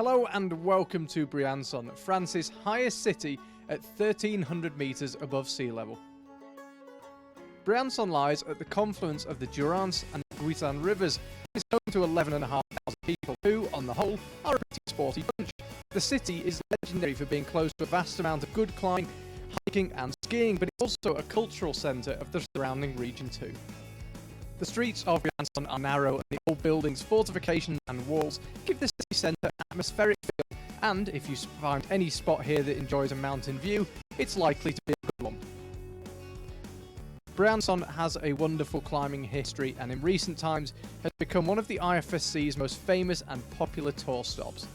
Hello and welcome to Briançon, France's highest city at 1,300 metres above sea level. Briançon lies at the confluence of the Durance and Guisan rivers and is home to 11,500 people who, on the whole, are a pretty sporty bunch. The city is legendary for being close to a vast amount of good climbing, hiking and skiing, but it's also a cultural centre of the surrounding region too. The streets of Briançon are narrow and the old buildings, fortifications and walls give the city centre an atmospheric feel, and if you find any spot here that enjoys a mountain view, it's likely to be a good one. Briançon has a wonderful climbing history and in recent times has become one of the IFSC's most famous and popular tour stops.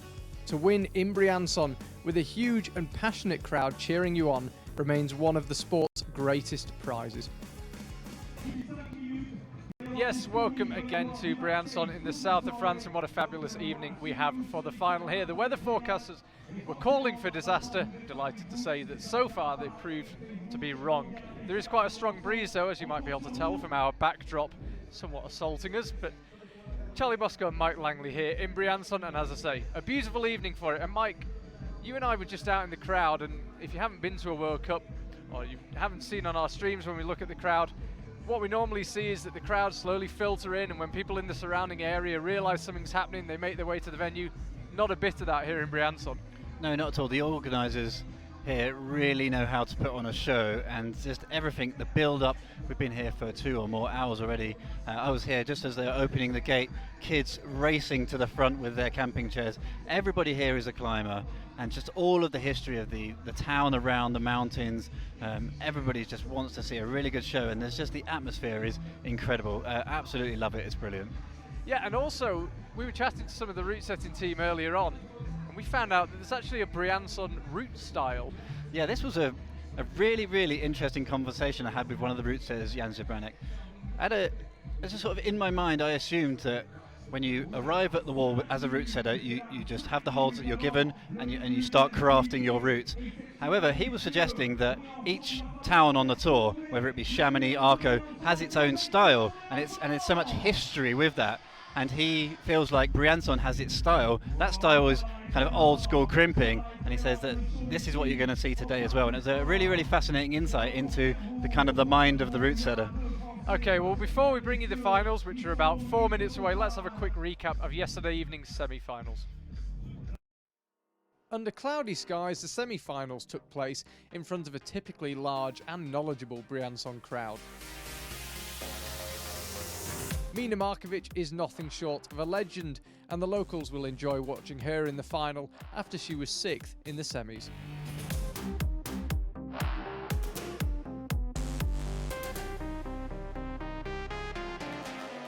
To win in Briançon with a huge and passionate crowd cheering you on remains one of the sport's greatest prizes. Yes, welcome again to Briançon in the south of France, and what a fabulous evening we have for the final here. The weather forecasters were calling for disaster. Delighted to say that so far they've proved to be wrong. There is quite a strong breeze though, as you might be able to tell from our backdrop, somewhat assaulting us, but Charlie Bosco and Mike Langley here in Briançon, and as I say, a beautiful evening for it. And Mike, you and I were just out in the crowd, and if you haven't been to a World Cup, or you haven't seen on our streams when we look at the crowd, what we normally see is that the crowds slowly filter in, and when people in the surrounding area realise something's happening, they make their way to the venue. Not a bit of that here in Briançon. No, not at all. The organisers here really know how to put on a show, and just everything, the build-up. We've been here for 2 or more hours already. I was here just as they were opening the gate, kids racing to the front with their camping chairs. Everybody here is a climber, and just all of the history of the town around the mountains. Everybody just wants to see a really good show, and there's just the atmosphere is incredible. Absolutely love it. It's brilliant. Yeah, and also we were chatting to some of the route setting team earlier on, and we found out that there's actually a Briançon route style. Yeah, this was a really, really interesting conversation I had with one of the route setters, Jan Zabranek. As a sort of in my mind, I assumed that when you arrive at the wall as a route setter, you just have the holds that you're given and you start crafting your routes. However, he was suggesting that each town on the tour, whether it be Chamonix, Arco, has its own style, and it's so much history with that. And he feels like Briançon has its style. That style is kind of old school crimping, and he says that this is what you're going to see today as well. And it's a really, really fascinating insight into the kind of the mind of the route setter. Okay, well, before we bring you the finals, which are about 4 minutes away, let's have a quick recap of yesterday evening's semi-finals. Under cloudy skies, the semi-finals took place in front of a typically large and knowledgeable Briançon crowd. Mina Markovic is nothing short of a legend, and the locals will enjoy watching her in the final after she was 6th in the semis.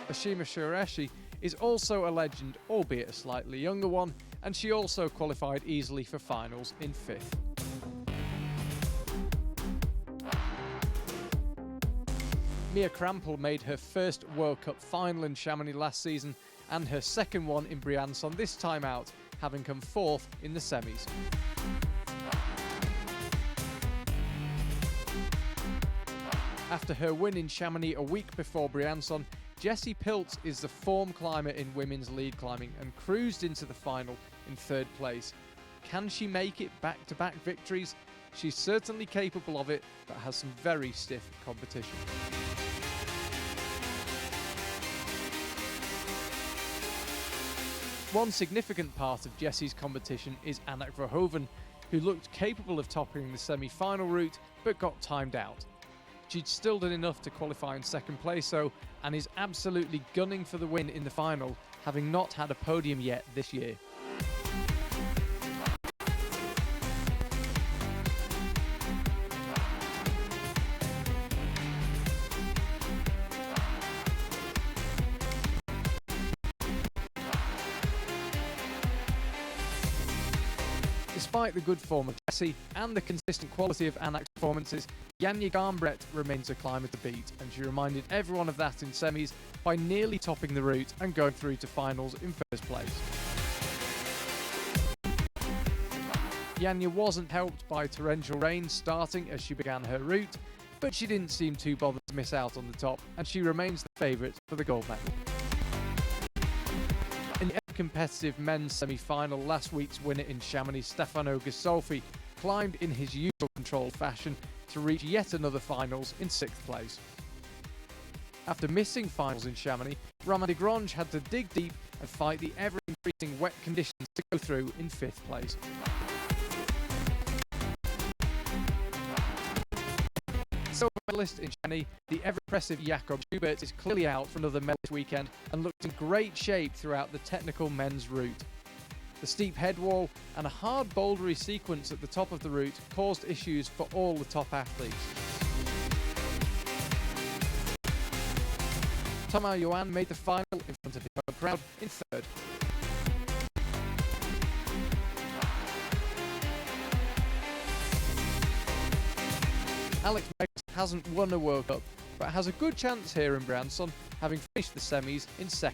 Ashima Shireshi is also a legend, albeit a slightly younger one, and she also qualified easily for finals in 5th. Mia Krampel made her first World Cup final in Chamonix last season and her second one in Briançon this time out, having come 4th in the semis. After her win in Chamonix a week before Briançon, Jessie Piltz is the form climber in women's lead climbing and cruised into the final in 3rd place. Can she make it back-to-back victories? She's certainly capable of it, but has some very stiff competition. One significant part of Jessie's competition is Annika Holman, who looked capable of topping the semi-final route, but got timed out. She'd still done enough to qualify in 2nd place though, and is absolutely gunning for the win in the final, having not had a podium yet this year. Despite the good form of Jessie and the consistent quality of Annik's performances, Janja Garnbret remains a climber to beat, and she reminded everyone of that in semis by nearly topping the route and going through to finals in 1st place. Janja wasn't helped by torrential rain starting as she began her route, but she didn't seem too bothered to miss out on the top, and she remains the favourite for the gold medal. In the competitive men's semi-final, last week's winner in Chamonix, Stefano Ghisolf, climbed in his usual controlled fashion to reach yet another finals in 6th place. After missing finals in Chamonix, Romain Desgrange had to dig deep and fight the ever-increasing wet conditions to go through in 5th place. Silver medalist in Chamonix, the ever-impressive Jakob Schubert is clearly out for another medal this weekend and looked in great shape throughout the technical men's route. The steep head wall and a hard bouldery sequence at the top of the route caused issues for all the top athletes. Thomas Johan made the final in front of his home crowd in 3rd. Alex Meadows hasn't won a World Cup, but has a good chance here in Briançon, having finished the semis in 2nd.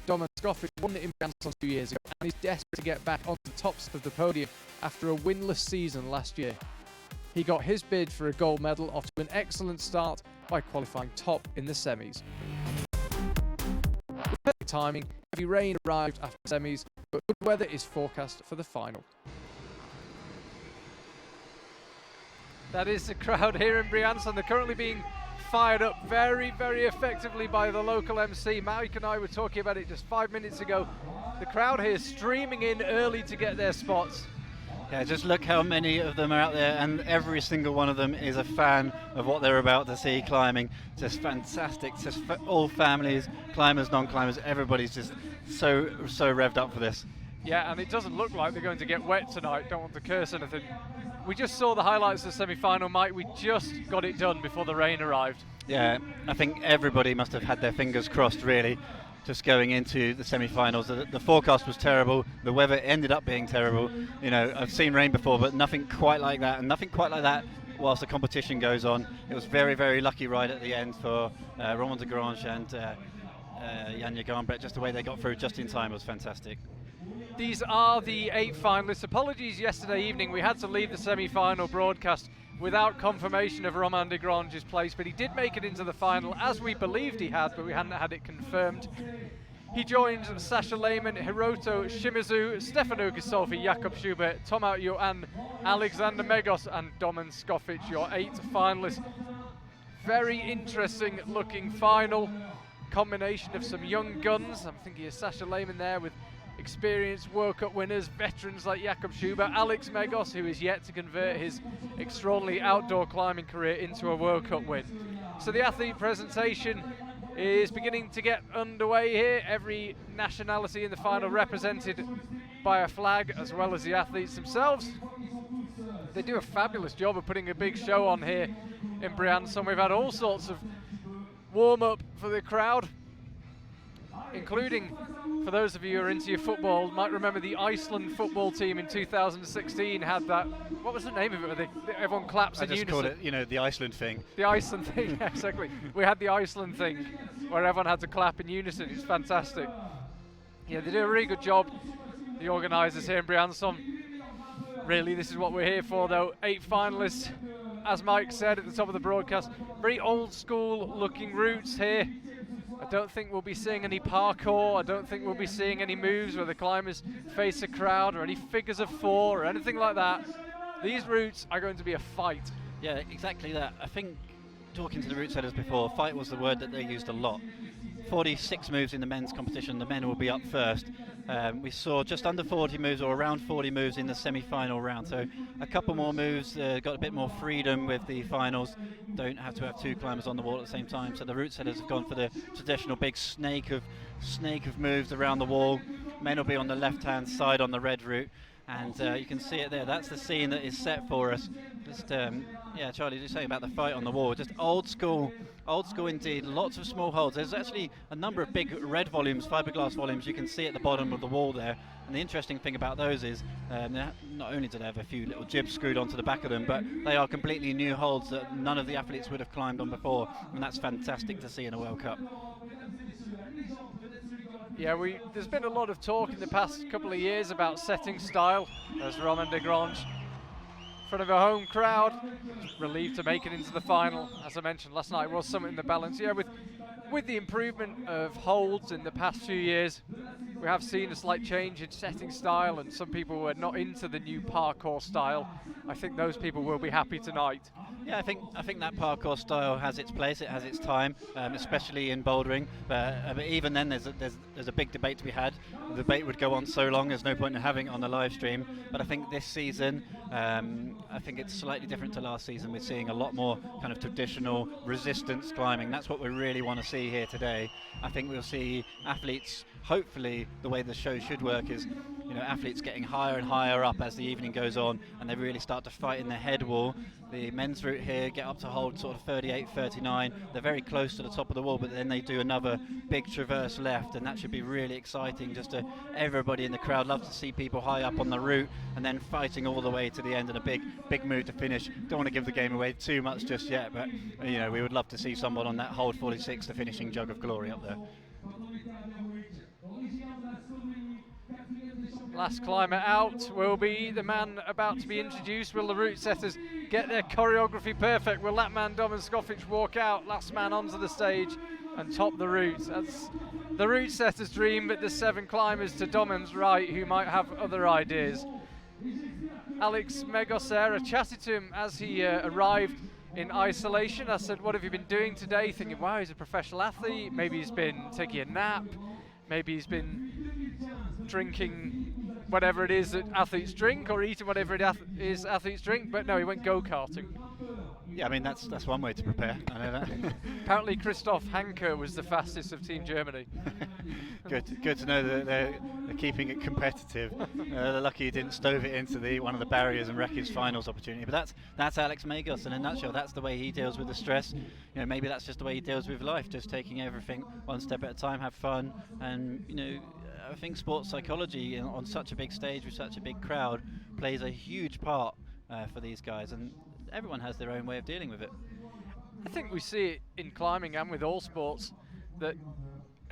Malkovich won it in Briançon 2 years ago and is desperate to get back onto the top of the podium after a winless season last year. He got his bid for a gold medal off to an excellent start by qualifying top in the semis. With perfect timing, heavy rain arrived after the semis, but good weather is forecast for the final. That is the crowd here in Briançon. They're currently being fired up very, very effectively by the local MC. Mike and I were talking about it just 5 minutes ago. The crowd here streaming in early to get their spots. Yeah, just look how many of them are out there, and every single one of them is a fan of what they're about to see climbing. Just fantastic. Just for all families, climbers, non-climbers, everybody's just so revved up for this. Yeah, and it doesn't look like they're going to get wet tonight. Don't want to curse anything. We just saw the highlights of the semi-final, Mike. We just got it done before the rain arrived. Yeah, I think everybody must have had their fingers crossed, really, just going into the semi-finals. The forecast was terrible. The weather ended up being terrible. You know, I've seen rain before, but nothing quite like that, and nothing quite like that whilst the competition goes on. It was very, very lucky ride at the end for Romain Desgrange and Janja Garnbret. Just the way they got through just in time was fantastic. These are the 8 finalists. Apologies yesterday evening, we had to leave the semi-final broadcast without confirmation of Romain Desgrange's place, but he did make it into the final as we believed he had, but we hadn't had it confirmed. He joins Sasha Lehmann, Hiro-Shimizu, Stefano Ghisolf, Jakob Schubert, Thomas Johan, Alexander Megos and Domen Skofic, your 8 finalists. Very interesting looking final. Combination of some young guns. I'm thinking of Sasha Lehmann there with experienced World Cup winners, veterans like Jakob Schubert, Alex Megos, who is yet to convert his extraordinary outdoor climbing career into a World Cup win. So the athlete presentation is beginning to get underway here. Every nationality in the final represented by a flag, as well as the athletes themselves. They do a fabulous job of putting a big show on here in Briançon. We've had all sorts of warm-up for the crowd, including, for those of you who are into your football, might remember the Iceland football team in 2016 had that. What was the name of it? Everyone claps in unison. I just called it, you know, the Iceland thing. The Iceland thing, yeah, exactly. We had the Iceland thing where everyone had to clap in unison. It's fantastic. Yeah, they do a really good job, the organisers here in Briançon. Really, this is what we're here for, though. 8 finalists, as Mike said at the top of the broadcast. Very old school looking routes here. I don't think we'll be seeing any parkour. I don't think we'll be seeing any moves where the climbers face a crowd or any figures of 4 or anything like that. These routes are going to be a fight. Yeah, exactly that. I think, talking to the route setters before, fight was the word that they used a lot. 46 moves in the men's competition. The men will be up first. We saw just under 40 moves, or around 40 moves in the semi-final round. So a couple more moves, got a bit more freedom with the finals. Don't have to have 2 climbers on the wall at the same time. So the route setters have gone for the traditional big snake of moves around the wall. Men will be on the left-hand side on the red route. And you can see it there. That's the scene that is set for us. Just, yeah, Charlie, just saying about the fight on the wall. Just old school indeed. Lots of small holes. There's actually a number of big red volumes, fiberglass volumes. You can see at the bottom of the wall there. And the interesting thing about those is, not only do they have a few little jibs screwed onto the back of them, but they are completely new holds that none of the athletes would have climbed on before. And that's fantastic to see in a World Cup. Yeah, there's been a lot of talk in the past couple of years about setting style, as Romain Desgrange, in front of a home crowd, relieved to make it into the final. As I mentioned last night, was something in the balance. Yeah, with with the improvement of holds in the past few years, we have seen a slight change in setting style, and some people who are not into the new parkour style, I think those people will be happy tonight. Yeah, I think that parkour style has its place. It has its time, especially in bouldering. But even then, there's a big debate to be had. The debate would go on so long. There's no point in having it on the live stream. But I think this season, I think it's slightly different to last season. We're seeing a lot more kind of traditional resistance climbing. That's what we really want to see here today. I think we'll see athletes. Hopefully, the way the show should work is, athletes getting higher and higher up as the evening goes on, and they really start to fight in the head wall. The men's route here get up to hold sort of 38, 39. They're very close to the top of the wall, but then they do another big traverse left, and that should be really exciting. Just to everybody in the crowd loves to see people high up on the route and then fighting all the way to the end, and a big move to finish. Don't want to give the game away too much just yet, but we would love to see someone on that hold 46, the finishing jug of glory up there. Last climber out will be the man about to be introduced. Will the route setters get their choreography perfect? Will that man, Domen Skofic, walk out, last man onto the stage and top the route? That's the route setter's dream, but there's 7 climbers to Domen's right who might have other ideas. Alex Megosera, I chatted to him as he arrived in isolation. I said, what have you been doing today? Thinking, wow, he's a professional athlete. Maybe he's been taking a nap. Maybe he's been drinking whatever it is that athletes drink, or eating whatever it is athletes drink. But no, he went go-karting. Yeah, I mean, that's one way to prepare. I know that. Apparently Christoph Hanke was the fastest of Team Germany. Good to know that they're keeping it competitive. They're lucky he didn't stove it into one of the barriers and wreck his finals opportunity. But that's Alex Megos in a nutshell. That's the way he deals with the stress. Maybe that's just the way he deals with life, just taking everything one step at a time, have fun, and I think sports psychology on such a big stage with such a big crowd plays a huge part for these guys, and everyone has their own way of dealing with it. I think we see it in climbing and with all sports that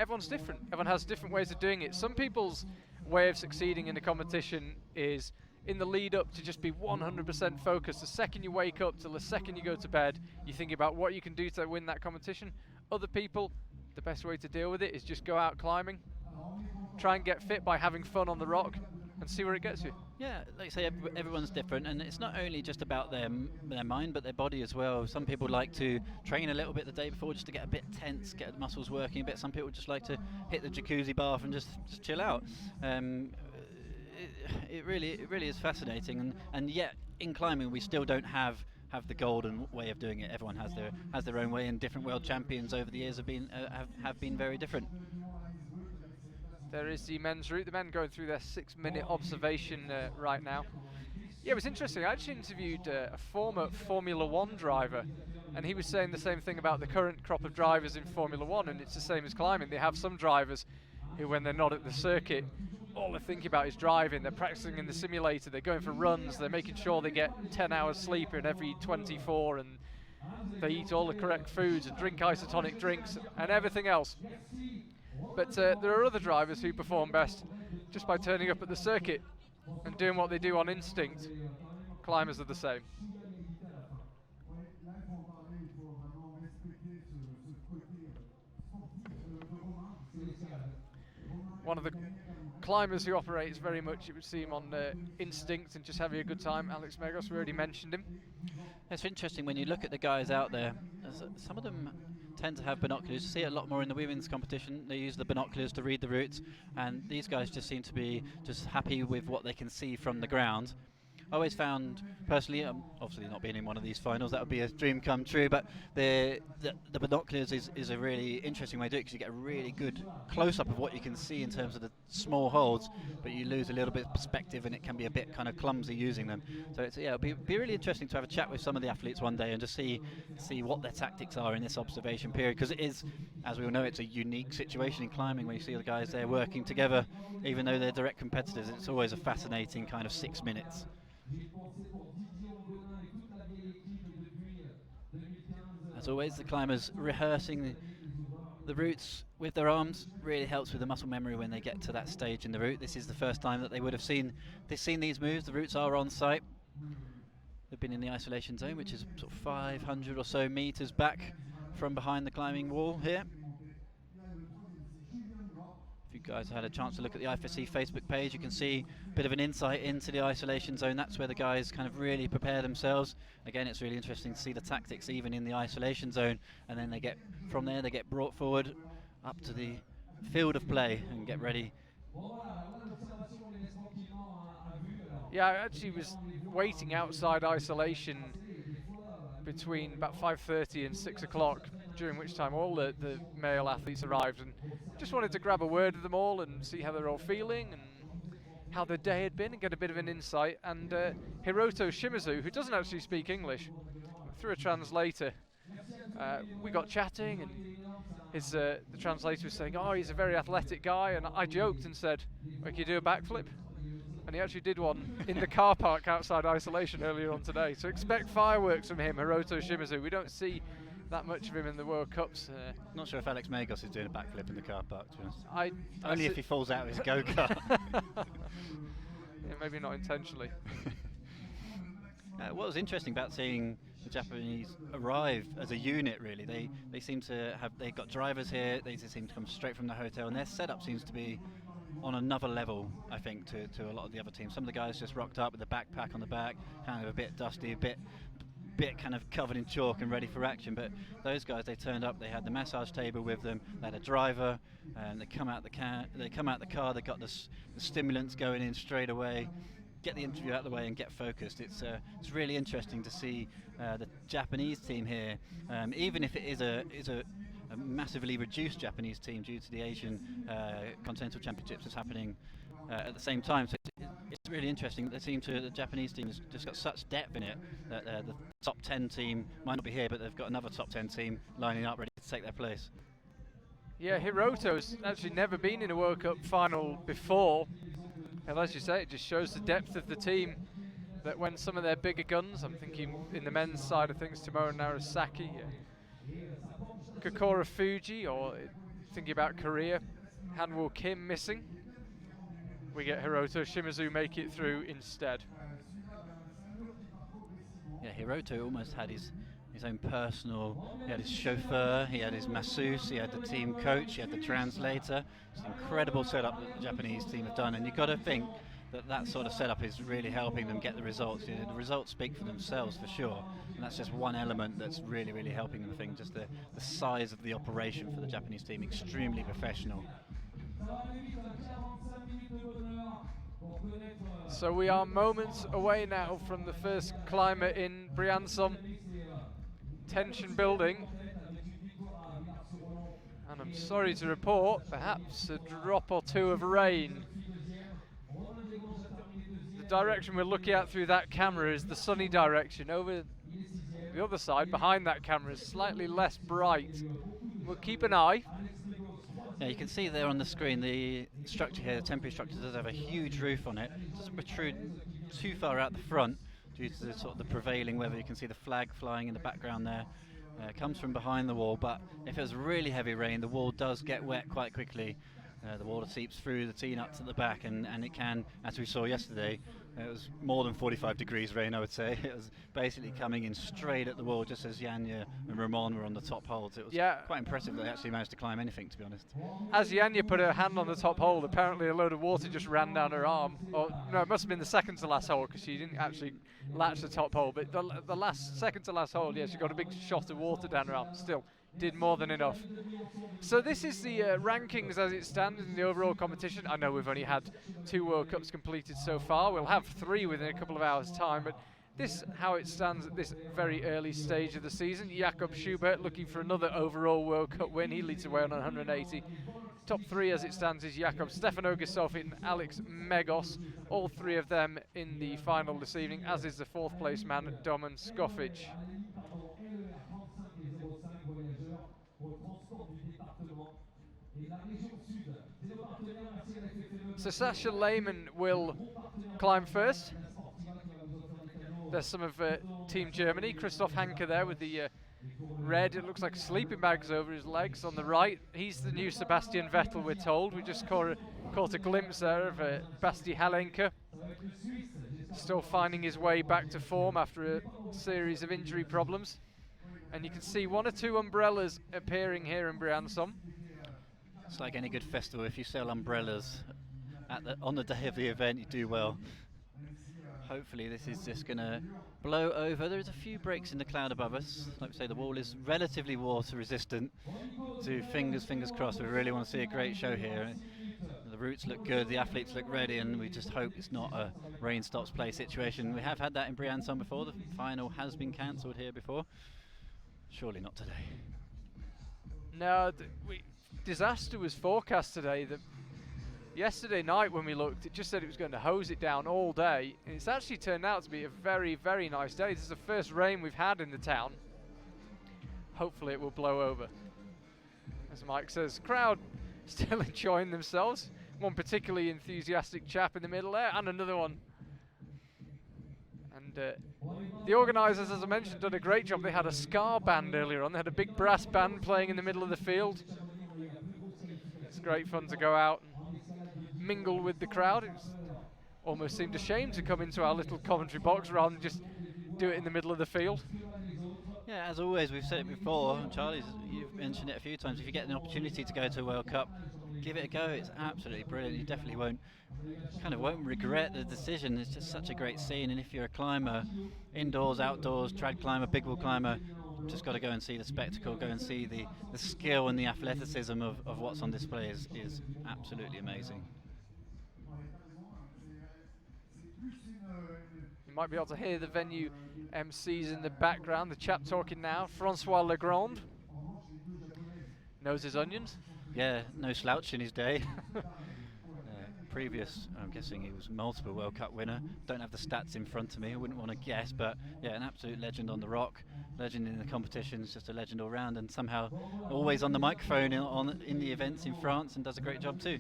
everyone's different. Everyone has different ways of doing it. Some people's way of succeeding in a competition is in the lead up to just be 100% focused. The second you wake up till the second you go to bed, you think about what you can do to win that competition. Other people, the best way to deal with it is just go out climbing, try and get fit by having fun on the rock, and see where it gets you. Yeah, like I say, everyone's different, and it's not only just about their mind, but their body as well. Some people like to train a little bit the day before just to get a bit tense, get the muscles working a bit. Some people just like to hit the jacuzzi bath and just chill out. It really is fascinating, and yet in climbing we still don't have the golden way of doing it. Everyone has their own way, and different world champions over the years have been very different. There is the men's route. The men going through their 6-minute observation right now. Yeah, it was interesting. I actually interviewed a former Formula One driver, and he was saying the same thing about the current crop of drivers in Formula One, and it's the same as climbing. They have some drivers who, when they're not at the circuit, all they're thinking about is driving. They're practicing in the simulator. They're going for runs. They're making sure they get 10 hours sleep in every 24, and they eat all the correct foods and drink isotonic drinks and everything else. But there are other drivers who perform best just by turning up at the circuit and doing what they do on instinct. Climbers are the same. One of the climbers who operates very much, it would seem, on instinct and just having a good time, Alex Megos, we already mentioned him. It's interesting when you look at the guys out there, some of them tend to have binoculars. You see it a lot more in the women's competition. They use the binoculars to read the routes, and these guys just seem to be just happy with what they can see from the ground. I always found, personally, obviously not being in one of these finals, that would be a dream come true, but the binoculars is a really interesting way to do it, because you get a really good close-up of what you can see in terms of the small holds, but you lose a little bit of perspective, and it can be a bit kind of clumsy using them. So it'll be really interesting to have a chat with some of the athletes one day and just see what their tactics are in this observation period, because it is, as we all know, it's a unique situation in climbing when you see the guys there working together. Even though they're direct competitors, it's always a fascinating kind of 6 minutes. As always, the climbers rehearsing the routes with their arms really helps with the muscle memory when they get to that stage in the route. This is the first time that they would have seen these moves. The routes are on site. They've been in the isolation zone, which is sort of 500 or so meters back from behind the climbing wall here. you guys had a chance to look at the IFSC Facebook page, you can see a bit of an insight into the isolation zone. That's where the guys kind of really prepare themselves. Again, it's really interesting to see the tactics even in the isolation zone, and then they get brought forward up to the field of play and get ready. Yeah, I actually was waiting outside isolation between about 5:30 and 6 o'clock, during which time all the male athletes arrived, and just wanted to grab a word with them all and see how they're all feeling and how their day had been and get a bit of an insight. And Hiro-Shimizu, who doesn't actually speak English, through a translator, we got chatting, and the translator was saying, oh, he's a very athletic guy, and I joked and said, well, can you do a backflip? And he actually did one in the car park outside isolation earlier on today. So expect fireworks from him, Hiro-Shimizu. We don't see that much of him in the World Cups. Not sure if Alex Meadows is doing a backflip in the car park, to be honest. Only if he falls out of his go-kart. Yeah, maybe not intentionally. What was interesting about seeing the Japanese arrive as a unit, really, they seem to have, they've got drivers here, they seem to come straight from the hotel, and their setup seems to be on another level, I think, to a lot of the other teams. Some of the guys just rocked up with a backpack on the back, kind of a bit dusty, a bit kind of covered in chalk and ready for action. But those guys, they turned up, they had the massage table with them, they had a driver, and they come out the car, they got the stimulants going in straight away, get the interview out of the way and get focused. It's really interesting to see the Japanese team here, even if it is a massively reduced Japanese team due to the Asian Continental Championships that's happening at the same time. So it's really interesting. The Japanese team has just got such depth in it that the top 10 team might not be here, but they've got another top 10 team lining up ready to take their place. Yeah, Hiroto's actually never been in a World Cup final before, and as you say, it just shows the depth of the team, that when some of their bigger guns, I'm thinking in the men's side of things, Tomohiro Narasaki, Kokoro Fuji, or thinking about Korea, Hanwoo Kim missing, we get Hiro-Shimizu make it through instead. Yeah, Hiroto almost had his own personal, he had his chauffeur, he had his masseuse, he had the team coach, he had the translator. It's an incredible setup that the Japanese team have done, and you've got to think that sort of setup is really helping them get the results. You know, the results speak for themselves for sure, and that's just one element that's really, really helping them. I think just the size of the operation for the Japanese team, extremely professional. So we are moments away now from the first climber in Briançon. Tension building, and I'm sorry to report, perhaps a drop or two of rain. The direction we're looking at through that camera is the sunny direction. Over the other side, behind that camera, is slightly less bright. We'll keep an eye. Yeah, you can see there on the screen the structure here, the temporary structure does have a huge roof on it. It doesn't protrude too far out the front due to the sort of the prevailing weather. You can see the flag flying in the background there. It comes from behind the wall, but if it was really heavy rain, the wall does get wet quite quickly. The water seeps through the T-nuts at the back, and it can, as we saw yesterday, it was more than 45 degrees rain, I would say. It was basically coming in straight at the wall, just as Janja and Ramon were on the top holds. It was quite impressive that they actually managed to climb anything, to be honest. As Janja put her hand on the top hold, apparently a load of water just ran down her arm. Or no, it must have been the second to last hole, because she didn't actually latch the top hole. But the second to last hole, yeah, she got a big shot of water down her arm. Still, did more than enough. So this is the rankings as it stands in the overall competition. I know we've only had 2 World Cups completed so far. We'll have 3 within a couple of hours' time, but this how it stands at this very early stage of the season. Jakob Schubert looking for another overall World Cup win. He leads away on 180. Top 3 as it stands is Jakob, Stefano Ghisolf and Alex Meadows. All 3 of them in the final this evening, as is the 4th place man, Domen Skofic. So Sasha Lehmann will climb first. There's some of Team Germany. Christoph Hanke there with the red, it looks like sleeping bags over his legs on the right. He's the new Sebastian Vettel, we're told. We just caught a glimpse there of Basti Halenka. Still finding his way back to form after a series of injury problems. And you can see 1 or 2 umbrellas appearing here in Briançon. It's like any good festival. If you sell umbrellas on the day of the event, you do well. Hopefully this is just going to blow over. There's a few breaks in the cloud above us. Like we say, the wall is relatively water resistant. So fingers crossed. We really want to see a great show here. The routes look good, the athletes look ready, and we just hope it's not a rain stops play situation. We have had that in Briançon before. The final has been cancelled here before. Surely not today. No, disaster was forecast today. Yesterday night when we looked, it just said it was going to hose it down all day, and it's actually turned out to be a very, very nice day. This is the first rain we've had in the town. Hopefully it will blow over. As Mike says, crowd still enjoying themselves. One particularly enthusiastic chap in the middle there, and another one. And the organisers, as I mentioned, done a great job. They had a ska band earlier on. They had a big brass band playing in the middle of the field. It's great fun to go out and mingle with the crowd. It almost seemed a shame to come into our little commentary box rather than just do it in the middle of the field. Yeah, as always, we've said it before, Charlie, you've mentioned it a few times, if you get an opportunity to go to a World Cup, give it a go. It's absolutely brilliant. You definitely won't regret the decision. It's just such a great scene, and if you're a climber, indoors, outdoors, trad climber, big wall climber, just got to go and see the spectacle, go and see the skill and the athleticism of what's on display is absolutely amazing. You might be able to hear the venue MCs in the background. The chap talking now, Francois Legrand, knows his onions. Yeah, no slouch in his day. Previous, I'm guessing he was multiple World Cup winner. Don't have the stats in front of me, I wouldn't want to guess, but yeah, an absolute legend on the rock, legend in the competitions, just a legend all round, and somehow always on the microphone in the events in France, and does a great job too.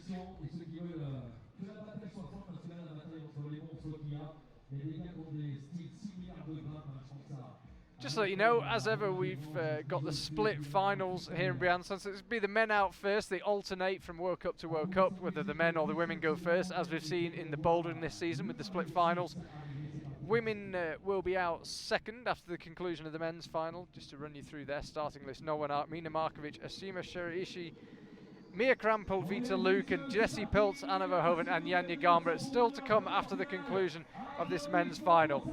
Just so you know, as ever, we've got the split finals here in Briançon. So it'll be the men out first. They alternate from World Cup to World Cup, whether the men or the women go first, as we've seen in the Bouldering this season with the split finals. Women will be out second after the conclusion of the men's final. Just to run you through their starting list: Noah Art, Mina Markovic, Asima Shiraishi, Mia Krampel, Vita Luke, and Jessie Piltz, Anna Verhoeven, and Janja Garnbret still to come after the conclusion of this men's final.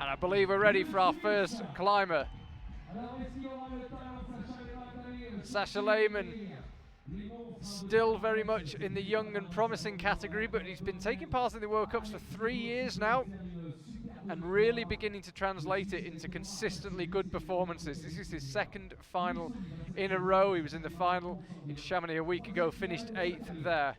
And I believe we're ready for our first climber. Sasha Lehmann, still very much in the young and promising category, but he's been taking part in the World Cups for 3 years now and really beginning to translate it into consistently good performances. This is his second final in a row. He was in the final in Chamonix a week ago, finished 8th there.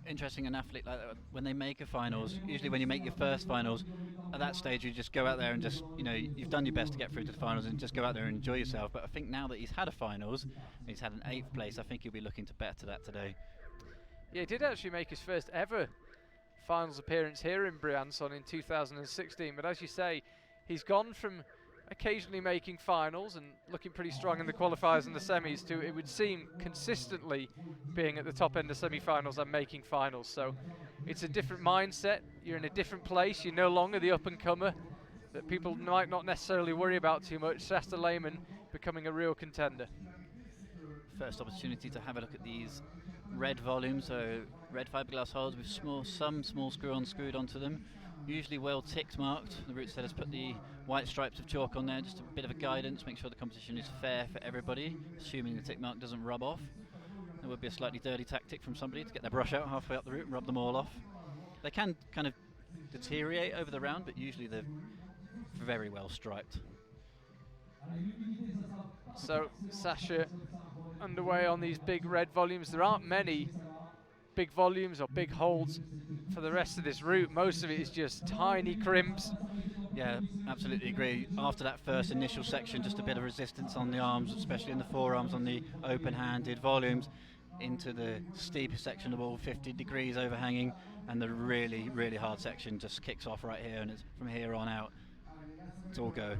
Interesting, an athlete like that, when they make a finals, usually when you make your first finals, at that stage you just go out there and just, you've done your best to get through to the finals and just go out there and enjoy yourself. But I think now that he's had a finals, he's had an 8th place, I think he'll be looking to better that today. Yeah, he did actually make his first ever finals appearance here in Briançon in 2016, but as you say, he's gone from occasionally making finals and looking pretty strong in the qualifiers and the semis to, it would seem, consistently being at the top end of semi-finals and making finals. So it's a different mindset. You're in a different place. You're no longer the up-and-comer that people might not necessarily worry about too much. Sasha Lehmann becoming a real contender. First opportunity to have a look at these red volumes, so red fiberglass holes with some small screw-on screwed onto them. Usually well ticked marked. The route setters put the white stripes of chalk on there, just a bit of a guidance, make sure the competition is fair for everybody, assuming the tick mark doesn't rub off. There would be a slightly dirty tactic from somebody to get their brush out halfway up the route and rub them all off. They can kind of deteriorate over the round, but usually they're very well striped. So Sasha underway on these big red volumes. There aren't many big volumes or big holds for the rest of this route. Most of it is just tiny crimps. Yeah, absolutely agree. After that first initial section, just a bit of resistance on the arms, especially in the forearms on the open-handed volumes, into the steeper section of all 50 degrees overhanging, and the really, really hard section just kicks off right here, and it's from here on out, it's all go.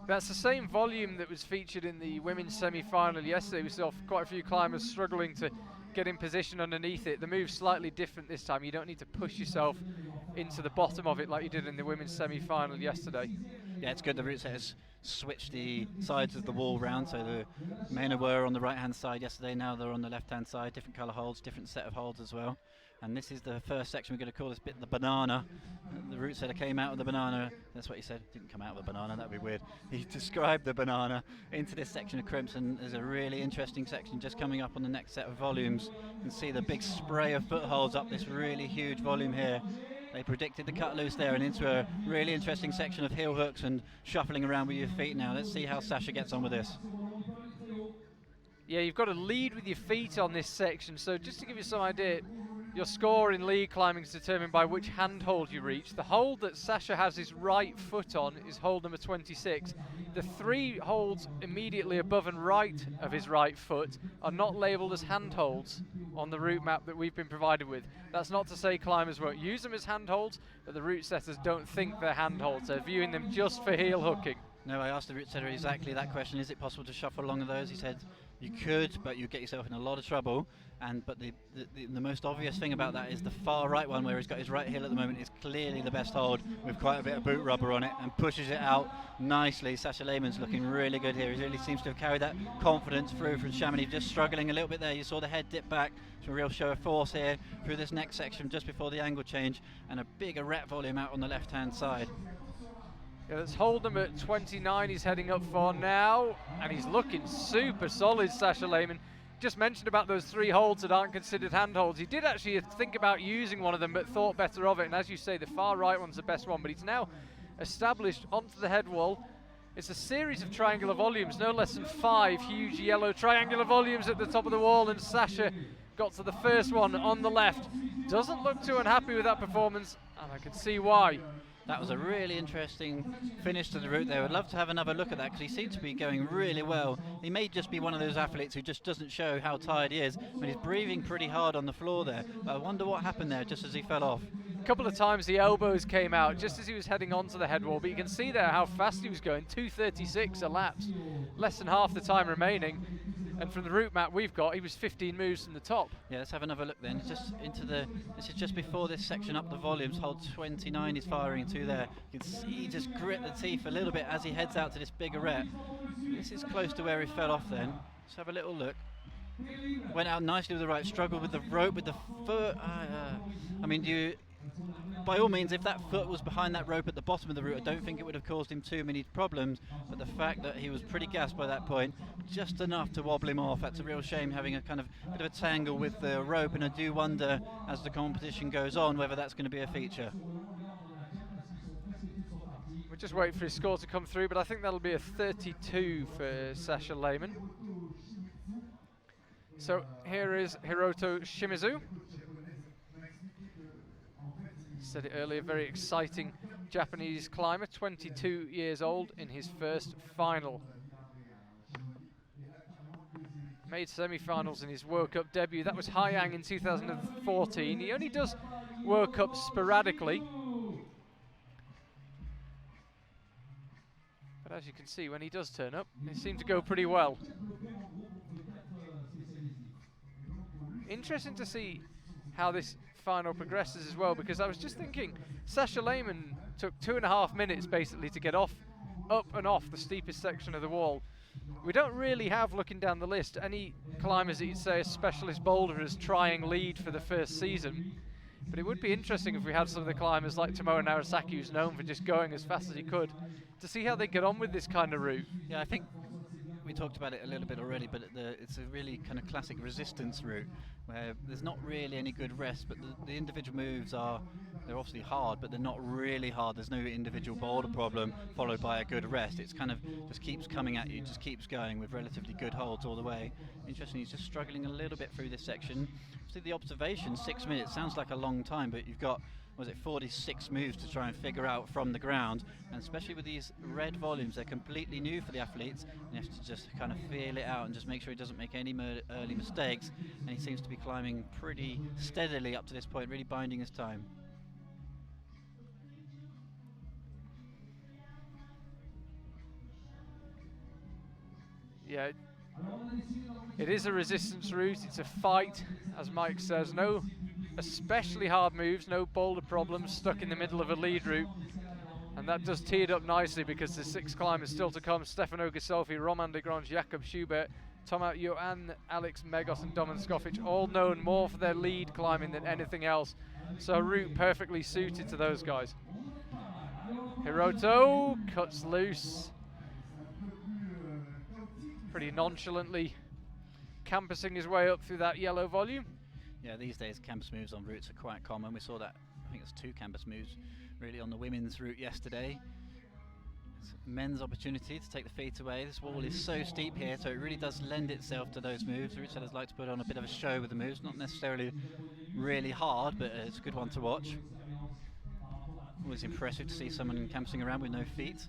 That's the same volume that was featured in the women's semi-final yesterday. We saw quite a few climbers struggling to get in position underneath it. The move's slightly different this time. You don't need to push yourself into the bottom of it like you did in the women's semi-final yesterday. Yeah, it's good the route setters switched the sides of the wall round, so the Mina were on the right hand side yesterday, now they're on the left hand side, different colour holds, different set of holds as well. And this is the first section. We're going to call this bit the banana. The route setter came out of the banana. That's what he said. Didn't come out of a banana. That'd be weird. He described the banana into this section of crimson. There's a really interesting section just coming up on the next set of volumes. You can see the big spray of footholds up this really huge volume here. They predicted the cut loose there and into a really interesting section of heel hooks and shuffling around with your feet now. Let's see how Sasha gets on with this. Yeah, you've got to lead with your feet on this section. So just to give you some idea, your score in lead climbing is determined by which handhold you reach. The hold that Sasha has his right foot on is hold number 26. The 3 holds immediately above and right of his right foot are not labelled as handholds on the route map that we've been provided with. That's not to say climbers won't use them as handholds, but the route setters don't think they're handholds. They're viewing them just for heel hooking. No, I asked the route setter exactly that question. Is it possible to shuffle along those? He said you could, but you'd get yourself in a lot of trouble. But the most obvious thing about that is the far right one, where he's got his right heel at the moment, is clearly the best hold with quite a bit of boot rubber on it and pushes it out nicely. Sasha Lehmann's looking really good here. He really seems to have carried that confidence through from Chamonix, just struggling a little bit there. You saw the head dip back. It's a real show of force here through this next section just before the angle change, and a bigger rep volume out on the left hand side. Yeah, that's hold number 29 he's heading up for now, and he's looking super solid, Sasha Lehmann. Just mentioned about those 3 holds that aren't considered handholds. He did actually think about using one of them, but thought better of it, and as you say, the far right one's the best one, but he's now established onto the head wall. It's a series of triangular volumes, no less than 5 huge yellow triangular volumes at the top of the wall, and Sasha got to the first one on the left. Doesn't look too unhappy with that performance, and I can see why. That was a really interesting finish to the route there. I'd love to have another look at that because he seems to be going really well. He may just be one of those athletes who just doesn't show how tired he is, but he's breathing pretty hard on the floor there. But I wonder what happened there just as he fell off. A couple of times the elbows came out just as he was heading onto the head wall, but you can see there how fast he was going, 2:36 elapsed, less than half the time remaining. And from the route map we've got, he was 15 moves from the top. Yeah, let's have another look then. Just into this is just before this section up the volumes. Hold 29 is firing to there. You can see he just grit the teeth a little bit as he heads out to this bigger rep. This is close to where he fell off then. Let's have a little look. Went out nicely with the right, struggled with the rope, with the foot. I mean, by all means, if that foot was behind that rope at the bottom of the route, I don't think it would have caused him too many problems, but the fact that he was pretty gassed by that point, just enough to wobble him off, that's a real shame, having a kind of bit of a tangle with the rope, and I do wonder, as the competition goes on, whether that's going to be a feature. We'll just wait for his score to come through, but I think that'll be a 32 for Sasha Lehmann. So here is Hiro-Shimizu. Said it earlier, very exciting Japanese climber, 22 years old in his first final. Made semi-finals in his World Cup debut. That was Haiyang in 2014. He only does World Cups sporadically. But as you can see, when he does turn up, it seems to go pretty well. Interesting to see how this final progresses as well, because I was just thinking Sasha Lehmann took 2.5 minutes basically to get up and off the steepest section of the wall. We don't really have, looking down the list, any climbers that you'd say are specialist boulderers trying lead for the first season, but it would be interesting if we had some of the climbers like Tomoe Narasaki, who's known for just going as fast as he could, to see how they get on with this kind of route. Yeah, I think we talked about it a little bit already, but it's a really kind of classic resistance route where there's not really any good rest, but the individual moves they're obviously hard, but they're not really hard. There's no individual boulder problem followed by a good rest. It's kind of just keeps coming at you, just keeps going with relatively good holds all the way. Interesting, he's just struggling a little bit through this section. See the observation, 6 minutes, sounds like a long time, but you've got, was it 46 moves to try and figure out from the ground, and especially with these red volumes, they're completely new for the athletes, and you have to just kind of feel it out and just make sure he doesn't make any early mistakes, and he seems to be climbing pretty steadily up to this point, really binding his time. Yeah, it is a resistance route, it's a fight, as Mike says. No especially hard moves, no boulder problems, stuck in the middle of a lead route. And that does tee it up nicely because the 6 climbers still to come. Stefano Ghisolf, Roman de Grange, Jakob Schubert, Tomasz Joann, Alex Megos and Domen Skofic, all known more for their lead climbing than anything else. So a route perfectly suited to those guys. Hiroto cuts loose. Pretty nonchalantly campusing his way up through that yellow volume. Yeah, these days campus moves on routes are quite common. We saw that, I think it's 2 campus moves really on the women's route yesterday. It's men's opportunity to take the feet away. This wall is so steep here, so it really does lend itself to those moves. Route setters like to put on a bit of a show with the moves, not necessarily really hard, but it's a good one to watch. Always impressive to see someone campusing around with no feet.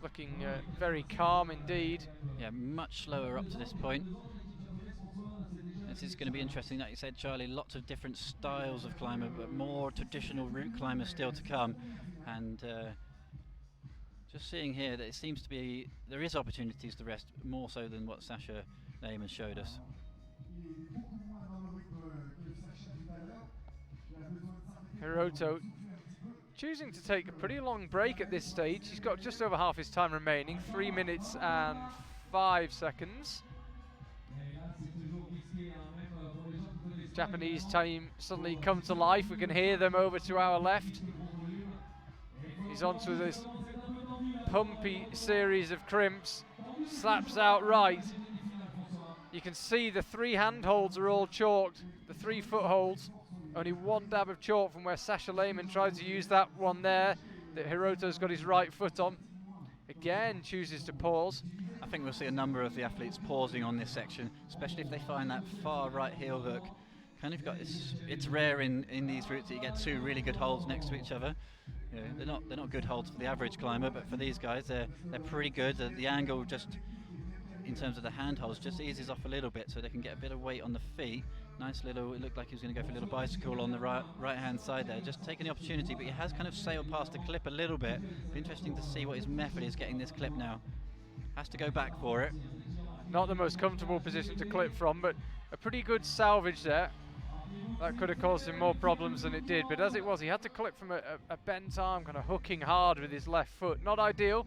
Looking very calm indeed. Yeah, much slower up to this point. This is going to be interesting, like you said, Charlie. Lots of different styles of climber, but more traditional route climbers still to come. And just seeing here that it seems to be there is opportunities to rest more so than what Sasha Lehmann showed us. Hiroto choosing to take a pretty long break at this stage. He's got just over half his time remaining, 3 minutes and 5 seconds. Japanese team suddenly come to life. We can hear them over to our left. He's onto this pumpy series of crimps, slaps out right. You can see the 3 handholds are all chalked, the 3 footholds. Only 1 dab of chalk from where Sasha Lehmann tried to use that one there that Hiroto's got his right foot on. Again chooses to pause. I think we'll see a number of the athletes pausing on this section, especially if they find that far right heel hook. Kind of got this, it's rare in these routes that you get 2 really good holds next to each other. You know, they're not good holds for the average climber, but for these guys they're pretty good. The angle just in terms of the handholds just eases off a little bit so they can get a bit of weight on the feet. Nice little, it looked like he was going to go for a little bicycle on the right hand side there, just taking the opportunity, but he has kind of sailed past the clip a little bit. Be interesting to see what his method is getting this clip now. Has to go back for it. Not the most comfortable position to clip from, but a pretty good salvage there. That could have caused him more problems than it did, but as it was, he had to clip from a bent arm, kind of hooking hard with his left foot. Not ideal,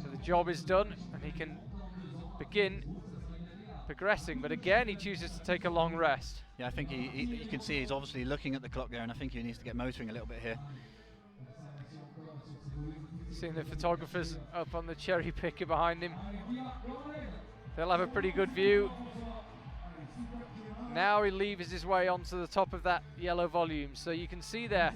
so the job is done, and he can begin progressing, but again he chooses to take a long rest. Yeah, I think you can see he's obviously looking at the clock there, and I think he needs to get motoring a little bit here. Seeing the photographers up on the cherry picker behind him. They'll have a pretty good view. Now he levers his way onto the top of that yellow volume. So you can see there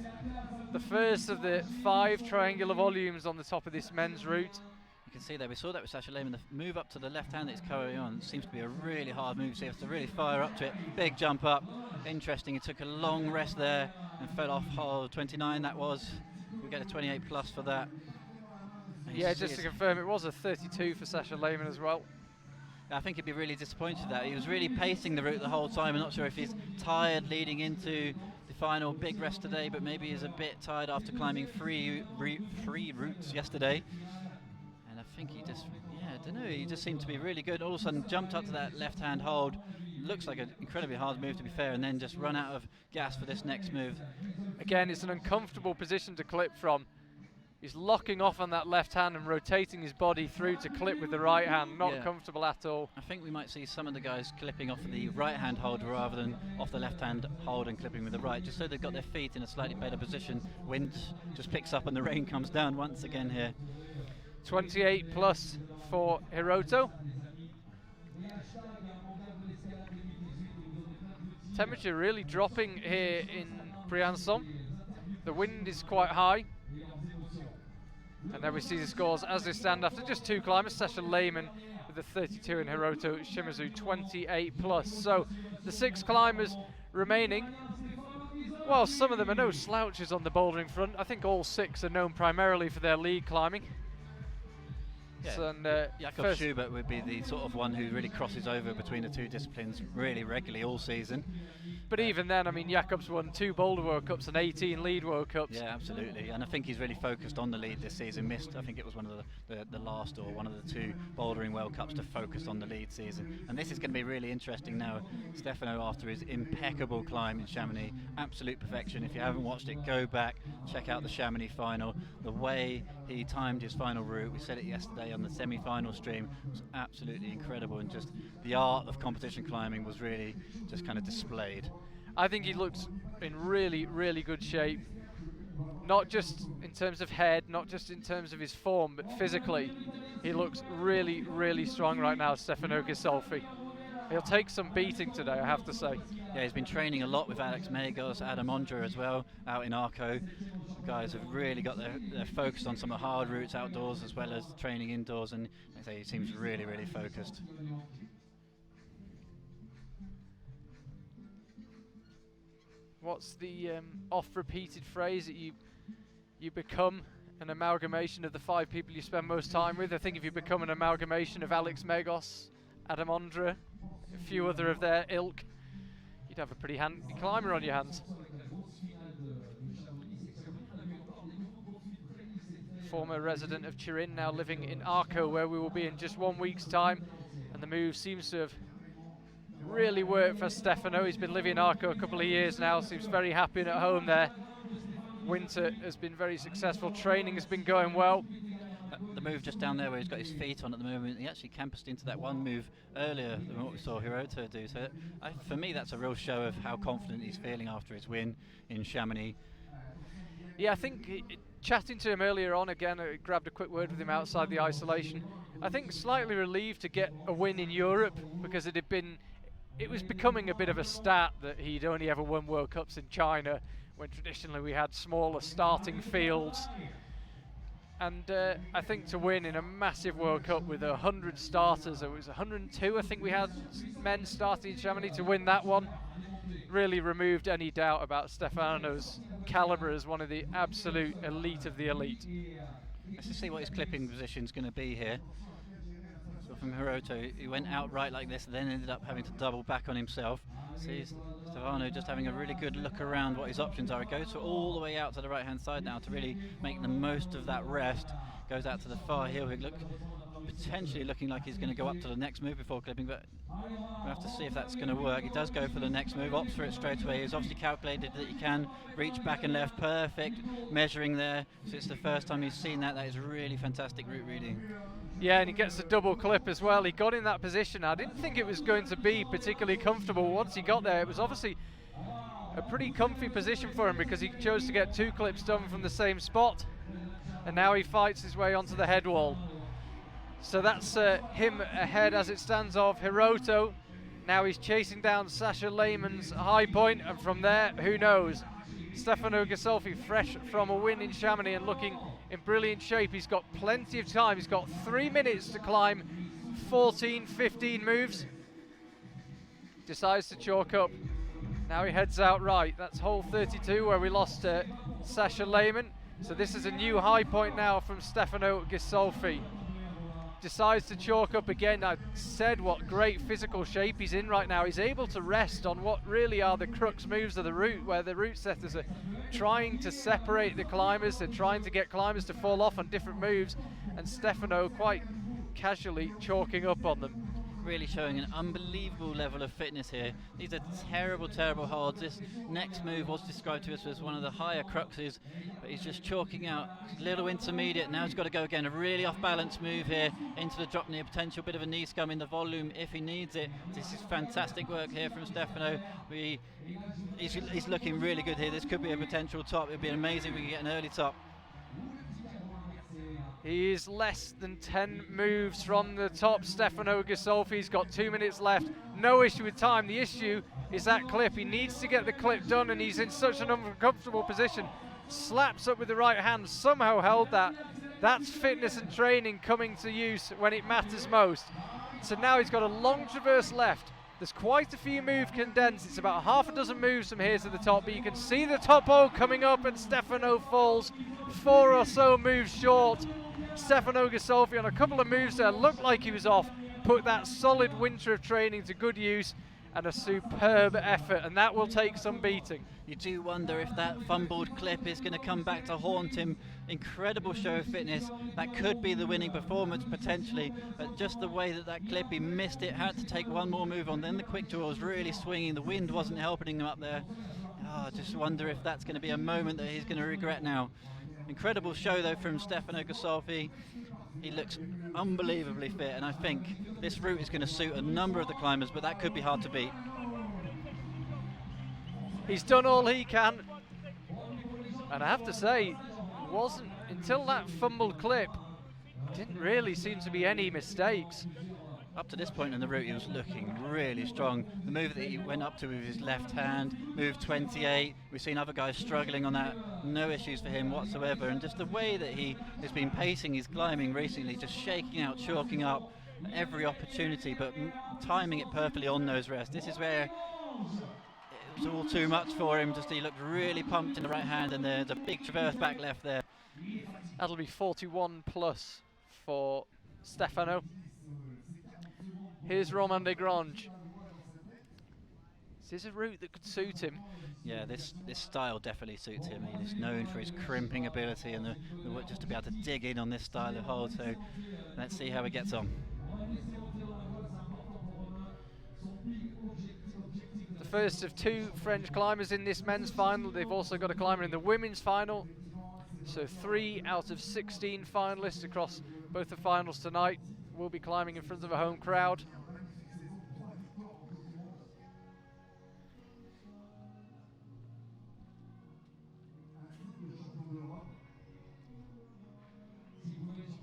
the first of the 5 triangular volumes on the top of this men's route. You can see there, we saw that with Sasha Lehmann, the move up to the left hand that's carrying on seems to be a really hard move, so he has to really fire up to it. Big jump up, interesting, he took a long rest there and fell off hole 29 that was. We get a 28 plus for that. And yeah, just to confirm, it was a 32 for Sasha Lehmann as well. I think he'd be really disappointed that he was really pacing the route the whole time. I'm not sure if he's tired leading into the final big rest today, but maybe he's a bit tired after climbing three routes yesterday. I think he just, I don't know, he just seemed to be really good. All of a sudden jumped up to that left-hand hold. Looks like an incredibly hard move, to be fair, and then just run out of gas for this next move. Again, it's an uncomfortable position to clip from. He's locking off on that left hand and rotating his body through to clip with the right hand. Not comfortable at all. I think we might see some of the guys clipping off the right-hand hold rather than off the left-hand hold and clipping with the right, just so they've got their feet in a slightly better position. Wind just picks up and the rain comes down once again here. 28 plus for Hiroto. Temperature really dropping here in Briançon. The wind is quite high. And then we see the scores as they stand after just 2 climbers. Sasha Lehmann with the 32 and Hiro-Shimizu 28 plus. So the 6 climbers remaining. Well, some of them are no slouches on the bouldering front. I think all 6 are known primarily for their lead climbing. Yeah. And Jakob Schubert would be the sort of one who really crosses over between the two disciplines really regularly all season. But even then, I mean, Jakob's won 2 Boulder World Cups and 18 Lead World Cups. Yeah, absolutely. And I think he's really focused on the lead this season. Missed, I think it was one of the last or one of the 2 Bouldering World Cups to focus on the lead season. And this is going to be really interesting now. Stefano, after his impeccable climb in Chamonix, absolute perfection. If you haven't watched it, go back, check out the Chamonix final. The way he timed his final route, we said it yesterday on the semi-final stream, was absolutely incredible. And just the art of competition climbing was really just kind of displayed. I think he looks in really, really good shape. Not just in terms of head, not just in terms of his form, but physically. He looks really, really strong right now, Stefano Ghisolf. He'll take some beating today, I have to say. Yeah, he's been training a lot with Alex Meadows, Adam Ondra as well, out in Arco. The guys have really got their focus on some of the hard routes outdoors as well as training indoors, and like I say, he seems really, really focused. What's the oft-repeated phrase that you become an amalgamation of the 5 people you spend most time with? I think if you become an amalgamation of Alex Megos, Adam Ondra, a few other of their ilk, you'd have a pretty handy climber on your hands. Former resident of Turin, now living in Arco, where we will be in just 1 week's time, and the move seems to have really worked for Stefano. He's been living in Arco a couple of years now, seems very happy and at home there. Winter has been very successful, training has been going well. The move just down there where he's got his feet on at the moment, he actually campused into that one move earlier than what we saw Hiroto do. So for me, that's a real show of how confident he's feeling after his win in Chamonix. Yeah, I think chatting to him earlier on, again, I grabbed a quick word with him outside the isolation. I think slightly relieved to get a win in Europe, because it was becoming a bit of a stat that he'd only ever won World Cups in China, when traditionally we had smaller starting fields. And I think to win in a massive World Cup with 100 starters, it was 102 I think we had men starting in Chamonix, to win that one really removed any doubt about Stefano's calibre as one of the absolute elite of the elite. Let's just see what his clipping position is going to be here. So from Hiroto, he went outright like this, then ended up having to double back on himself. See Stefano just having a really good look around what his options are. It goes all the way out to the right hand side now to really make the most of that rest. Goes out to the far heel. Potentially looking like he's going to go up to the next move before clipping, but we'll have to see if that's going to work. He does go for the next move, opts for it straight away. He's obviously calculated that he can reach back and left, perfect measuring there. So it's the first time he's seen that. That is really fantastic route reading. Yeah, and he gets a double clip as well. He got in that position. I didn't think it was going to be particularly comfortable once he got there. It was obviously a pretty comfy position for him, because he chose to get 2 clips done from the same spot, and now he fights his way onto the head wall. So that's him ahead as it stands of Hiroto. Now he's chasing down Sasha Lehmann's high point, and from there, who knows? Stefano Ghisolf, fresh from a win in Chamonix and looking in brilliant shape. He's got plenty of time. He's got 3 minutes to climb 14, 15 moves. Decides to chalk up. Now he heads out right. That's hole 32 where we lost Sasha Lehmann. So this is a new high point now from Stefano Ghisolf. Decides to chalk up again. I said what great physical shape he's in right now. He's able to rest on what really are the crux moves of the route, where the route setters are trying to separate the climbers. They're trying to get climbers to fall off on different moves, and Stefano quite casually chalking up on them. Really showing an unbelievable level of fitness here. These are terrible, terrible holds. This next move was described to us as one of the higher cruxes, but he's just chalking out little intermediate. Now he's got to go again. A really off-balance move here into the drop near potential. Bit of a knee scum in the volume if he needs it. This is fantastic work here from Stefano. He's looking really good here. This could be a potential top. It would be amazing if we could get an early top. He is less than 10 moves from the top, Stefano Ghisolf. He's got 2 minutes left. No issue with time. The issue is that clip. He needs to get the clip done, and he's in such an uncomfortable position. Slaps up with the right hand, somehow held that. That's fitness and training coming to use when it matters most. So now he's got a long traverse left. There's quite a few moves condensed. It's about half a dozen moves from here to the top, but you can see the top hole coming up, and Stefano falls 4 or so moves short. Stefano Ghisolf on a couple of moves there, looked like he was off, put that solid winter of training to good use, and a superb effort, and that will take some beating. You do wonder if that fumbled clip is going to come back to haunt him. Incredible show of fitness. That could be the winning performance potentially, but just the way that clip, he missed it, had to take one more move on. Then the quick draw was really swinging. The wind wasn't helping him up there. I just wonder if that's going to be a moment that he's going to regret now. Incredible show though from Stefano Ghisolf. He looks unbelievably fit, and I think this route is going to suit a number of the climbers, but that could be hard to beat. He's done all he can, and I have to say, wasn't until that fumbled clip, didn't really seem to be any mistakes. Up to this point in the route, he was looking really strong. The move that he went up to with his left hand, move 28. We've seen other guys struggling on that, no issues for him whatsoever. And just the way that he has been pacing his climbing recently, just shaking out, chalking up every opportunity, but timing it perfectly on those rests. This is where it was all too much for him. Just he looked really pumped in the right hand, and there's a big traverse back left there. That'll be 41 plus for Stefano. Here's Romain Desgranges. This is a route that could suit him. Yeah, this style definitely suits him. He's known for his crimping ability and just to be able to dig in on this style of hold. So let's see how he gets on. The first of two French climbers in this men's final. They've also got a climber in the women's final. So 3 out of 16 finalists across both the finals tonight will be climbing in front of a home crowd.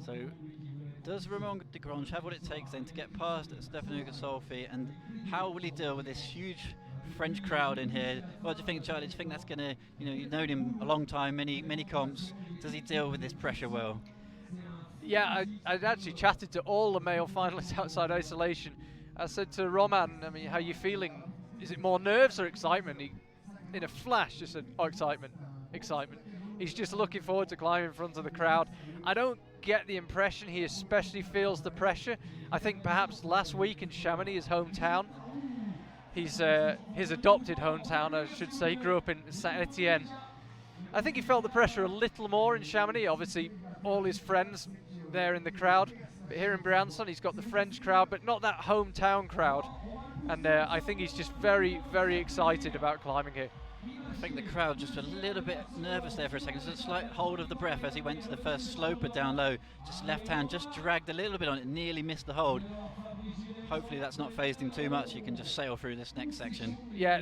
So does Romain Desgranges have what it takes then to get past Stefano Ghisolf, and how will he deal with this huge French crowd in here? What do you think, Charlie? Do you think that's going to, you've known him a long time, many comps. Does he deal with this pressure well? Yeah, I'd actually chatted to all the male finalists outside isolation. I said to Roman, I mean, how are you feeling? Is it more nerves or excitement? He, in a flash, just said, oh, excitement, excitement. He's just looking forward to climbing in front of the crowd. I don't get the impression he especially feels the pressure. I think perhaps last week in Chamonix, his hometown, his adopted hometown, I should say, he grew up in Saint-Etienne. I think he felt the pressure a little more in Chamonix. Obviously, all his friends there in the crowd. But here in Briançon, he's got the French crowd, but not that hometown crowd. And I think he's just very, very excited about climbing here. I think the crowd just a little bit nervous there for a second. Just a slight hold of the breath as he went to the first sloper down low. Just left hand just dragged a little bit on it, nearly missed the hold. Hopefully that's not phased him too much. He can just sail through this next section. Yeah,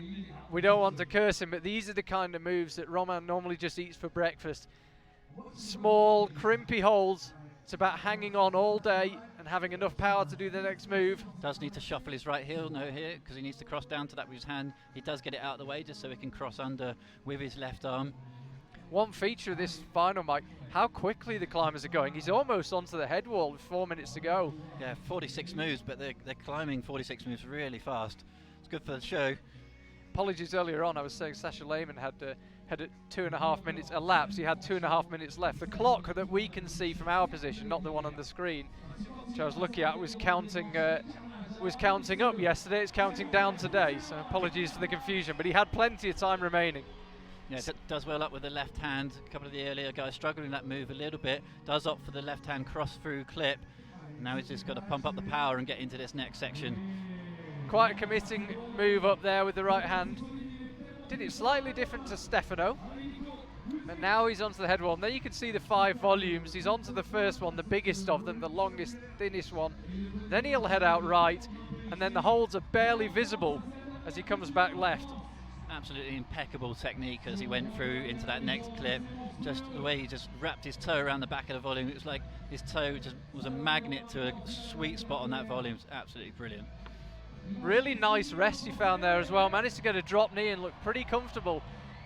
we don't want to curse him, but these are the kind of moves that Roman normally just eats for breakfast. Small, crimpy holds. It's about hanging on all day and having enough power to do the next move. Does need to shuffle his right heel, here, because he needs to cross down to that with his hand. He does get it out of the way just so he can cross under with his left arm. One feature of this final, Mike, how quickly the climbers are going. He's almost onto the head wall with 4 minutes to go. Yeah, 46 moves, but they're climbing 46 moves really fast. It's good for the show. Apologies earlier on, I was saying Sasha Lehman had 2.5 minutes elapsed. He had 2.5 minutes left. The clock that we can see from our position, not the one on the screen, which I was looking at, was counting up yesterday. It's counting down today, so apologies for the confusion, but he had plenty of time remaining. Yeah, does well up with the left hand. A couple of the earlier guys struggling that move a little bit. Does opt for the left hand cross through clip. Now he's just got to pump up the power and get into this next section. Quite a committing move up there with the right hand. Did it slightly different to Stefano. And now he's onto the head wall. And there you can see the 5 volumes. He's onto the first one, the biggest of them, the longest, thinnest one. Then he'll head out right. And then the holds are barely visible as he comes back left. Absolutely impeccable technique as he went through into that next clip. Just the way he just wrapped his toe around the back of the volume. It was like his toe just was a magnet to a sweet spot on that volume. It's absolutely brilliant. Really nice rest he found there as well. Managed to get a drop knee and look pretty comfortable.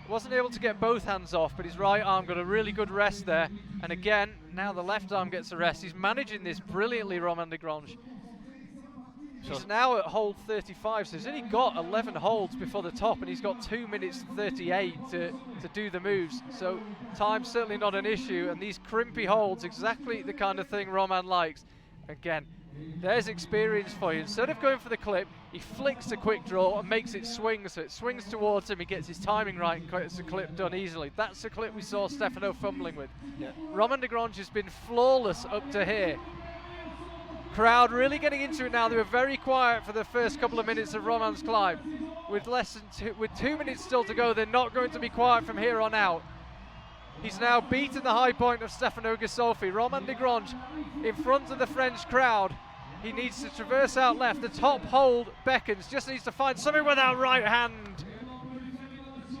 Wasn't able to get both hands off, but his right arm got a really good rest there. And again, now the left arm gets a rest. He's managing this brilliantly, Romain Desgranges. He's now at hold 35, so he's only got 11 holds before the top, and he's got 2 minutes 38 to do the moves. So time's certainly not an issue, and these crimpy holds, exactly the kind of thing Roman likes. Again, there's experience for you. Instead of going for the clip, he flicks a quick draw and makes it swing, so it swings towards him, he gets his timing right and gets the clip done easily. That's the clip we saw Stefano fumbling with. Yeah. Roman de Grange has been flawless up to here. Crowd really getting into it now. They were very quiet for the first couple of minutes of Roman's climb. With with 2 minutes still to go, they're not going to be quiet from here on out. He's now beaten the high point of Stefano Ghisolf. Roman de Grange in front of the French crowd. He needs to traverse out left. The top hold beckons, just needs to find something with that right hand.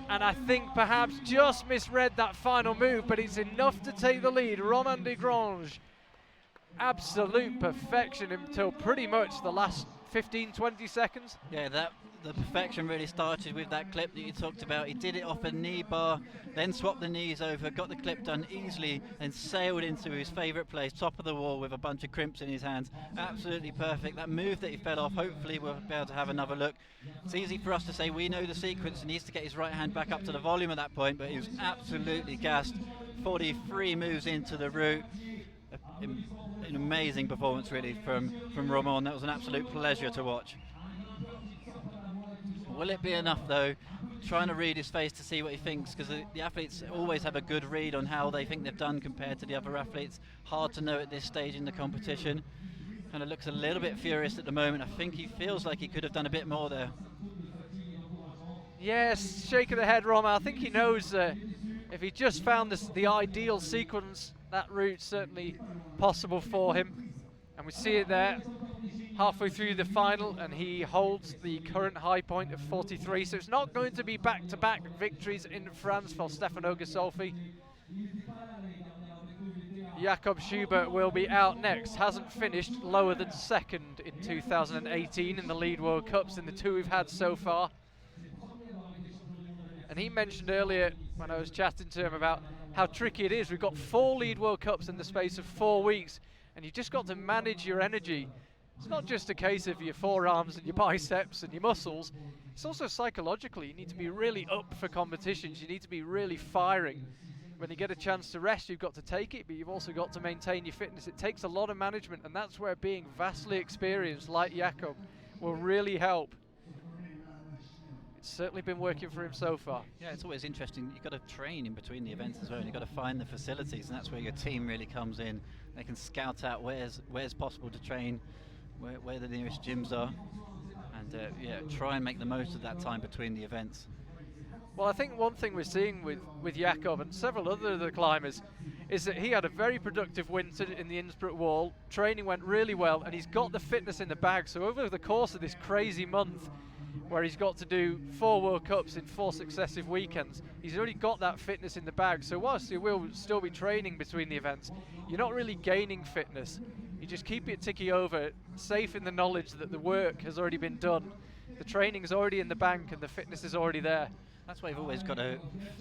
And I think perhaps just misread that final move, but it's enough to take the lead. Roman de Grange, absolute perfection until pretty much the last 15-20 seconds. Yeah, the perfection really started with that clip that you talked about. He did it off a knee bar, then swapped the knees over, got the clip done easily, and sailed into his favourite place, top of the wall, with a bunch of crimps in his hands. Absolutely perfect. That move that he fell off, hopefully we'll be able to have another look. It's easy for us to say we know the sequence. He needs to get his right hand back up to the volume at that point, but he was absolutely gassed. 43 moves into the route. An amazing performance really from Roman. That was an absolute pleasure to watch. Will it be enough though? Trying to read his face to see what he thinks, because the athletes always have a good read on how they think they've done compared to the other athletes. Hard to know at this stage in the competition. Kind of looks a little bit furious at the moment. I think he feels like he could have done a bit more there. Yes, shaking the head, Roman. I think he knows if he just found the ideal sequence, that route's certainly possible for him. And we see it there, halfway through the final, and he holds the current high point of 43. So it's not going to be back-to-back victories in France for Stefano Ghisolf. Jakob Schubert will be out next. Hasn't finished lower than second in 2018 in the Lead World Cups in the two we've had so far. And he mentioned earlier when I was chatting to him about how tricky it is. We've got 4 Lead World Cups in the space of 4 weeks, and you just got to manage your energy. It's not just a case of your forearms and your biceps and your muscles. It's also psychologically. You need to be really up for competitions. You need to be really firing. When you get a chance to rest, you've got to take it, but you've also got to maintain your fitness. It takes a lot of management, and that's where being vastly experienced, like Jakob, will really help. It's certainly been working for him so far. Yeah, it's always interesting. You've got to train in between the events as well. You've got to find the facilities, and that's where your team really comes in. They can scout out where's possible to train, where the nearest gyms are, and yeah, try and make the most of that time between the events. Well, I think one thing we're seeing with Jakob and several other climbers is that he had a very productive winter in the Innsbruck wall. Training went really well, and he's got the fitness in the bag. So over the course of this crazy month, where he's got to do 4 World Cups in 4 successive weekends, he's already got that fitness in the bag. So whilst he will still be training between the events, you're not really gaining fitness. You just keep it ticking over, safe in the knowledge that the work has already been done. The training's already in the bank and the fitness is already there. That's why you've always got to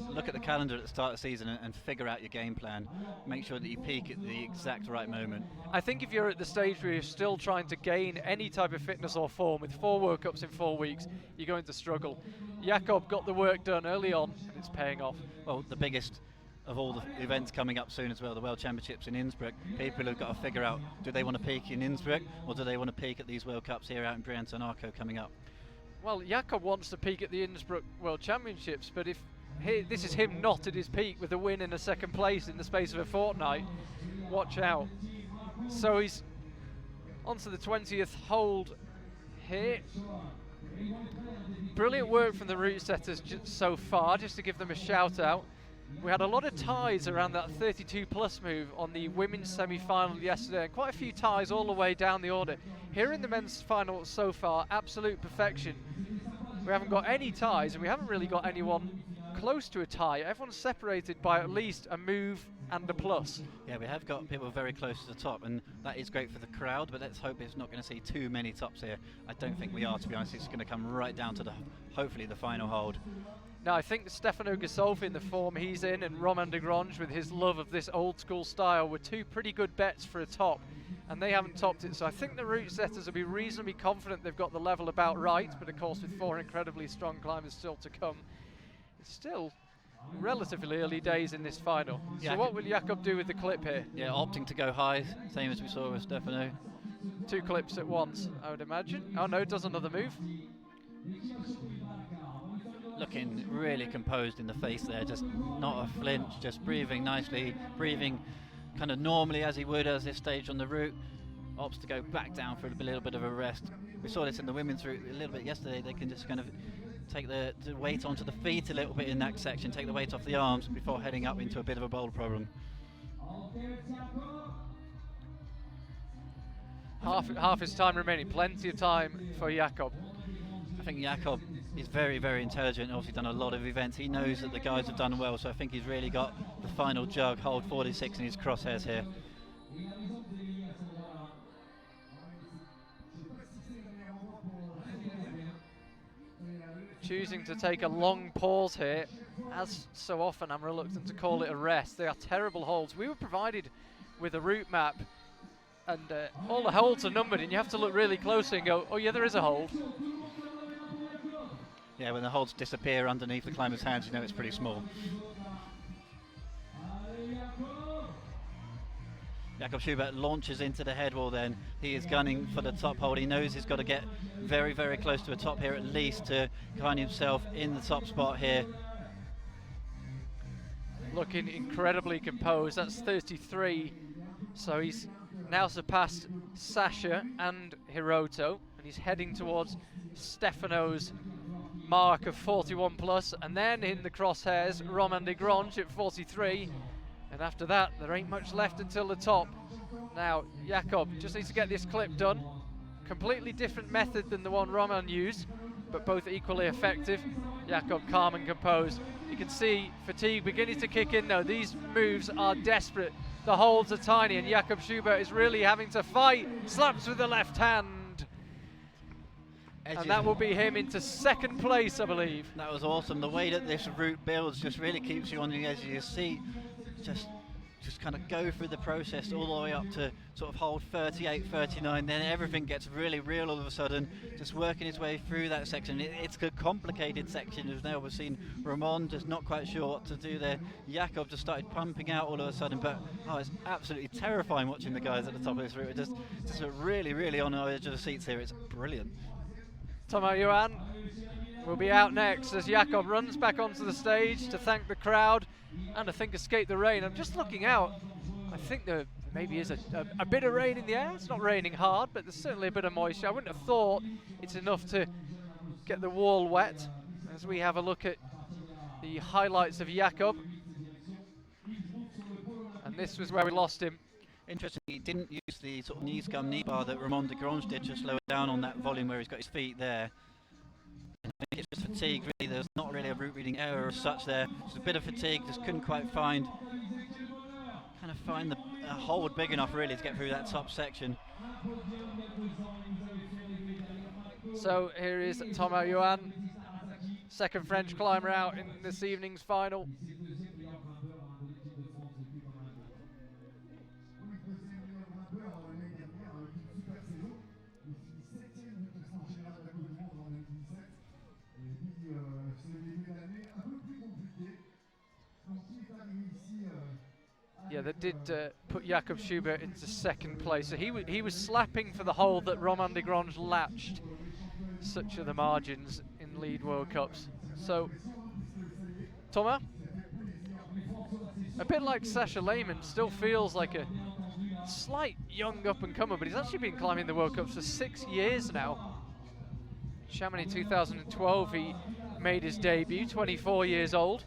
look at the calendar at the start of the season and figure out your game plan. Make sure that you peak at the exact right moment. I think if you're at the stage where you're still trying to gain any type of fitness or form with 4 World Cups in 4 weeks, you're going to struggle. Jakob got the work done early on, and it's paying off. Well, the biggest of all the events coming up soon as well, the World Championships in Innsbruck. People have got to figure out, do they want to peak in Innsbruck, or do they want to peak at these World Cups here out in Briançon coming up? Well, Jakob wants to peak at the Innsbruck World Championships, but if this is him not at his peak with a win in a second place in the space of a fortnight, watch out. So he's onto the 20th hold here. Brilliant work from the route setters so far, just to give them a shout out. We had a lot of ties around that 32 plus move on the women's semi-final yesterday, and quite a few ties all the way down the order. Here in the men's final so far, absolute perfection. We haven't got any ties, and we haven't really got anyone close to a tie. Everyone's separated by at least a move and a plus. Yeah, we have got people very close to the top, and that is great for the crowd, but let's hope it's not going to see too many tops here. I don't think we are, to be honest. It's going to come right down to hopefully the final hold. Now, I think Stefano Ghisolf in the form he's in, and Roman de Grange with his love of this old school style, were 2 pretty good bets for a top. and they haven't topped it. So I think the route setters will be reasonably confident they've got the level about right, but of course with 4 incredibly strong climbers still to come, it's still relatively early days in this final. Yeah, so what will Jakob do with the clip here? Yeah, opting to go high, same as we saw with Stefano. 2 clips at once, I would imagine. Oh no, does another move. Looking really composed in the face there, just not a flinch, just breathing nicely, breathing kind of normally as he would at this stage on the route. Opts to go back down for a little bit of a rest. We saw this in the women's route a little bit yesterday. They can just kind of take the weight onto the feet a little bit in that section, take the weight off the arms before heading up into a bit of a boulder problem. Half his time remaining, plenty of time for Jakob. I think Jakob is very, very intelligent, obviously done a lot of events. He knows that the guys have done well, so I think he's really got the final jug, hold 46 in his crosshairs here. Choosing to take a long pause here, as so often I'm reluctant to call it a rest. They are terrible holds. We were provided with a route map, and all the holds are numbered, and you have to look really closely and go, oh yeah, there is a hold. Yeah, when the holds disappear underneath the climber's hands, you know it's pretty small. Jakob Schubert launches into the head wall then. He is gunning for the top hold. He knows he's got to get very, very close to a top here at least to find himself in the top spot here. Looking incredibly composed. That's 33. So he's now surpassed Sasha and Hiroto, and he's heading towards Stefano's mark of 41 plus, and then in the crosshairs Romain de Grange at 43, and after that there ain't much left until the top. Now Jakob just needs to get this clip done. Completely different method than the one Romain used, but both equally effective. Jakob calm and composed. You can see fatigue beginning to kick in now. These moves are desperate. The holds are tiny, and Jakob Schubert is really having to fight. Slaps with the left hand. And that will be him into second place, I believe. That was awesome. The way that this route builds just really keeps you on the edge of your seat. Just kind of go through the process all the way up to sort of hold 38, 39, then everything gets really real all of a sudden, just working his way through that section. It's a complicated section as now. We've seen Ramon just not quite sure what to do there. Jakob just started pumping out all of a sudden, but it's absolutely terrifying watching the guys at the top of this route. Just really, really on the edge of the seats here. It's brilliant. Tomo Johan will be out next as Jakob runs back onto the stage to thank the crowd and I think escape the rain. I'm just looking out. I think there maybe is a bit of rain in the air. It's not raining hard, but there's certainly a bit of moisture. I wouldn't have thought it's enough to get the wall wet as we have a look at the highlights of Jakob. And this was where we lost him. Interestingly, he didn't use the sort of knee scum knee bar that Ramon de Grange did to slow it down on that volume where he's got his feet there. I think it's just fatigue really. There's not really a route reading error as such there. Just a bit of fatigue, just couldn't quite find the hold big enough really to get through that top section. So here is Tomo Johan, second French climber out in this evening's final. Yeah, that did put Jakob Schubert into second place. So he was slapping for the hold that Romain de Grange latched. Such are the margins in lead World Cups. So, Thomas, a bit like Sasha Lehmann, still feels like a slight young up-and-comer, but he's actually been climbing the World Cups for 6 years now. Chamonix 2012, he made his debut, 24 years old.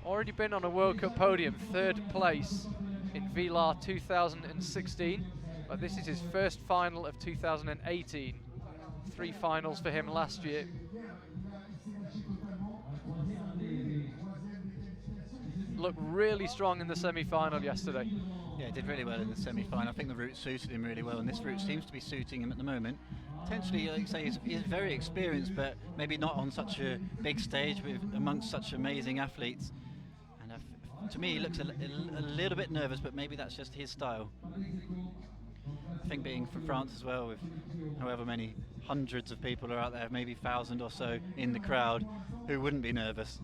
Already been on a World Cup podium, third place in Villars 2016, but this is his first final of 2018. 3 finals for him last year. Looked really strong in the semi-final yesterday. Yeah, did really well in the semi-final. I think the route suited him really well, and this route seems to be suiting him at the moment. Potentially, like you say, he's very experienced, but maybe not on such a big stage with amongst such amazing athletes. And I To me, he looks a little bit nervous, but maybe that's just his style. I think being from France as well, with however many hundreds of people are out there, maybe 1,000 or so in the crowd, who wouldn't be nervous?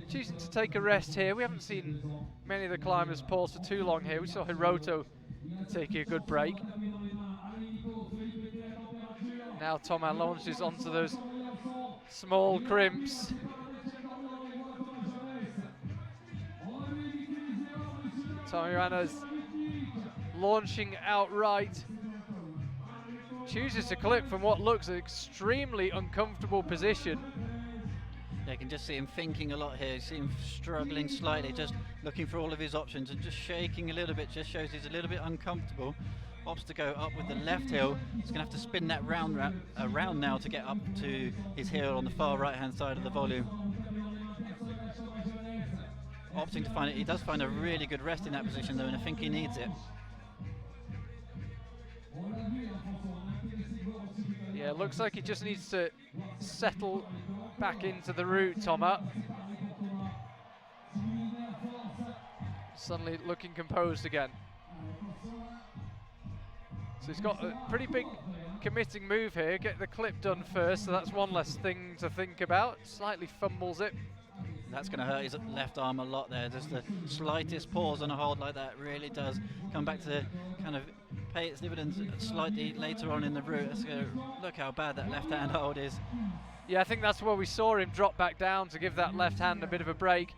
Choosing to take a rest here. We haven't seen many of the climbers pause for too long here. We saw Hiroto taking a good break. Now Thomas launches onto those small crimps. Tomirana's launching outright. Chooses to clip from what looks an extremely uncomfortable position. Yeah, you can just see him thinking a lot here. You see him struggling slightly, just looking for all of his options and just shaking a little bit. Just shows he's a little bit uncomfortable. Opts to go up with the left heel. He's going to have to spin that around now to get up to his heel on the far right-hand side of the volume. Opting to find it. He does find a really good rest in that position though, and I think he needs it. Yeah, looks like he just needs to settle back into the route, Thomas. Suddenly looking composed again. So he's got a pretty big committing move here. Get the clip done first, so that's one less thing to think about. Slightly fumbles it. That's going to hurt his left arm a lot there. Just the slightest pause on a hold like that really does come back to kind of pay its dividends slightly later on in the route. Look how bad that left hand hold is. Yeah, I think that's where we saw him drop back down to give that left hand a bit of a break.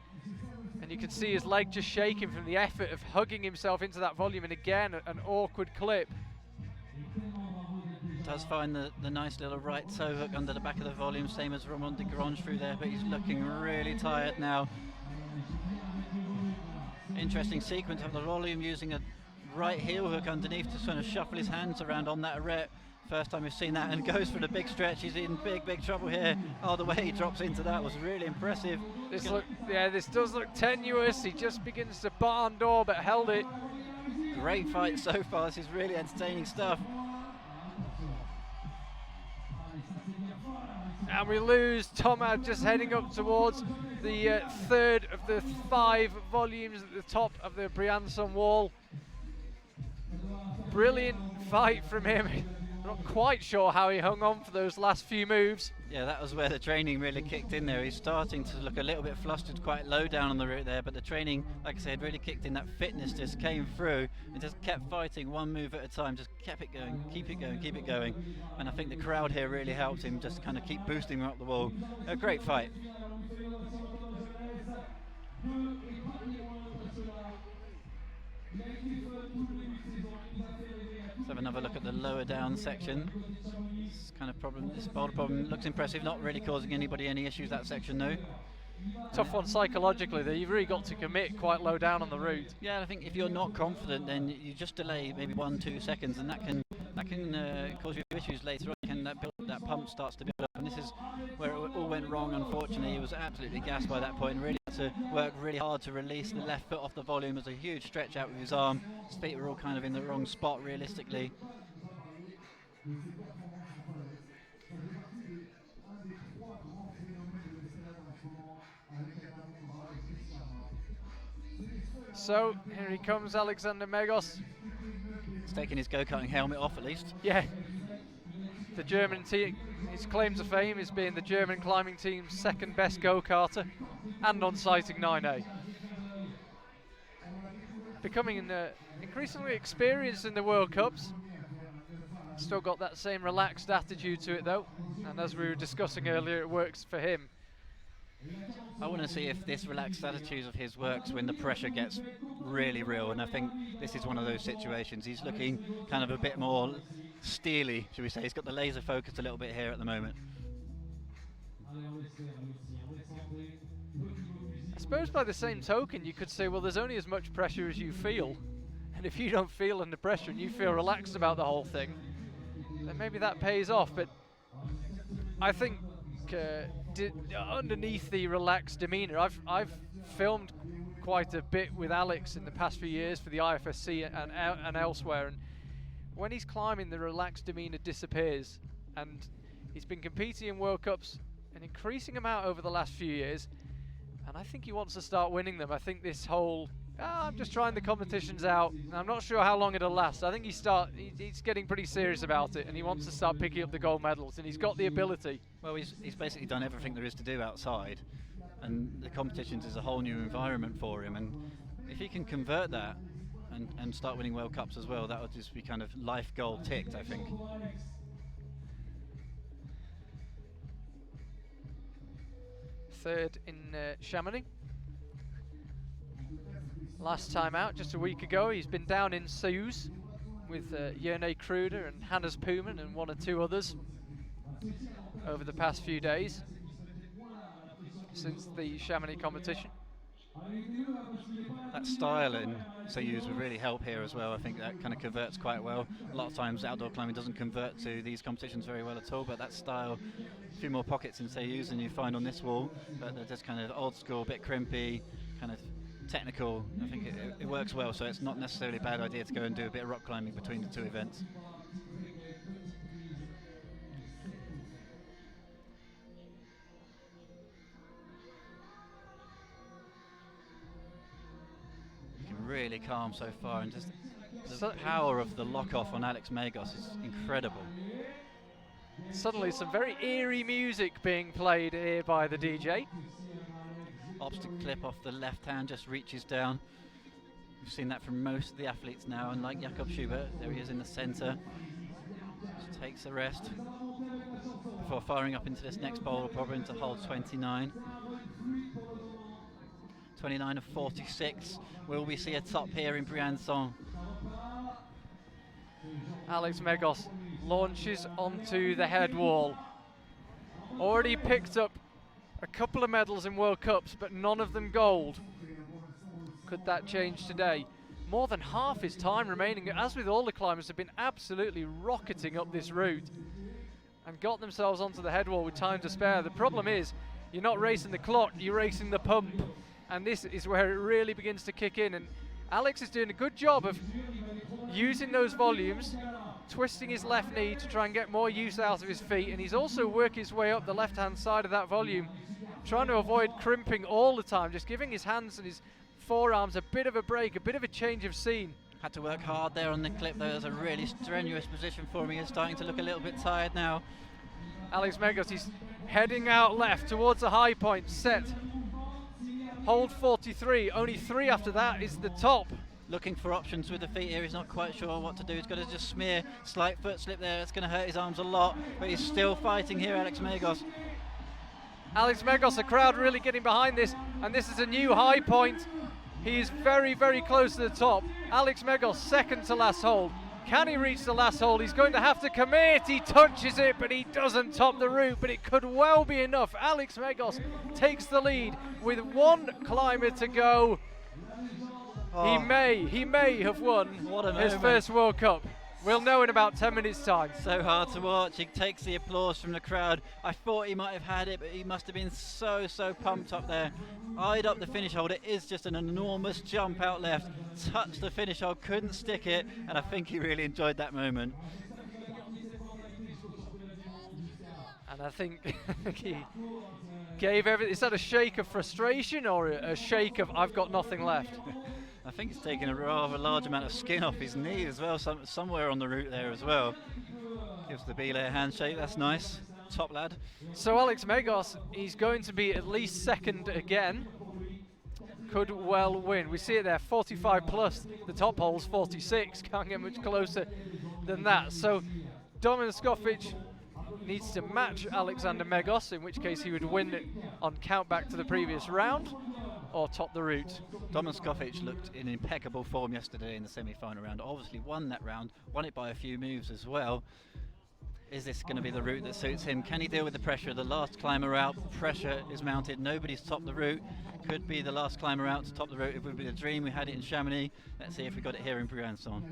And you can see his leg just shaking from the effort of hugging himself into that volume. And again, an awkward clip. Does find the nice little right toe hook under the back of the volume, same as Romain de Grange through there, but he's looking really tired now. Interesting sequence of the volume, using a right heel hook underneath to sort of shuffle his hands around on that arete. First time we've seen that, and goes for the big stretch. He's in big trouble here. Oh, the way he drops into that was really impressive. This does look tenuous. He just begins to barn door, but held it. Great fight so far. This is really entertaining stuff. And we lose Thomas just heading up towards the third of the 5 volumes at the top of the Briançon wall. Brilliant fight from him. Not quite sure how he hung on for those last few moves. Yeah, that was where the training really kicked in there. He's starting to look a little bit flustered, quite low down on the route there, but the training, like I said, really kicked in. That fitness just came through and just kept fighting one move at a time, just kept it going, keep it going. And I think the crowd here really helped him just kind of keep boosting him up the wall. A great fight. Let's have another look at the lower down section. This kind of problem, this boulder problem looks impressive, not really causing anybody any issues, that section though. Tough one psychologically there. You've really got to commit quite low down on the route. Yeah, I think if you're not confident, then you just delay maybe 1-2 seconds, and that can cause you issues later on. That pump starts to build up, and this is where it all went wrong. Unfortunately, he was absolutely gassed by that point, and really had to work really hard to release the left foot off the volume. There's a huge stretch out with his arm. His feet were all kind of in the wrong spot realistically. So here he comes, Alexander Megos. He's taking his go-karting helmet off at least. Yeah. The German team, his claim to fame is being the German climbing team's second best go-karter and on sighting 9A. Becoming increasingly experienced in the World Cups. Still got that same relaxed attitude to it though, and as we were discussing earlier, it works for him. I want to see if this relaxed attitude of his works when the pressure gets really real, and I think this is one of those situations. He's looking kind of a bit more steely, should we say. He's got the laser focused a little bit here at the moment. I suppose by the same token you could say, well, there's only as much pressure as you feel, and if you don't feel under pressure and you feel relaxed about the whole thing, then maybe that pays off. But I think underneath the relaxed demeanour, I've filmed quite a bit with Alex in the past few years for the IFSC and elsewhere, and when he's climbing, the relaxed demeanour disappears, and He's been competing in World Cups an increasing amount over the last few years, and I think he wants to start winning them. I think this whole, I'm just trying the competitions out, I'm not sure how long it'll last. I think he's getting pretty serious about it, and he wants to start picking up the gold medals, and he's got the ability. Well, he's basically done everything there is to do outside, and the competitions is a whole new environment for him, and if he can convert that and start winning World Cups as well, that would just be kind of life goal ticked, I think. Third in Chamonix. Last time out, just a week ago, he's been down in Seouz with Jerne Kruder and Hannes Puman and one or two others over the past few days since the Chamonix competition. That style in Seouz would really help here as well. I think that kind of converts quite well. A lot of times outdoor climbing doesn't convert to these competitions very well at all, but that style, a few more pockets in Seouz than you find on this wall, but they're just kind of old school, a bit crimpy, kind of technical. I think it works well, so it's not necessarily a bad idea to go and do a bit of rock climbing between the two events. Really calm so far, and just the power of the lock off on Alex Megos is incredible. Suddenly some very eerie music being played here by the DJ. Obstacle clip off the left hand just reaches down. We've seen that from most of the athletes now, and like Jakob Schubert, there he is in the center, just takes a rest before firing up into this next boulder problem, into hole 29. 29 of 46. Will we see a top here in Briançon? Alex Megos launches onto the head wall. Already picked up a couple of medals in World Cups, but none of them gold. Could that change today? More than half his time remaining, as with all the climbers, have been absolutely rocketing up this route and got themselves onto the head wall with time to spare. The problem is, you're not racing the clock, you're racing the pump. And this is where it really begins to kick in, and Alex is doing a good job of using those volumes, twisting his left knee to try and get more use out of his feet, and he's also working his way up the left hand side of that volume, trying to avoid crimping all the time, just giving his hands and his forearms a bit of a break, a bit of a change of scene. Had to work hard there on the clip. There's a really strenuous position for him. He's starting to look a little bit tired now. Alex Megos, he's heading out left towards the high point, set. Hold 43, only 3 after that is the top. Looking for options with the feet here, he's not quite sure what to do. He's got to just smear, slight foot slip there, it's going to hurt his arms a lot, but he's still fighting here, Alex Megos. Alex Megos, the crowd really getting behind this, and this is a new high point. He is very, very close to the top. Alex Megos, second to last hold. Can he reach the last hold? He's going to have to commit. He touches it, but he doesn't top the route, but it could well be enough. Alex Megos takes the lead with one climber to go. Oh. He may have won his first World Cup. We'll know in about 10 minutes' time. So hard to watch. He takes the applause from the crowd. I thought he might have had it, but he must have been so pumped up there. Eyed up the finish hold. It is just an enormous jump out left. Touched the finish hold, couldn't stick it, and I think he really enjoyed that moment. And I think he gave everything. Is that a shake of frustration or a shake of I've got nothing left? I think he's taken a rather large amount of skin off his knee as well, somewhere on the route there as well. Gives the belay a handshake, that's nice. Top lad. So Alex Megos, he's going to be at least second again. Could well win. We see it there, 45 plus. The top hole's 46. Can't get much closer than that. So Dominskovic needs to match Alexander Megos, in which case he would win it on count back to the previous round, or top the route. Dominskovic looked in impeccable form yesterday in the semi-final round. Obviously won that round, won it by a few moves as well. Is this going to be the route that suits him? Can he deal with the pressure of the last climber out? Pressure is mounted, nobody's topped the route. Could be the last climber out to top the route. It would be a dream. We had it in Chamonix. Let's see if we got it here in Briançon.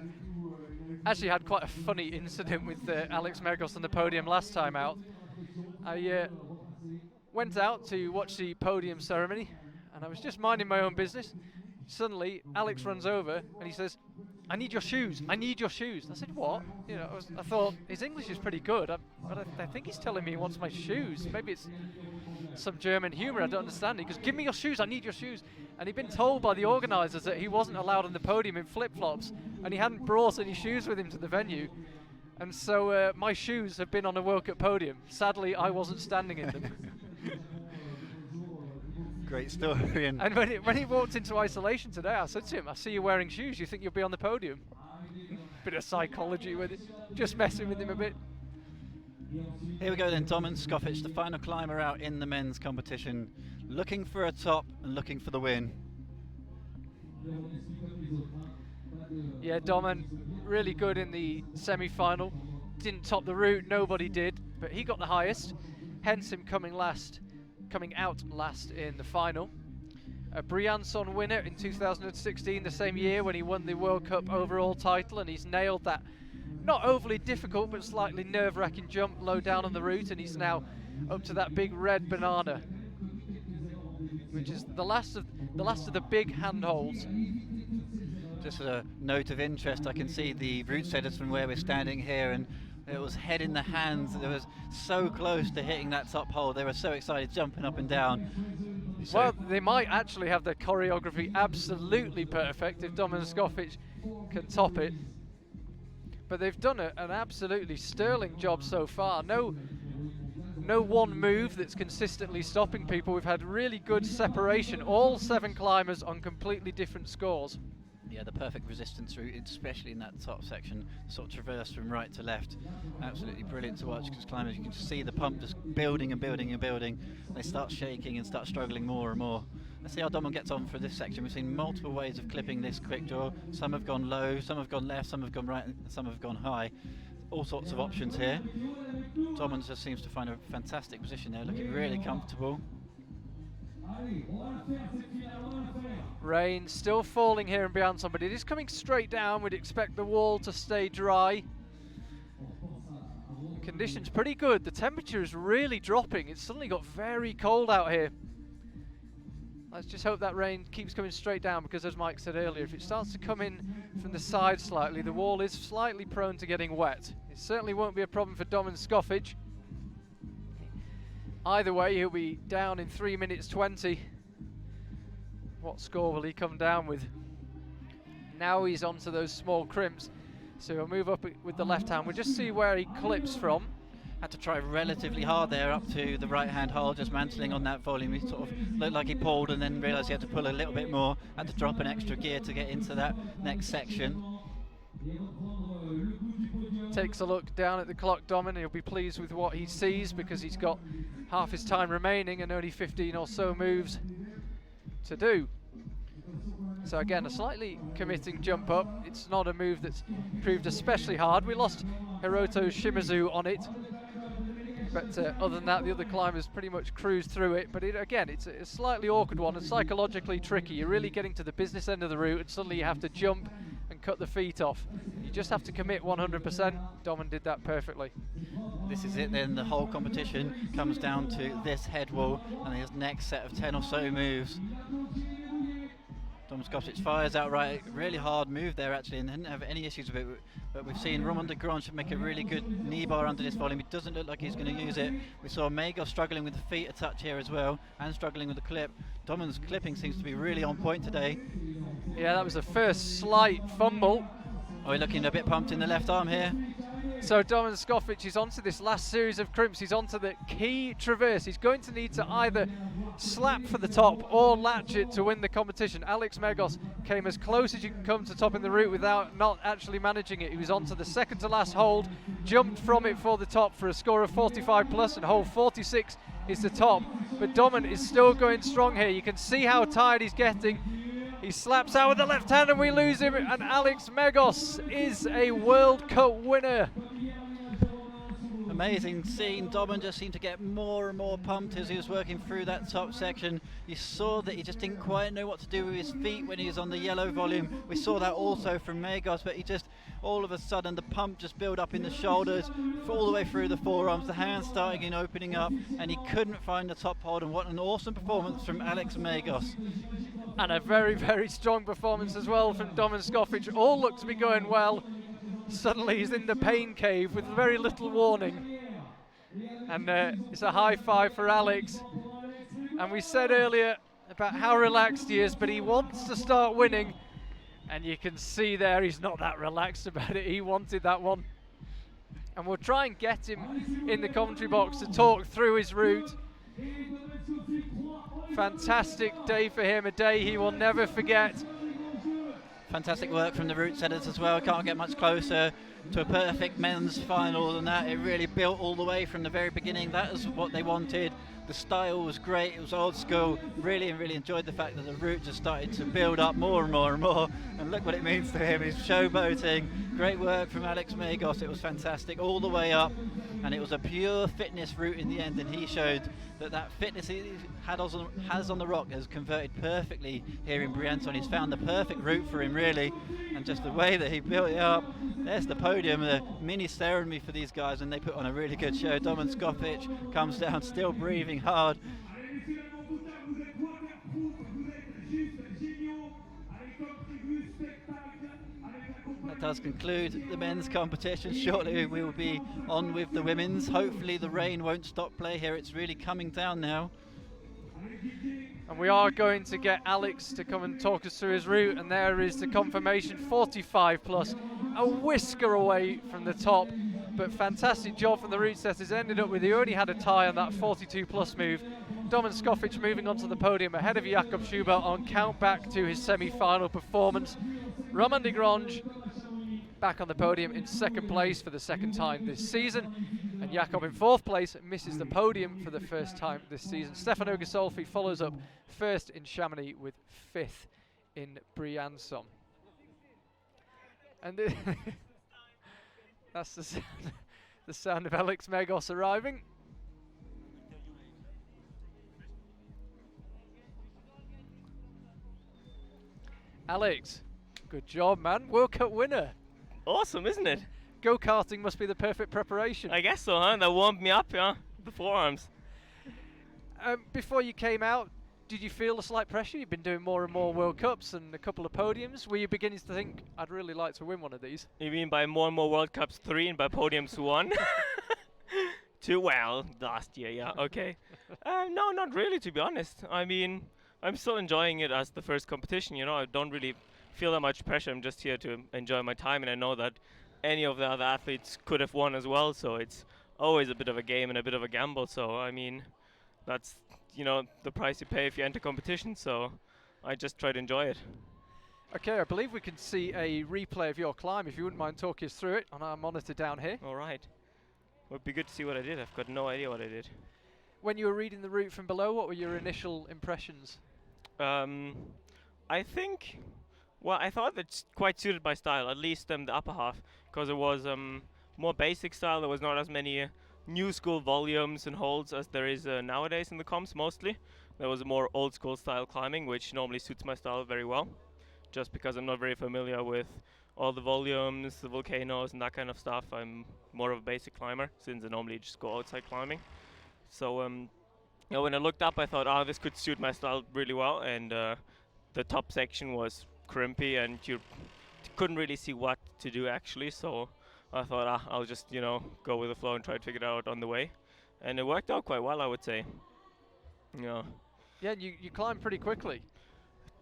Actually had quite a funny incident with Alex Megos on the podium last time out. I went out to watch the podium ceremony, and I was just minding my own business. Suddenly, Alex runs over and he says, I need your shoes. I need your shoes. I said, what? You know, I thought his English is pretty good, but I think he's telling me he wants my shoes. Maybe it's some German humour I don't understand. He goes, give me your shoes. I need your shoes. And he'd been told by the organisers that he wasn't allowed on the podium in flip-flops, and he hadn't brought any shoes with him to the venue. And so my shoes have been on a World Cup podium. Sadly, I wasn't standing in them. Great story. And when he walked into isolation today, I said to him, I see you wearing shoes. You think you'll be on the podium? Bit of psychology with it. Just messing with him a bit. Here we go then, Dom and Skofic, the final climber out in the men's competition, looking for a top and looking for the win. Yeah, Domen really good in the semi-final. Didn't top the route, nobody did, but he got the highest, hence him coming out last in the final. A Briançon winner in 2016, the same year when he won the World Cup overall title, and he's nailed that not overly difficult but slightly nerve-wracking jump low down on the route, and he's now up to that big red banana, which is the last of the big handholds. Just as a note of interest, I can see the route setters from where we're standing here, and it was head in the hands. It was so close to hitting that top hole. They were so excited, jumping up and down. Well, they might actually have the choreography absolutely perfect if Dom and Skofic can top it. But they've done an absolutely sterling job so far. No one move that's consistently stopping people. We've had really good separation. All 7 climbers on completely different scores. Yeah, the perfect resistance route, especially in that top section, sort of traverse from right to left. Absolutely brilliant to watch, because climbers, you can just see the pump just building and building and building. They start shaking and start struggling more and more. Let's see how Domen gets on for this section. We've seen multiple ways of clipping this quick draw. Some have gone low, some have gone left, some have gone right, and some have gone high. All sorts of options here. Domen just seems to find a fantastic position there, looking really comfortable. Rain still falling here in Briançon, but it is coming straight down. We'd expect the wall to stay dry. Conditions pretty good. The temperature is really dropping. It's suddenly got very cold out here. Let's just hope that rain keeps coming straight down, because as Mike said earlier, if it starts to come in from the side slightly, the wall is slightly prone to getting wet. It certainly won't be a problem for Dom and Skofic. Either way, he'll be down in 3 minutes 20. What score will he come down with? Now he's onto those small crimps, so he'll move up with the left hand. We'll just see where he clips from. Had to try relatively hard there up to the right hand hole, just mantling on that volume. He sort of looked like he pulled and then realised he had to pull a little bit more. Had to drop an extra gear to get into that next section. Takes a look down at the clock, Domen. He'll be pleased with what he sees, because he's got half his time remaining and only 15 or so moves to do. So again, a slightly committing jump up. It's not a move that's proved especially hard. We lost Hiro-Shimizu on it, but other than that, the other climbers pretty much cruised through it. But again, it's a slightly awkward one and psychologically tricky. You're really getting to the business end of the route, and suddenly you have to jump and cut the feet off. You just have to commit 100%. Domen did that perfectly. This is it then. The whole competition comes down to this head wall and his next set of 10 or so moves. Dom Skofic fires outright. Really hard move there actually, and didn't have any issues with it. But we've seen Romain de Grand should make a really good knee bar under this volume. It doesn't look like he's going to use it. We saw Meadows struggling with the feet a touch here as well, and struggling with the clip. Domen's clipping seems to be really on point today. Yeah, that was the first slight fumble. Oh, he's looking a bit pumped in the left arm here. So Domen Skofic is onto this last series of crimps. He's onto the key traverse. He's going to need to either slap for the top or latch it to win the competition. Alex Meadows came as close as you can come to topping the route without not actually managing it. He was onto the second to last hold, jumped from it for the top for a score of 45 plus, and hole 46 is the top. But Domen is still going strong here. You can see how tired he's getting. He slaps out with the left hand and we lose him, and Alex Meadows is a World Cup winner. And amazing scene. Domen just seemed to get more and more pumped as he was working through that top section. You saw that he just didn't quite know what to do with his feet when he was on the yellow volume. We saw that also from Meadows, but he just, all of a sudden, the pump just built up in the shoulders, all the way through the forearms, the hands starting and opening up, and he couldn't find the top hold. And what an awesome performance from Alex Meadows. And a very, very strong performance as well from Domen Skofic. All looked to be going well. Suddenly he's in the pain cave with very little warning. And it's a high five for Alex. And we said earlier about how relaxed he is, but he wants to start winning. And you can see there he's not that relaxed about it. He wanted that one. And we'll try and get him in the commentary box to talk through his route. Fantastic day for him, a day he will never forget. Fantastic work from the route setters as well. Can't get much closer to a perfect men's final than that. It really built all the way from the very beginning. That is what they wanted. The style was great. It was old school. Really enjoyed the fact that the route just started to build up more and more and more. And look what it means to him. He's showboating. Great work from Alex Meadows. It was fantastic all the way up. And it was a pure fitness route in the end. And he showed that fitness he has on the rock has converted perfectly here in Briançon. He's found the perfect route for him, really. And just the way that he built it up. There's the podium, the mini ceremony for these guys, and they put on a really good show. Domen Skofic comes down still breathing hard. That does conclude the men's competition. Shortly we will be on with the women's. Hopefully the rain won't stop play here. It's really coming down now. And we are going to get Alex to come and talk us through his route, and there is the confirmation, 45 plus, a whisker away from the top, but fantastic job from the route setters. Ended up with, he only had a tie on that 42 plus move. Domen Skofic moving onto the podium ahead of Jakob Schubert on count back to his semi-final performance. Romain de Grange back on the podium in second place for the second time this season. And Jakob in fourth place misses the podium for the first time this season. Stefano Ghisolf follows up first in Chamonix with fifth in Briançon. And that's the sound of Alex Meadows arriving. Alex, good job, man. World Cup winner. Awesome, isn't it? Go-karting must be the perfect preparation. I guess so, huh? That warmed me up, yeah? The forearms. Before you came out, did you feel a slight pressure? You've been doing more and more World Cups and a couple of podiums. Were you beginning to think, I'd really like to win one of these? You mean by more and more World Cups 3 and by podiums 1? 2, well, last year, yeah, okay. No, not really, to be honest. I mean, I'm still enjoying it as the first competition, you know. I don't really feel that much pressure. I'm just here to enjoy my time, and I know that any of the other athletes could have won as well, so it's always a bit of a game and a bit of a gamble. So I mean, that's, you know, the price you pay if you enter competition, so I just try to enjoy it. Okay, I believe we can see a replay of your climb, if you wouldn't mind talking us through it on our monitor down here. All right. Would be good to see what I did. I've got no idea what I did. When you were reading the route from below, what were your initial impressions? I think, well, I thought it's quite suited my style, at least the upper half, because it was more basic style. There was not as many new school volumes and holds as there is nowadays in the comps mostly. There was a more old school style climbing, which normally suits my style very well, just because I'm not very familiar with all the volumes, the volcanoes and that kind of stuff. I'm more of a basic climber, since I normally just go outside climbing. So you know, when I looked up, I thought, oh, this could suit my style really well, and the top section was crimpy and you couldn't really see what to do actually, so I thought I'll just, you know, go with the flow and try to figure it out on the way, and it worked out quite well, I would say. Yeah. Yeah, you climbed pretty quickly.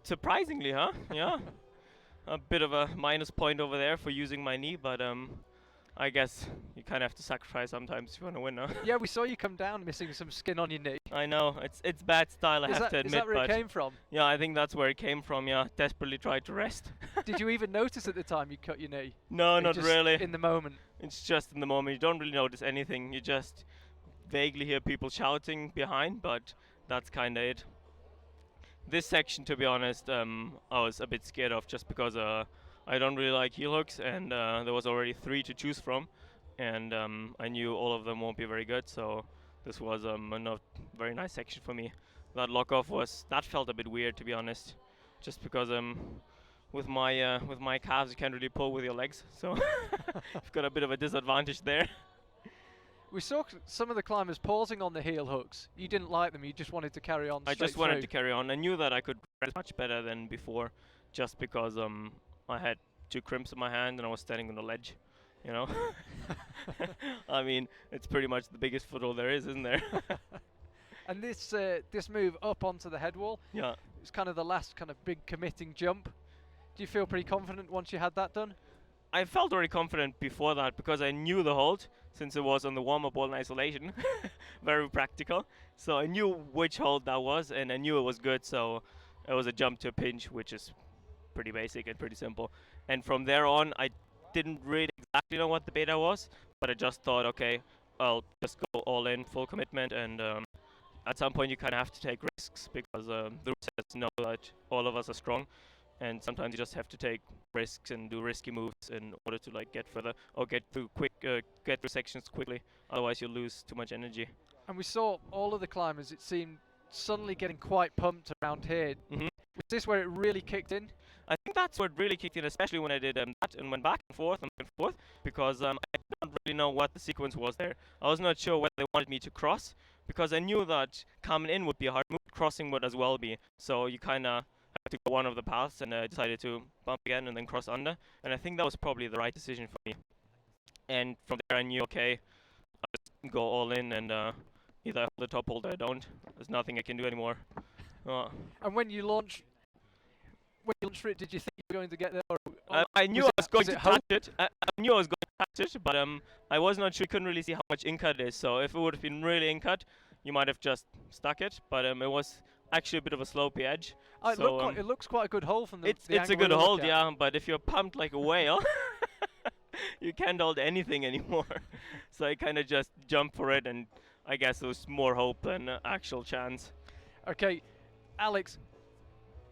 Surprisingly, huh? Yeah. A bit of a minus point over there for using my knee, but I guess you kind of have to sacrifice sometimes if you want to win, huh? Yeah, we saw you come down missing some skin on your knee. I know, it's bad style, I have to admit. Is that where it came from? Yeah, I think that's where it came from, yeah. Desperately tried to rest. Did you even notice at the time you cut your knee? No, not really. In the moment? It's just in the moment. You don't really notice anything. You just vaguely hear people shouting behind, but that's kind of it. This section, to be honest, I was a bit scared of, just because I don't really like heel hooks, and there was already 3 to choose from, and I knew all of them won't be very good, so this was a not very nice section for me. That that felt a bit weird, to be honest, just because with my calves you can't really pull with your legs, so you've got a bit of a disadvantage there. We saw some of the climbers pausing on the heel hooks. You didn't like them, you just wanted to carry on. I just wanted to carry on. I knew that I could rest much better than before, just because I had 2 crimps in my hand and I was standing on the ledge, you know. I mean, it's pretty much the biggest foothold there is, isn't there? And this move up onto the head wall, yeah, it's kind of the last kind of big committing jump. Do you feel pretty confident once you had that done? I felt very confident before that because I knew the hold, since it was on the warm-up wall in isolation. Very practical. So I knew which hold that was, and I knew it was good, so it was a jump to a pinch, which is pretty basic and pretty simple. And from there on, I didn't really exactly know what the beta was, but I just thought, okay, I'll just go all in, full commitment, and at some point you kind of have to take risks, because the routers know that all of us are strong, and sometimes you just have to take risks and do risky moves in order to like get further or get through sections quickly. Otherwise you'll lose too much energy. And we saw all of the climbers, it seemed, suddenly getting quite pumped around here. Mm-hmm. Was this where it really kicked in? I think that's what really kicked in, especially when I did that and went back and forth, because I don't really know what the sequence was there. I was not sure whether they wanted me to cross, because I knew that coming in would be a hard move, crossing would as well be. So you kind of have to go one of the paths, and I decided to bump again and then cross under. And I think that was probably the right decision for me. And from there I knew, okay, I'll just go all in and either I hold the top hold or I don't. There's nothing I can do anymore. And when you launched for it, did you think you were going to get there? I knew I was going to touch it. I knew I was going to touch it, but I was not sure. You couldn't really see how much in-cut it is. So if it would have been really in-cut, you might have just stuck it. But it was actually a bit of a slopey edge. It looks quite a good hole from the It's a good hold, yeah. But if you're pumped like a whale, you can't hold anything anymore. So I kind of just jumped for it, and I guess there was more hope than actual chance. Okay, Alex.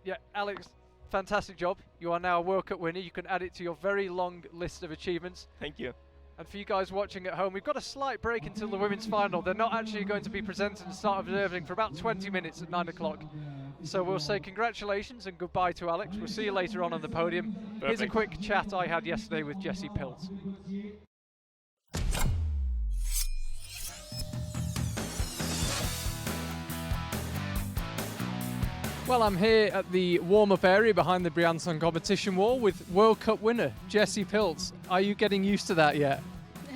Yeah, Alex. Fantastic job. You are now a World Cup winner. You can add it to your very long list of achievements. Thank you. And for you guys watching at home, we've got a slight break until the women's final. They're not actually going to be presented and start observing for about 20 minutes at 9 o'clock. So we'll say congratulations and goodbye to Alex. We'll see you later on the podium. Perfect. Here's a quick chat I had yesterday with Jessie Pilz. Well, I'm here at the warm-up area behind the Briançon competition wall with World Cup winner Jessie Pilz. Are you getting used to that yet?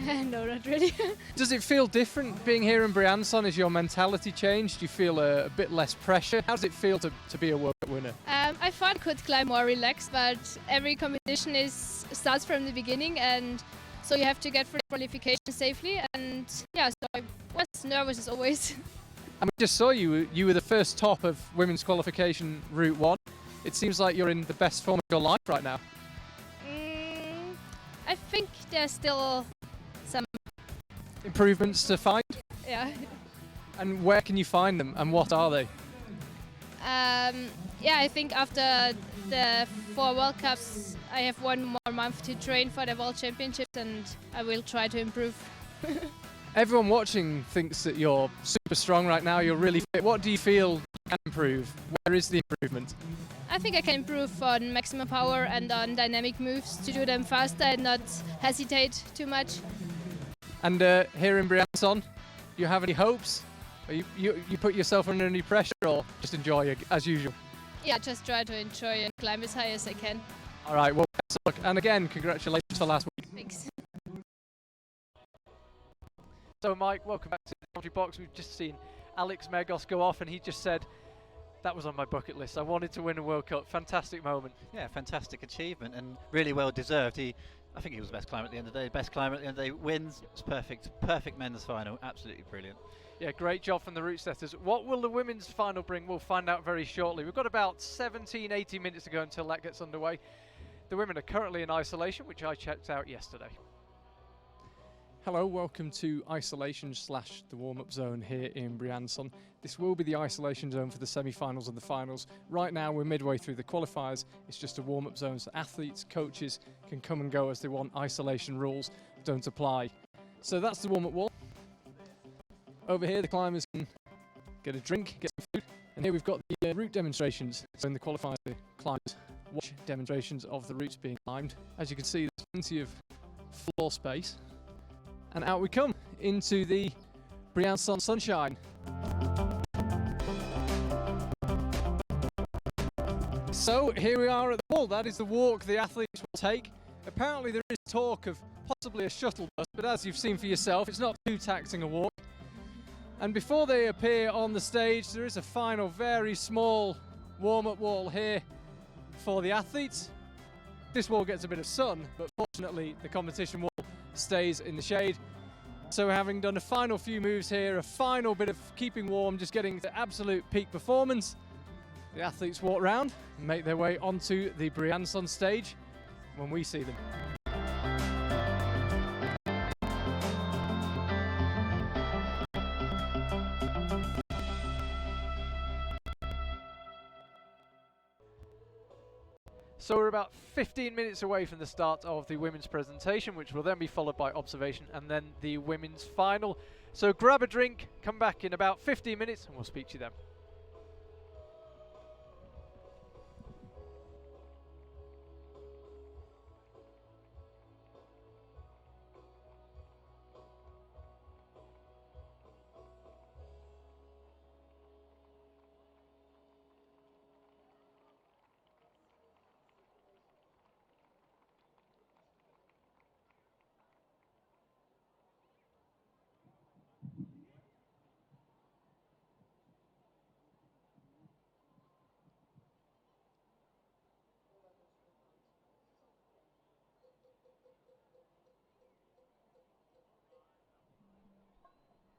No, not really. Does it feel different being here in Briançon? Has your mentality changed? Do you feel a bit less pressure? How does it feel to be a World Cup winner? I thought I could climb more relaxed, but every competition starts from the beginning, and so you have to get through the qualification safely. And yeah, so I was nervous as always. And we just saw you were the first top of women's qualification Route 1. It seems like you're in the best form of your life right now. I think there's still some improvements to find. Yeah. And where can you find them, and what are they? Yeah, I think after the 4 World Cups, I have 1 more month to train for the World Championships, and I will try to improve. Everyone watching thinks that you're super strong right now, you're really fit. What do you feel you can improve? Where is the improvement? I think I can improve on maximum power and on dynamic moves to do them faster and not hesitate too much. And here in Briançon, do you have any hopes? You put yourself under any pressure, or just enjoy it as usual? Yeah, just try to enjoy and climb as high as I can. All right, well, best of luck. And again, congratulations for last week. Thanks. So Mike, welcome back to the commentary box. We've just seen Alex Megos go off, and he just said, that was on my bucket list. I wanted to win a World Cup. Fantastic moment. Yeah, fantastic achievement, and really well deserved. I think he was the best climber at the end of the day. Best climber at the end of the day wins. It's perfect. Perfect men's final. Absolutely brilliant. Yeah, great job from the route setters. What will the women's final bring? We'll find out very shortly. We've got about 17, 18 minutes to go until that gets underway. The women are currently in isolation, which I checked out yesterday. Hello, welcome to isolation / the warm-up zone here in Briançon. This will be the isolation zone for the semi-finals and the finals. Right now we're midway through the qualifiers. It's just a warm-up zone so athletes, coaches can come and go as they want. Isolation rules don't apply. So that's the warm-up wall. Over here, the climbers can get a drink, get some food, and here we've got the route demonstrations. So in the qualifiers, the climbers watch demonstrations of the routes being climbed. As you can see, there's plenty of floor space. And out we come into the Briançon sunshine. So here we are at the wall. That is the walk the athletes will take. Apparently there is talk of possibly a shuttle bus, but as you've seen for yourself, it's not too taxing a walk. And before they appear on the stage, there is a final, very small warm-up wall here for the athletes. This wall gets a bit of sun, but fortunately the competition wall stays in the shade. So having done a final few moves here, a final bit of keeping warm, just getting to absolute peak performance, the athletes walk round and make their way onto the Briançon stage when we see them. So we're about 15 minutes away from the start of the women's presentation, which will then be followed by observation and then the women's final. So grab a drink, come back in about 15 minutes and we'll speak to you then.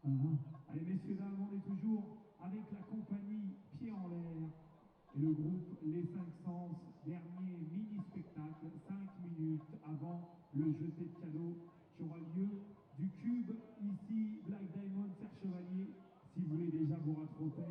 Allez, messieurs, dames, on est toujours avec la compagnie Pied en l'air et le groupe Les 5 Sens, dernier mini-spectacle, 5 minutes avant le jeté de cadeaux qui aura lieu du cube ici, Black Diamond, Serre Chevalier, si vous voulez déjà vous rattraper.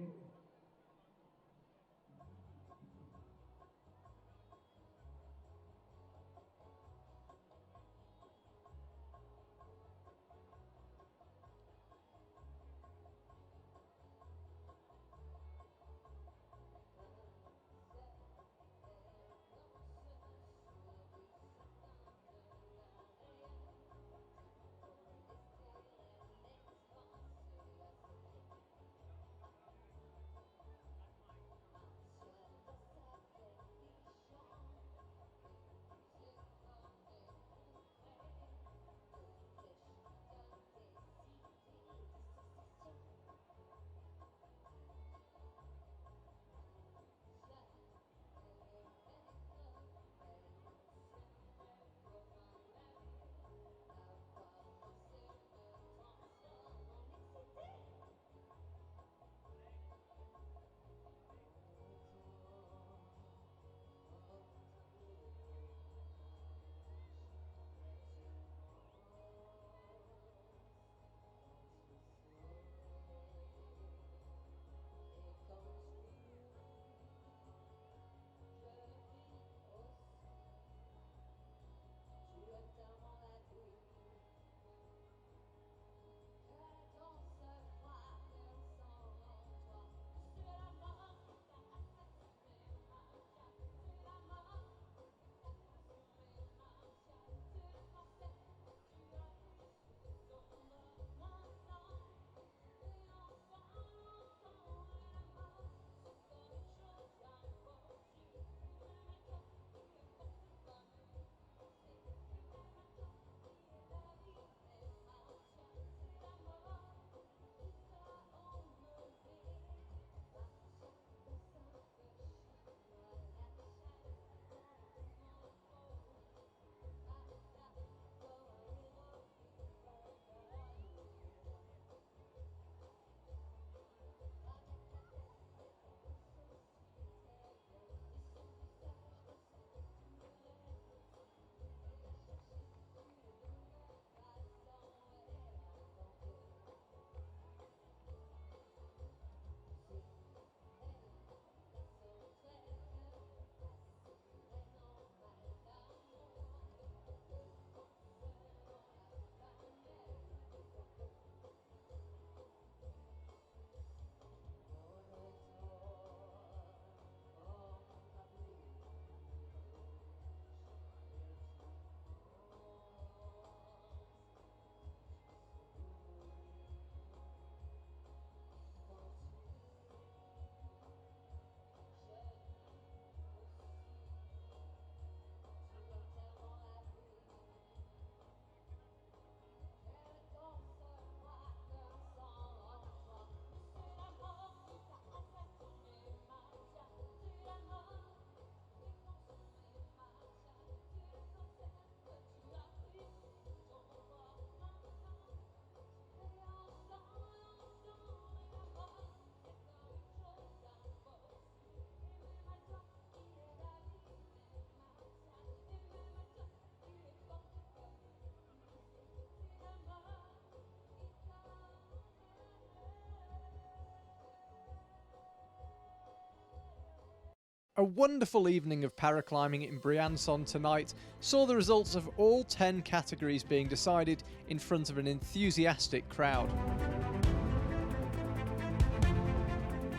A wonderful evening of paraclimbing in Briançon tonight saw the results of all 10 categories being decided in front of an enthusiastic crowd.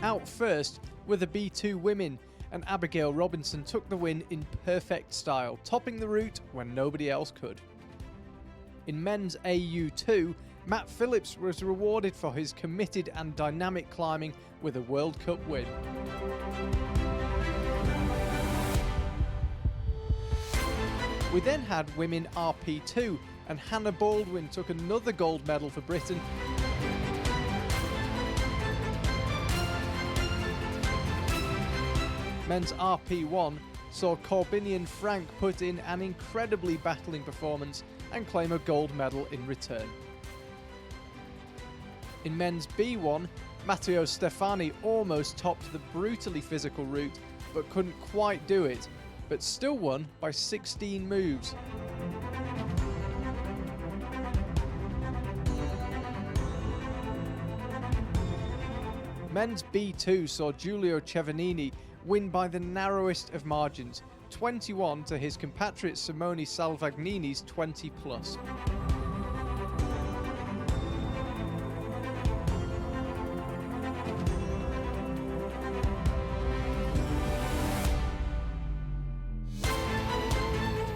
Out first were the B2 women, and Abigail Robinson took the win in perfect style, topping the route when nobody else could. In men's AU2, Matt Phillips was rewarded for his committed and dynamic climbing with a World Cup win. We then had women RP2, and Hannah Baldwin took another gold medal for Britain. Men's RP1 saw Corbinian Frank put in an incredibly battling performance and claim a gold medal in return. In men's B1, Matteo Stefani almost topped the brutally physical route, but couldn't quite do it, but still won by 16 moves. Men's B2 saw Giulio Cevanini win by the narrowest of margins, 21 to his compatriot Simone Salvagnini's 20 plus.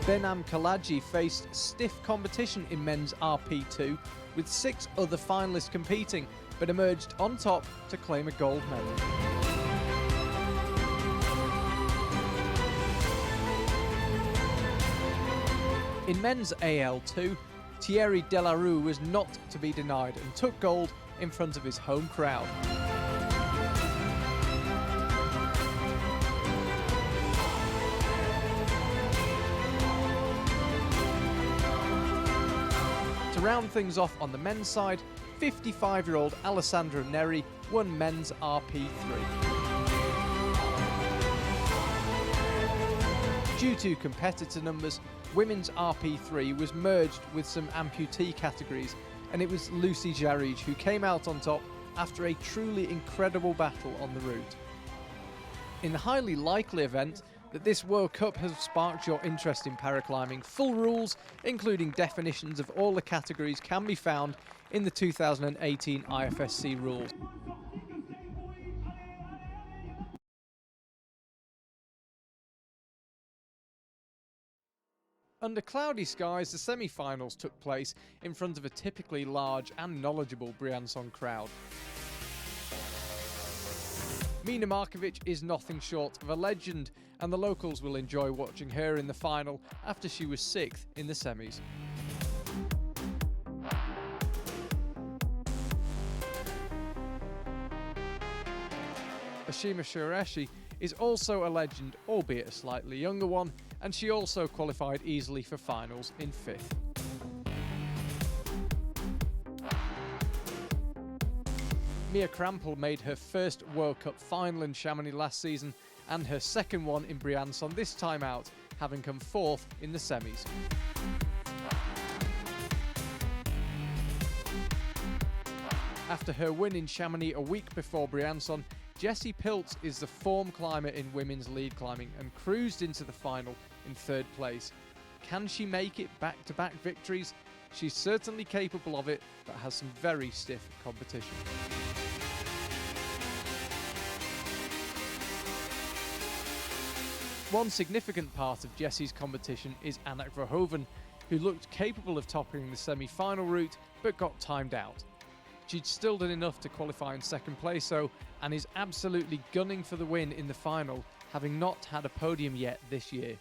Benam Kalaji faced stiff competition in men's RP2 with 6 other finalists competing, but emerged on top to claim a gold medal. In men's AL2, Thierry Delarue was not to be denied and took gold in front of his home crowd. To round things off on the men's side, 55-year-old Alessandro Neri won men's RP3. Due to competitor numbers, women's RP3 was merged with some amputee categories, and it was Lucy Jarige who came out on top after a truly incredible battle on the route. In the highly likely event that this World Cup has sparked your interest in paraclimbing, full rules, including definitions of all the categories, can be found in the 2018 IFSC rules. Under cloudy skies, the semi-finals took place in front of a typically large and knowledgeable Briançon crowd. Mina Markovic is nothing short of a legend, and the locals will enjoy watching her in the final after she was 6th in the semis. Ashima Shireshi is also a legend, albeit a slightly younger one, and she also qualified easily for finals in 5th. Mia Krampel made her first World Cup final in Chamonix last season and her second one in Briançon this time out, having come 4th in the semis. After her win in Chamonix a week before Briançon, Jessie Piltz is the form climber in women's lead climbing and cruised into the final in 3rd place. Can she make it back-to-back victories? She's certainly capable of it, but has some very stiff competition. One significant part of Jessie's competition is Annika Verhoeven, who looked capable of topping the semi-final route but got timed out. She'd still done enough to qualify in 2nd place though, and is absolutely gunning for the win in the final, having not had a podium yet this year.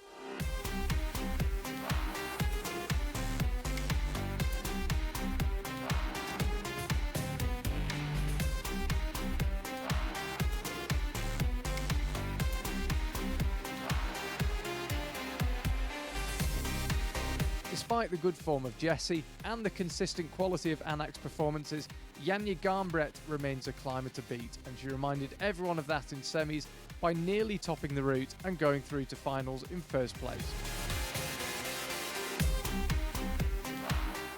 Despite the good form of Jessie and the consistent quality of Anak's performances, Janja Garnbret remains a climber to beat, and she reminded everyone of that in semis by nearly topping the route and going through to finals in 1st place.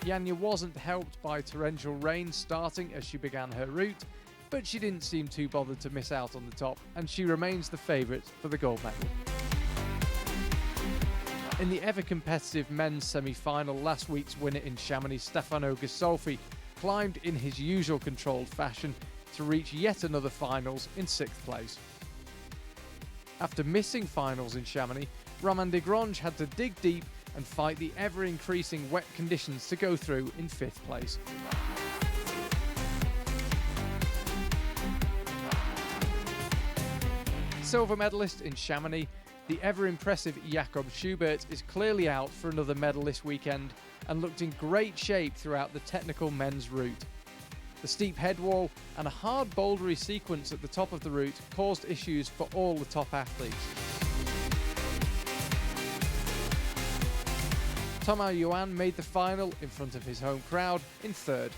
Janja wasn't helped by torrential rain starting as she began her route, but she didn't seem too bothered to miss out on the top, and she remains the favourite for the gold medal. In the ever-competitive men's semi-final, last week's winner in Chamonix, Stefano Ghisolf, climbed in his usual controlled fashion to reach yet another finals in 6th place. After missing finals in Chamonix, Romain Desgrange had to dig deep and fight the ever-increasing wet conditions to go through in 5th place. Silver medalist in Chamonix, the ever-impressive Jakob Schubert is clearly out for another medal this weekend and looked in great shape throughout the technical men's route. The steep head wall and a hard bouldery sequence at the top of the route caused issues for all the top athletes. Thomas Yuan made the final in front of his home crowd in 3rd.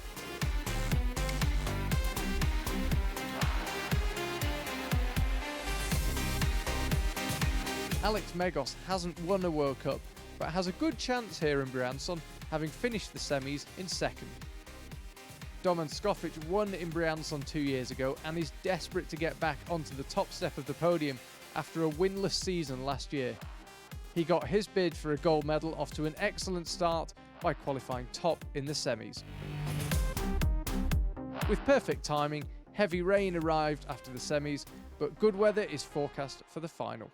Alex Megos hasn't won a World Cup, but has a good chance here in Briançon, having finished the semis in 2nd. Domen Skofic won in Briançon 2 years ago and is desperate to get back onto the top step of the podium after a winless season last year. He got his bid for a gold medal off to an excellent start by qualifying top in the semis. With perfect timing, heavy rain arrived after the semis, but good weather is forecast for the final.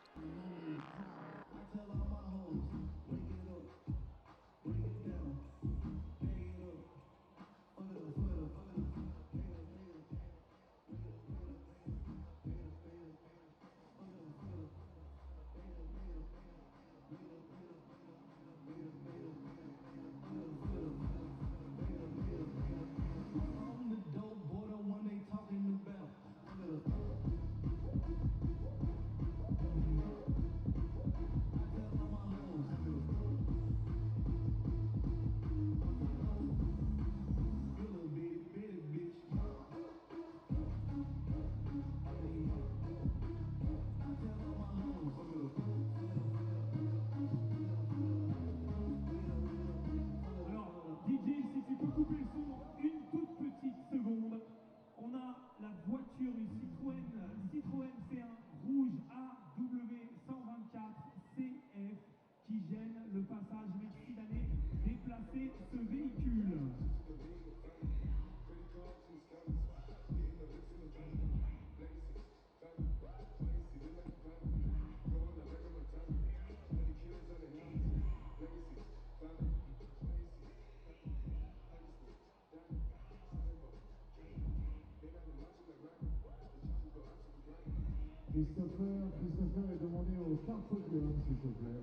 Christopher est demandé au quart podium, s'il te plaît.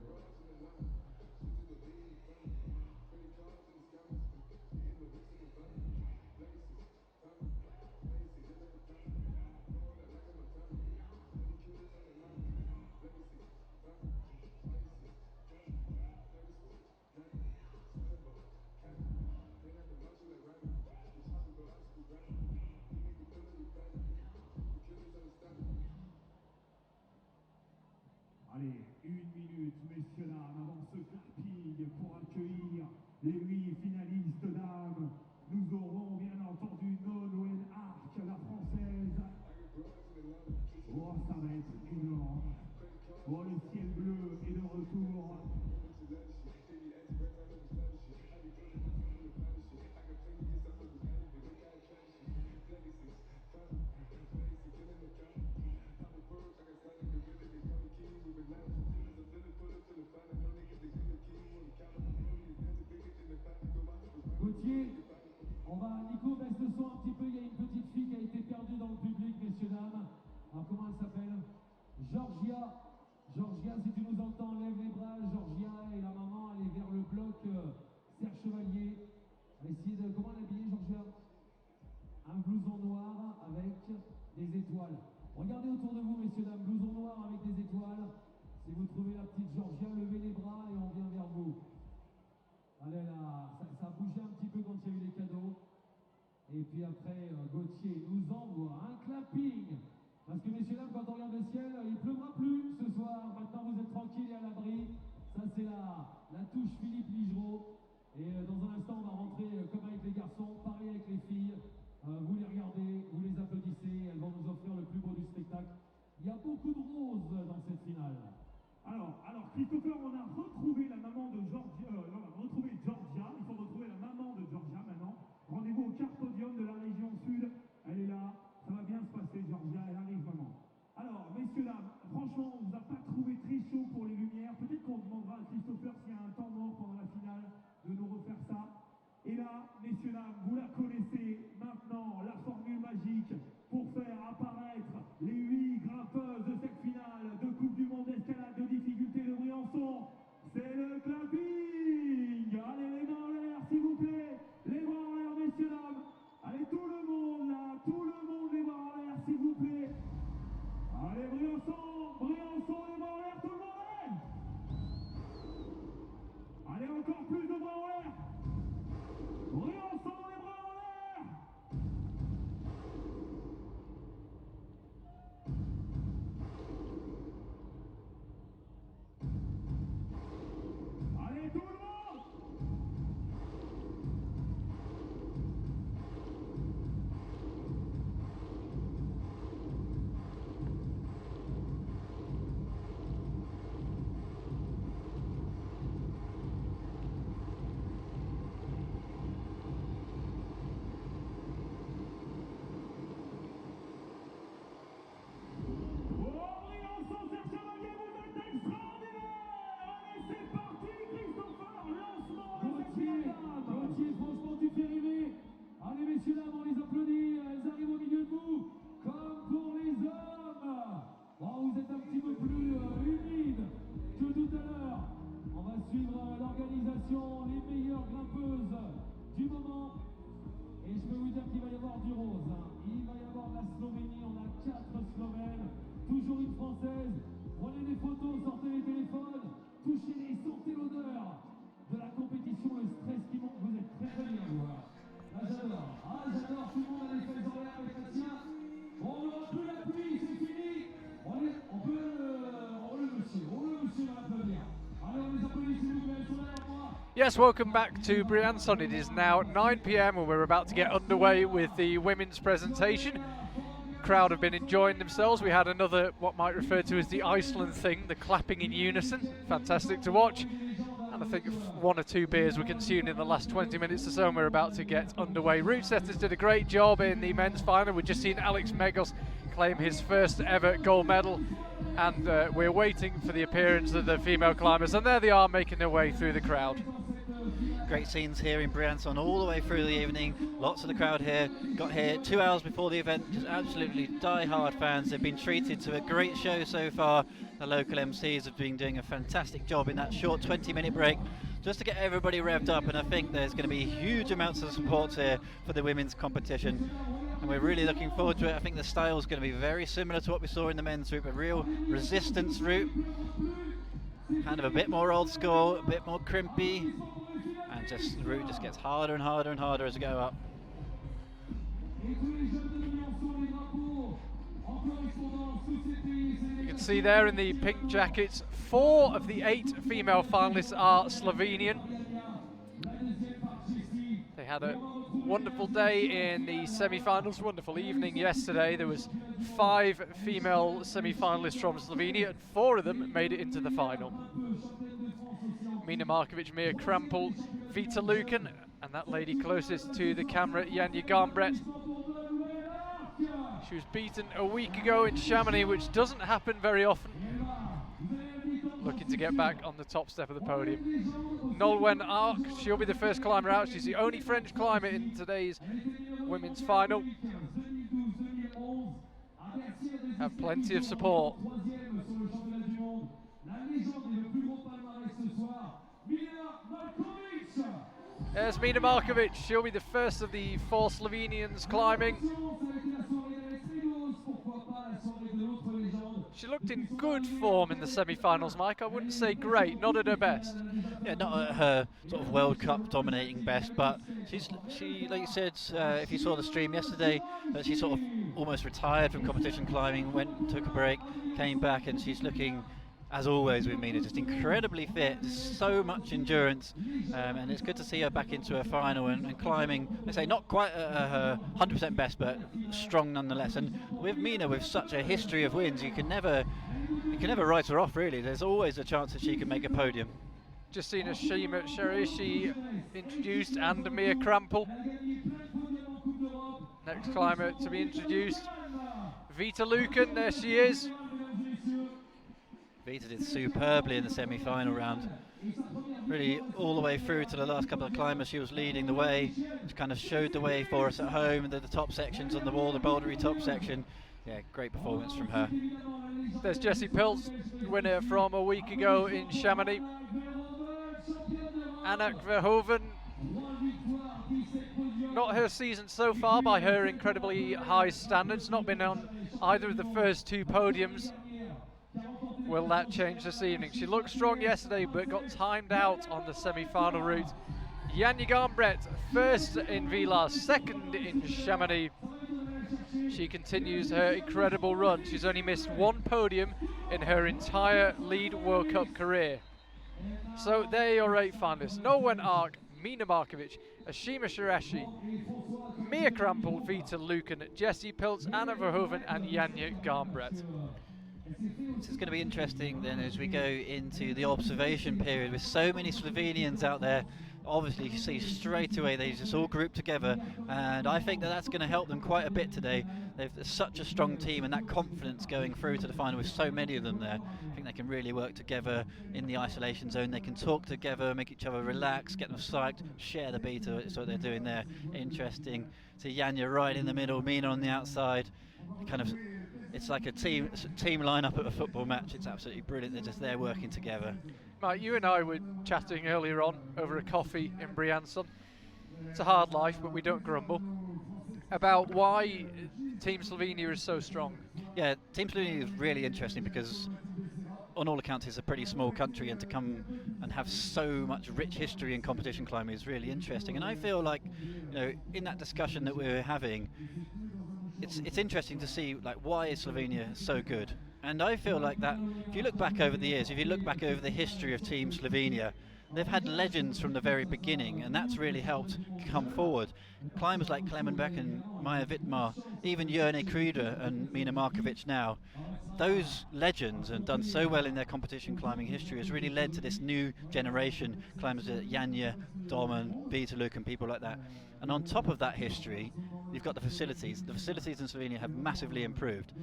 Allez, 1 minute, messieurs, dames, avant ce clapping pour accueillir les 8 finalistes, dames. Nous aurons bien entendu Non Arc, la française. Oh, ça va être énorme. Oh, le ciel bleu est de retour. Nico, baisse le son un petit peu, il y a une petite fille qui a été perdue dans le public, messieurs, dames. Alors comment elle s'appelle? Georgia. Georgia, si tu nous entends, lève les bras, Georgia, et la maman, elle est vers le bloc Serge Chevalier. Essayez de... Comment l'habiller, Georgia? Un blouson noir avec des étoiles. Regardez autour de vous, messieurs, dames, blouson noir avec des étoiles. Si vous trouvez la petite Georgia, levez les bras et on vient vers vous. Allez là, ça a bougé un petit peu quand il y a eu les cadeaux. Et puis après, Gauthier nous envoie un clapping. Parce que messieurs, dames, quand on regarde le ciel, il ne pleuvra plus ce soir. Maintenant, vous êtes tranquilles et à l'abri. Ça, c'est la touche Philippe Ligereau. Et dans un instant, on va rentrer comme avec les garçons, pareil avec les filles. Vous les regardez, vous les applaudissez. Yes, welcome back to Briançon. It is now 9 p.m. and we're about to get underway with the women's presentation. Crowd have been enjoying themselves. We had another, what might refer to as the Iceland thing, the clapping in unison. Fantastic to watch. And I think one or two beers were consumed in the last 20 minutes or so, and we're about to get underway. Route setters did a great job in the men's final. We've just seen Alex Megos claim his first ever gold medal, and we're waiting for the appearance of the female climbers, and there they are making their way through the crowd. Great scenes here in Briançon all the way through the evening. Lots of the crowd here. Got here 2 hours before the event. Just absolutely die-hard fans. They've been treated to a great show so far. The local MCs have been doing a fantastic job in that short 20-minute break just to get everybody revved up, and I think there's going to be huge amounts of support here for the women's competition, and we're really looking forward to it. I think the style is going to be very similar to what we saw in the men's route, a real resistance route, kind of a bit more old school, a bit more crimpy, and just the route just gets harder and harder and harder as we go up. You can see there in the pink jackets, 4 of the 8 female finalists are Slovenian. They had a wonderful day in the semi-finals, wonderful evening yesterday. There was 5 female semi-finalists from Slovenia, and 4 of them made it into the final. Mina Markovic, Mia Krampel, Vita Lucan, and that lady closest to the camera, Janja Garnbret. She was beaten a week ago in Chamonix, which doesn't happen very often. Looking to get back on the top step of the podium. Nolwenn Arc, she'll be the first climber out. She's the only French climber in today's women's final. Have plenty of support. There's Mina Markovic. She'll be the first of the 4 Slovenians climbing. She looked in good form in the semi-finals, Mike. I wouldn't say great, not at her best. Yeah, not at her sort of World Cup dominating best, but she, like you said, if you saw the stream yesterday, she sort of almost retired from competition climbing, took a break, came back, and she's looking, as always with Mina, just incredibly fit, so much endurance, and it's good to see her back into her final and climbing, let's say not quite at her 100% best, but strong nonetheless. And with Mina, with such a history of wins, you can never write her off, really. There's always a chance that she can make a podium. Just seen Ashima Sharishi introduced, and Mia Krampel. Next climber to be introduced, Vita Lucan, there she is. Vita did superbly in the semi-final round. Really all the way through to the last couple of climbers, she was leading the way. She kind of showed the way for us at home, the top sections on the wall, the bouldery top section. Yeah, great performance from her. There's Jessie Pilz, winner from a week ago in Chamonix. Annika Verhoeven, not her season so far by her incredibly high standards, not been on either of the first 2 podiums. Will that change this evening? She looked strong yesterday but got timed out on the semi-final route. Janja Garnbret, first in Villars, second in Chamonix. She continues her incredible run. She's only missed 1 podium in her entire lead World Cup career. So there are your 8 finalists. Nolwenn Arc, Mina Markovic, Ashima Shirashi, Mia Krampel, Vita Lucan, Jessie Pilz, Annika Verhoeven and Janja Garnbret. This is going to be interesting then as we go into the observation period with so many Slovenians out there. Obviously you see straight away they just all group together, and I think that's going to help them quite a bit today. They've such a strong team, and that confidence going through to the final with so many of them there. I think they can really work together in the isolation zone. They can talk together, make each other relax, get them psyched, share the beat. That's what they're doing there. Interesting. See Janja right in the middle, Mina on the outside. It's like a team lineup at a football match. It's absolutely brilliant. They're just there working together. Mike, you and I were chatting earlier on over a coffee in Briançon. It's a hard life, but we don't grumble. About why Team Slovenia is so strong. Yeah, Team Slovenia is really interesting because on all accounts it's a pretty small country, and to come and have so much rich history in competition climbing is really interesting. And I feel like, in that discussion that we're having, it's interesting to see why is Slovenia so good. And I feel like that if you look back over the years, if you look back over the history of Team Slovenia, they've had legends from the very beginning, and that's really helped come forward. Climbers like Clement Beck and Maya Wittmar, even Jörne Kruder and Mina Markovic now, those legends and done so well in their competition climbing history has really led to this new generation, climbers like Janja, Domen, Beeterluk and people like that. And on top of that history, you've got the facilities. The facilities in Slovenia have massively improved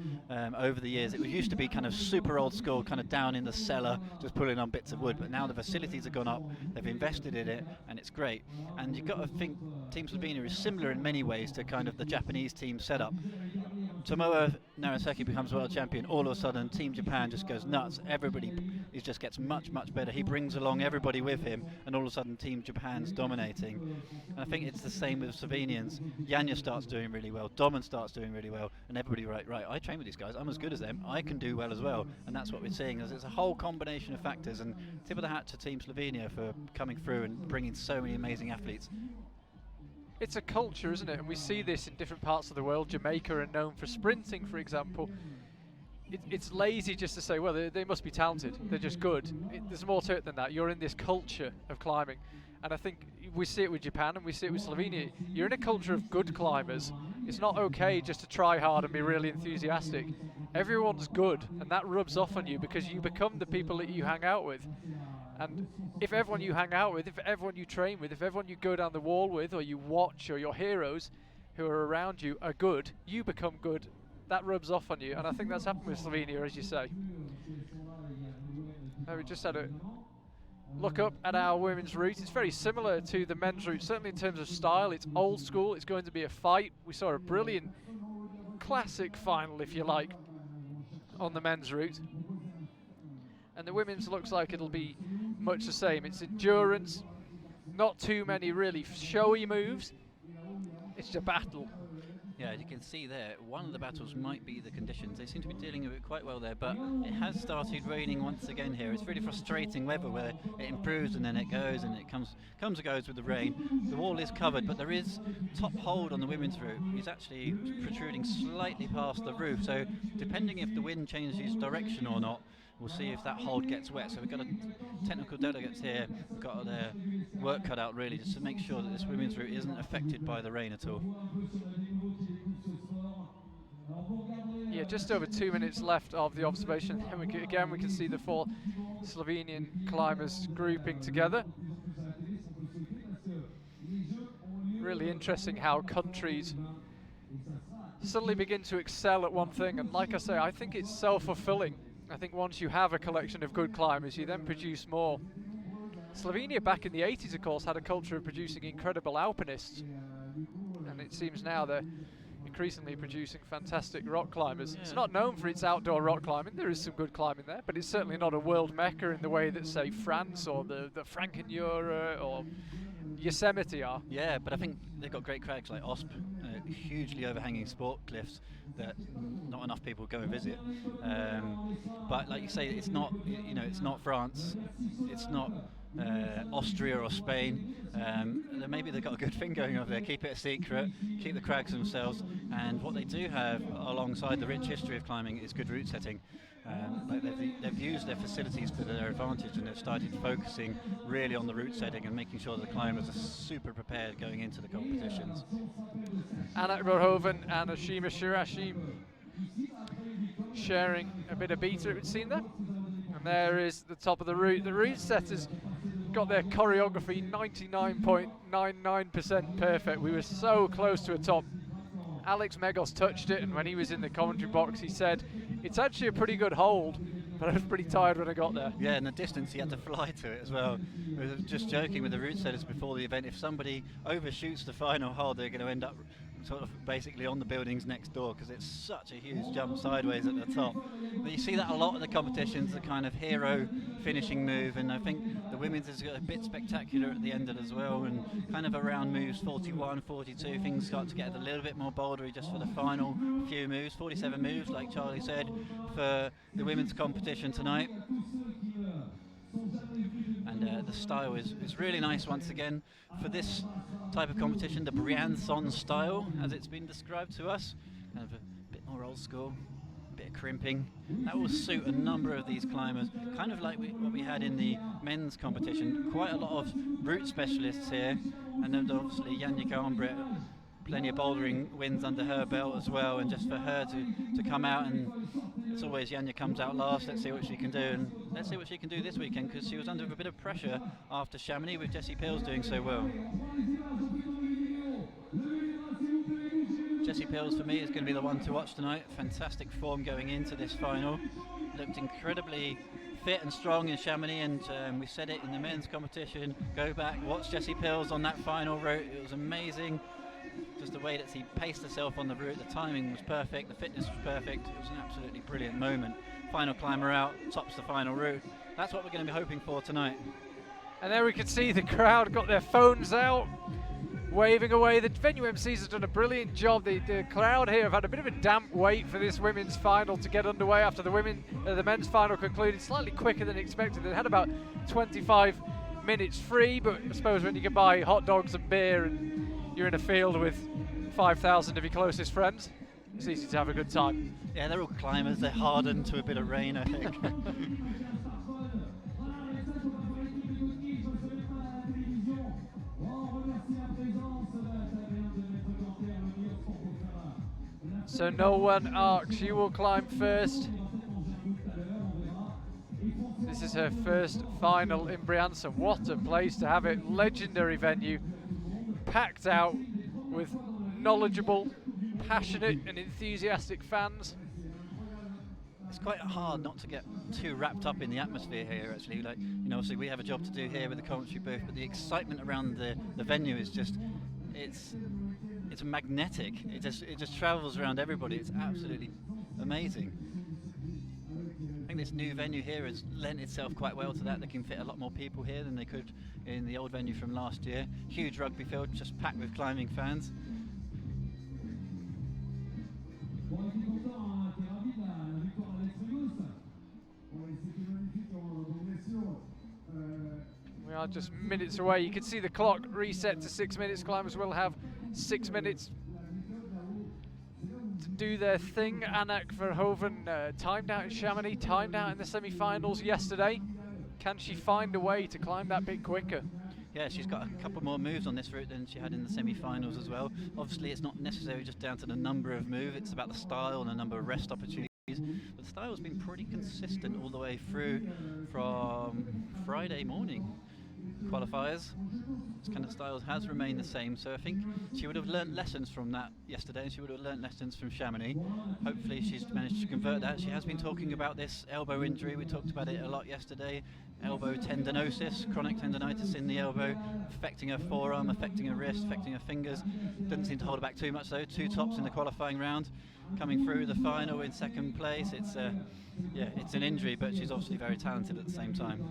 over the years. It used to be kind of super old school, kind of down in the cellar, just pulling on bits of wood, but now the facilities have gone up, they've invested in it, and it's great. And you've got to think Team Slovenia is similar in many ways to kind of the Japanese team setup. Tomoa Naraseki becomes world champion, all of a sudden Team Japan just goes nuts, everybody just gets much better, he brings along everybody with him, and all of a sudden Team Japan's dominating. And I think it's the same with Slovenians. Janja starts doing really well, Domen starts doing really well, and everybody right, I train with these guys, I'm as good as them, I can do well as well. And that's what we're seeing, is it's a whole combination of factors, and tip of the hat to Team Slovenia for coming through and bringing so many amazing athletes. It's a culture, isn't it? And we see this in different parts of the world. Jamaica are known for sprinting, for example. It's lazy just to say, well, they must be talented, they're just good. There's more to it than that. You're in this culture of climbing. And I think we see it with Japan and we see it with Slovenia. You're in a culture of good climbers. It's not okay just to try hard and be really enthusiastic. Everyone's good, and that rubs off on you because you become the people that you hang out with. And if everyone you hang out with, if everyone you train with, if everyone you go down the wall with or you watch, or your heroes who are around you are good, you become good. That rubs off on you, and I think that's happened with Slovenia, as you say. We just had a look up at our women's route. It's very similar to the men's route, certainly in terms of style. It's old school, it's going to be a fight. We saw a brilliant classic final, if you like, on the men's route. And the women's looks like it'll be much the same. It's endurance, not too many really showy moves. It's a battle. Yeah, you can see there, one of the battles might be the conditions. They seem to be dealing with it quite well there, but it has started raining once again here. It's really frustrating weather where it improves and then it goes and it comes and goes with the rain. The wall is covered, but there is top hold on the women's route. It's actually protruding slightly past the roof, so depending if the wind changes direction or not, we'll see if that hold gets wet. So we've got technical delegates here, we've got their work cut out really just to make sure that this women's route isn't affected by the rain at all. Yeah, just over 2 minutes left of the observation. And we can see the four Slovenian climbers grouping together. Really interesting how countries suddenly begin to excel at one thing, and like I say, I think it's self-fulfilling. I think once you have a collection of good climbers, you then produce more. Slovenia back in the 80s, of course, had a culture of producing incredible alpinists, and it seems now they're increasingly producing fantastic rock climbers. Yeah. It's not known for its outdoor rock climbing. There is some good climbing there, but it's certainly not a world mecca in the way that, say, France or the Frankenjura or Yosemite are. Yeah, but I think they've got great crags like Osp, hugely overhanging sport cliffs that not enough people go and visit. But like you say, it's not, it's not France, it's not Austria or Spain. Maybe they've got a good thing going over there. Keep it a secret, keep the crags themselves, and what they do have alongside the rich history of climbing is good route setting. They've used their facilities to their advantage, and they've started focusing really on the route setting and making sure that the climbers are super prepared going into the competitions. Anna Rohoven and Ashima Shirashim sharing a bit of beta, it would seem there. And there is the top of the route. The route setters got their choreography 99.99% perfect. We were so close to a top. Alex Megos touched it, and when he was in the commentary box, he said, it's actually a pretty good hold, but I was pretty tired when I got there. Yeah, in the distance, he had to fly to it as well. We were just joking with the route setters before the event. If somebody overshoots the final hold, they're going to end up sort of basically on the buildings next door, because it's such a huge jump sideways at the top. But you see that a lot in the competitions, the kind of hero finishing move, and I think the women's is a bit spectacular at the end of it as well, and kind of around moves 41, 42, things start to get a little bit more bouldery just for the final few moves. 47 moves, like Charlie said, for the women's competition tonight. And the style is really nice once again for this type of competition, the Briançon style as it's been described to us, kind of a bit more old school, a bit of crimping. That will suit a number of these climbers, kind of like what we had in the men's competition. Quite a lot of route specialists here, and then obviously Annika Holman, plenty of bouldering wins under her belt as well, and just for her to come out, and it's always Janja comes out last. Let's see what she can do, and let's see what she can do this weekend, because she was under a bit of pressure after Chamonix with Jessie Pills doing so well. Jessie Pills for me is going to be the one to watch tonight. Fantastic form going into this final. Looked incredibly fit and strong in Chamonix, and we said it in the men's competition. Go back, watch Jessie Pills on that final route. It was amazing. Just the way that she paced herself on the route, the timing was perfect, the fitness was perfect. It was an absolutely brilliant moment. Final climber out, tops the final route. That's what we're going to be hoping for tonight. And there we can see the crowd got their phones out, waving away. The venue MCs has done a brilliant job. The crowd here have had a bit of a damp wait for this women's final to get underway after the men's final concluded slightly quicker than expected. They had about 25 minutes free, but I suppose when you can buy hot dogs and beer and you're in a field with 5,000 of your closest friends, it's easy to have a good time. Yeah, they're all climbers. They're hardened to a bit of rain, I think. So no one arcs. You will climb first. This is her first final in Briançon. What a place to have it. Legendary venue. Packed out with knowledgeable, passionate and enthusiastic fans. It's quite hard not to get too wrapped up in the atmosphere here, actually. Like, obviously we have a job to do here with the commentary booth, but the excitement around the venue is just, it's magnetic. It just travels around everybody. It's absolutely amazing. I think this new venue here has lent itself quite well to that. They can fit a lot more people here than they could in the old venue from last year. Huge rugby field, just packed with climbing fans. We are just minutes away. You can see the clock reset to 6 minutes. Climbers will have 6 minutes to do their thing. Annika Holman timed out in Chamonix, timed out in the semi-finals yesterday. Can she find a way to climb that bit quicker? Yeah, she's got a couple more moves on this route than she had in the semi-finals as well. Obviously, it's not necessarily just down to the number of moves, it's about the style and the number of rest opportunities. But the style has been pretty consistent all the way through from Friday morning qualifiers. This kind of style has remained the same, so I think she would have learnt lessons from that yesterday, and she would have learnt lessons from Chamonix. Hopefully she's managed to convert that. She has been talking about this elbow injury. We talked about it a lot yesterday. Elbow tendinosis, chronic tendinitis in the elbow, affecting her forearm, affecting her wrist, affecting her fingers. Didn't seem to hold her back too much though. 2 tops in the qualifying round, coming through the final in 2nd place. It's an injury, but she's obviously very talented at the same time.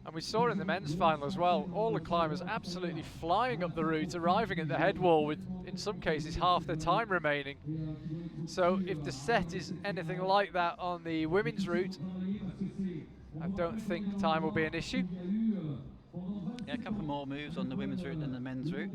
And we saw in the men's final as well, all the climbers absolutely flying up the route, arriving at the head wall with, in some cases, half their time remaining. So if the set is anything like that on the women's route, I don't think time will be an issue. Yeah, a couple more moves on the women's route than the men's route.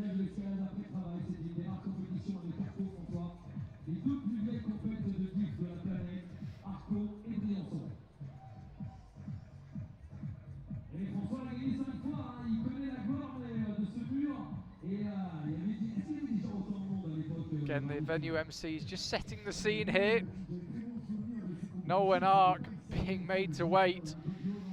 Again, the venue MCs just setting the scene here. Noah and Ark being made to wait,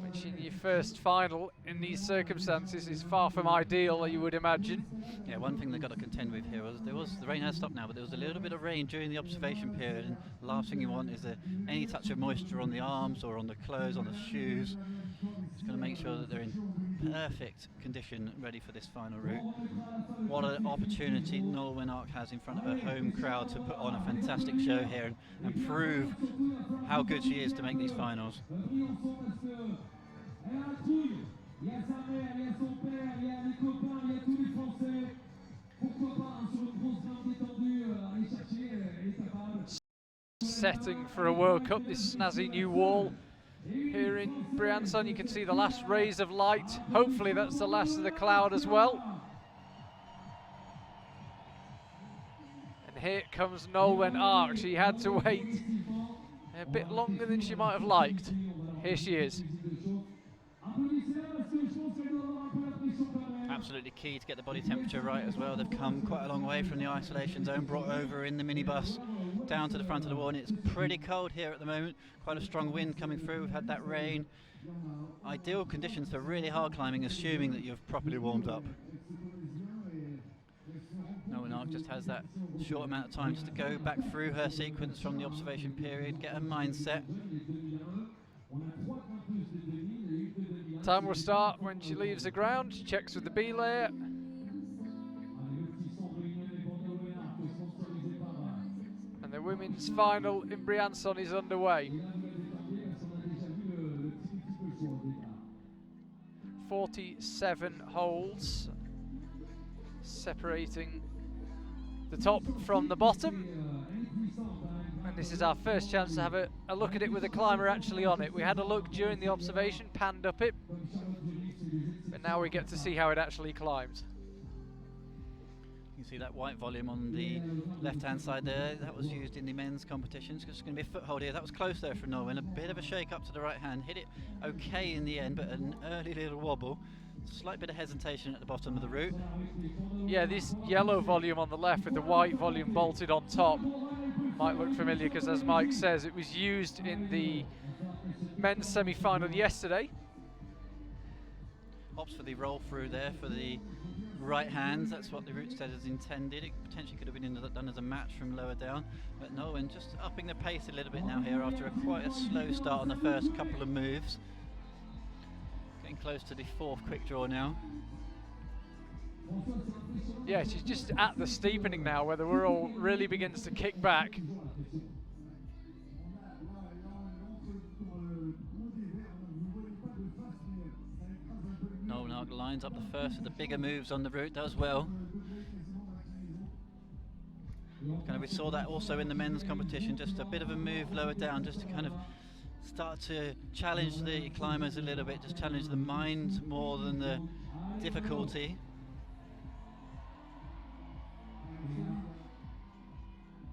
which in your first final in these circumstances is far from ideal, you would imagine. Yeah, one thing they've got to contend with here was the rain has stopped now, but there was a little bit of rain during the observation period, and the last thing you want is any touch of moisture on the arms or on the clothes, on the shoes. Just going to make sure that they're in perfect condition, ready for this final route. What an opportunity Noel Winark has in front of a home crowd to put on a fantastic show here and prove how good she is to make these finals. Setting for a World Cup, this snazzy new wall here in Briançon. You can see the last rays of light. Hopefully that's the last of the cloud as well. And here comes Nolwenn Ark. She had to wait a bit longer than she might have liked. Here she is. Absolutely key to get the body temperature right as well. They've come quite a long way from the isolation zone, brought over in the minibus down to the front of the wall, and it's pretty cold here at the moment. Quite a strong wind coming through. We've had that rain. Ideal conditions for really hard climbing, assuming that you've properly warmed up. Ark just has that short amount of time just to go back through her sequence from the observation period, get her mindset. Time will start when she leaves the ground. She checks with the belayer. And the women's final in Briançon is underway. 47 holes separating the top from the bottom. And this is our first chance to have a look at it with a climber actually on it. We had a look during the observation, panned up it, but now we get to see how it actually climbs. You can see that white volume on the left-hand side there. That was used in the men's competitions. It's going to be a foothold here. That was close there from Norway. A bit of a shake up to the right hand. Hit it okay in the end, but an early little wobble. Slight bit of hesitation at the bottom of the route. Yeah, this yellow volume on the left with the white volume bolted on top might look familiar because, as Mike says, it was used in the men's semi-final yesterday. Opts for the roll through there for the right hand. That's what the route set has intended. It potentially could have been done as a match from lower down, but Nolan just upping the pace a little bit now here after quite a slow start on the first couple of moves. Getting close to the fourth quick draw now. Yeah, she's just at the steepening now where the whirl really begins to kick back. Nolan lines up the first of the bigger moves on the route, does well. We saw that also in the men's competition, just a bit of a move lower down just to kind of start to challenge the climbers a little bit, just challenge the mind more than the difficulty.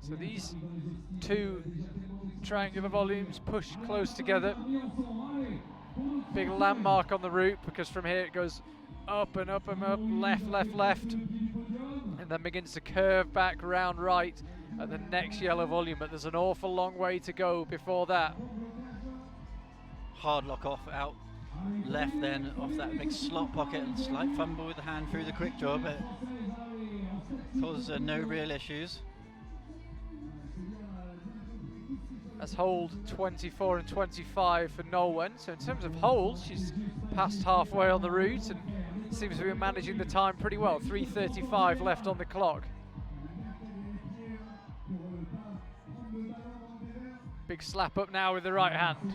So these two triangular volumes push close together. Big landmark on the route because from here it goes up and up and up, left, left, left, and then begins to curve back round right at the next yellow volume, but there's an awful long way to go before that. Hard lock off out left then off that big slot pocket, and slight fumble with the hand through the quick draw, but causes no real issues. That's hold 24 and 25 for Nolwenn. So in terms of holds, she's past halfway on the route and seems to be managing the time pretty well. 3:35 left on the clock. Big slap up now with the right hand.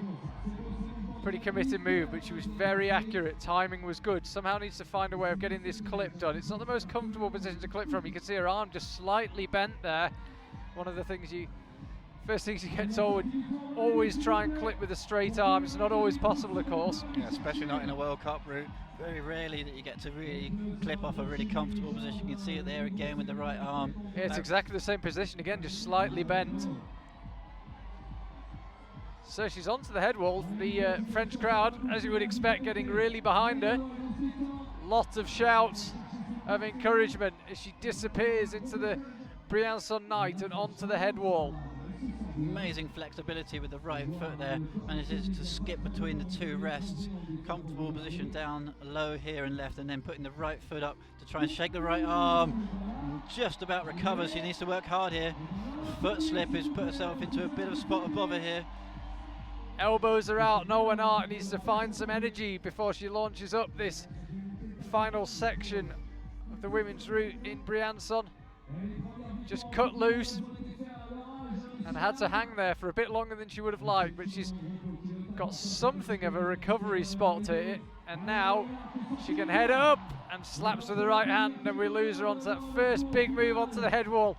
Pretty committed move, but she was very accurate. Timing was good. Somehow needs to find a way of getting this clip done. It's not the most comfortable position to clip from. You can see her arm just slightly bent there. One of the things first things you get told, always try and clip with a straight arm. It's not always possible, of course. Yeah, especially not in a World Cup route. Very rarely that you get to really clip off a really comfortable position. You can see it there again with the right arm. Yeah, it's exactly the same position again, just slightly bent. So she's onto the head wall. The French crowd, as you would expect, getting really behind her. Lots of shouts of encouragement as she disappears into the Briançon night and onto the head wall. Amazing flexibility with the right foot there, manages to skip between the two rests. Comfortable position down low here and left, and then putting the right foot up to try and shake the right arm. And just about recovers. She needs to work hard here. Foot slip has put herself into a bit of a spot above her here. Elbows are out. Nolwenn Art needs to find some energy before she launches up this final section of the women's route in Briançon. Just cut loose and had to hang there for a bit longer than she would have liked, but she's got something of a recovery spot to it, and now she can head up and slaps with the right hand, and we lose her onto that first big move onto the head wall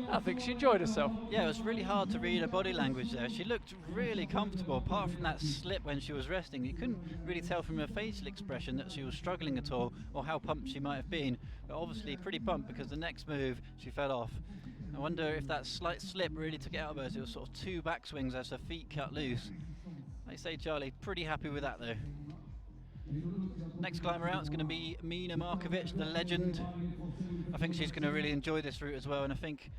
I think she enjoyed herself. Yeah, it was really hard to read her body language there. She looked really comfortable, apart from that slip when she was resting. You couldn't really tell from her facial expression that she was struggling at all, or how pumped she might have been, but obviously pretty pumped, because the next move she fell off. I wonder if that slight slip really took it out of her, as it was sort of 2 backswings as her feet cut loose. Like I say, Charlie, pretty happy with that though. Next climber out is going to be Mina Markovic, the legend. I think she's going to really enjoy this route as well, and I think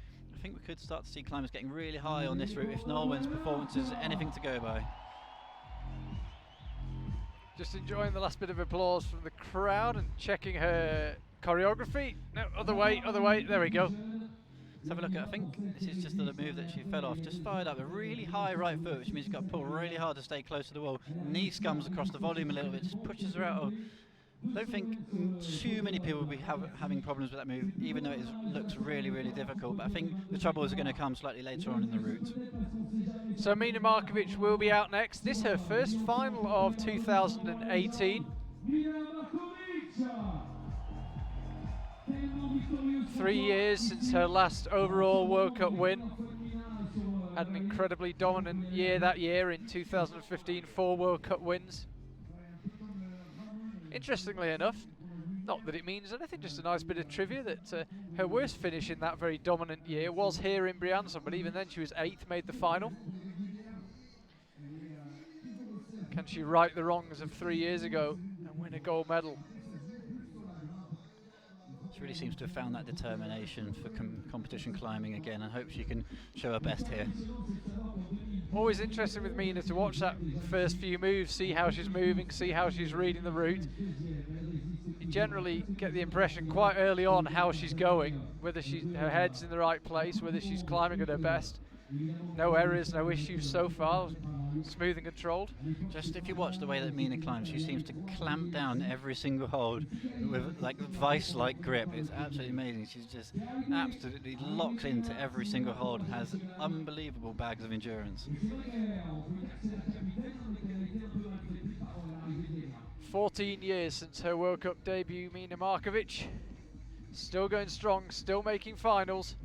we could start to see climbers getting really high on this route if Nolwen's performance is anything to go by. Just enjoying the last bit of applause from the crowd and checking her choreography. No, other way, there we go. Let's have a look at, I think this is just the move that she fell off. Just fired up a really high right foot, which means you've got to pull really hard to stay close to the wall. Knee scums across the volume a little bit, just pushes her out. I don't think too many people will be having problems with that move, even though it looks really, really difficult. But I think the troubles are going to come slightly later on in the route. So Mina Markovic will be out next. This is her first final of 2018. 3 years since her last overall World Cup win. Had an incredibly dominant year that year in 2015, 4 World Cup wins. Interestingly enough, not that it means anything, just a nice bit of trivia, that her worst finish in that very dominant year was here in Briançon, but even then she was 8th, made the final. Can she right the wrongs of 3 years ago and win a gold medal? She really seems to have found that determination for competition climbing again, and hope she can show her best here. Always interesting with Mina to watch that first few moves, see how she's moving, see how she's reading the route. You generally get the impression quite early on how she's going, whether her head's in the right place, whether she's climbing at her best. No errors, no issues so far, smooth and controlled. Just if you watch the way that Mina climbs, she seems to clamp down every single hold with like vice-like grip. It's absolutely amazing. She's just absolutely locked into every single hold and has unbelievable bags of endurance. 14 years since her World Cup debut, Mina Markovic. Still going strong, still making finals.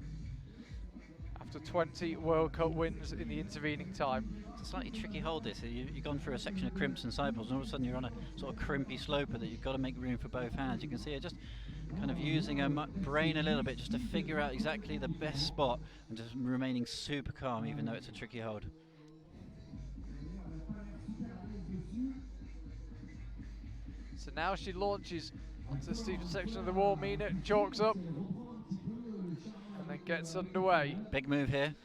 After 20 World Cup wins in the intervening time. It's a slightly tricky hold this. You've gone through a section of crimps and side pulls, and all of a sudden you're on a sort of crimpy sloper that you've got to make room for both hands. You can see her just kind of using her brain a little bit just to figure out exactly the best spot and just remaining super calm even though it's a tricky hold. So now she launches onto the steeper section of the wall. Mina chalks up and then gets underway. Big move here.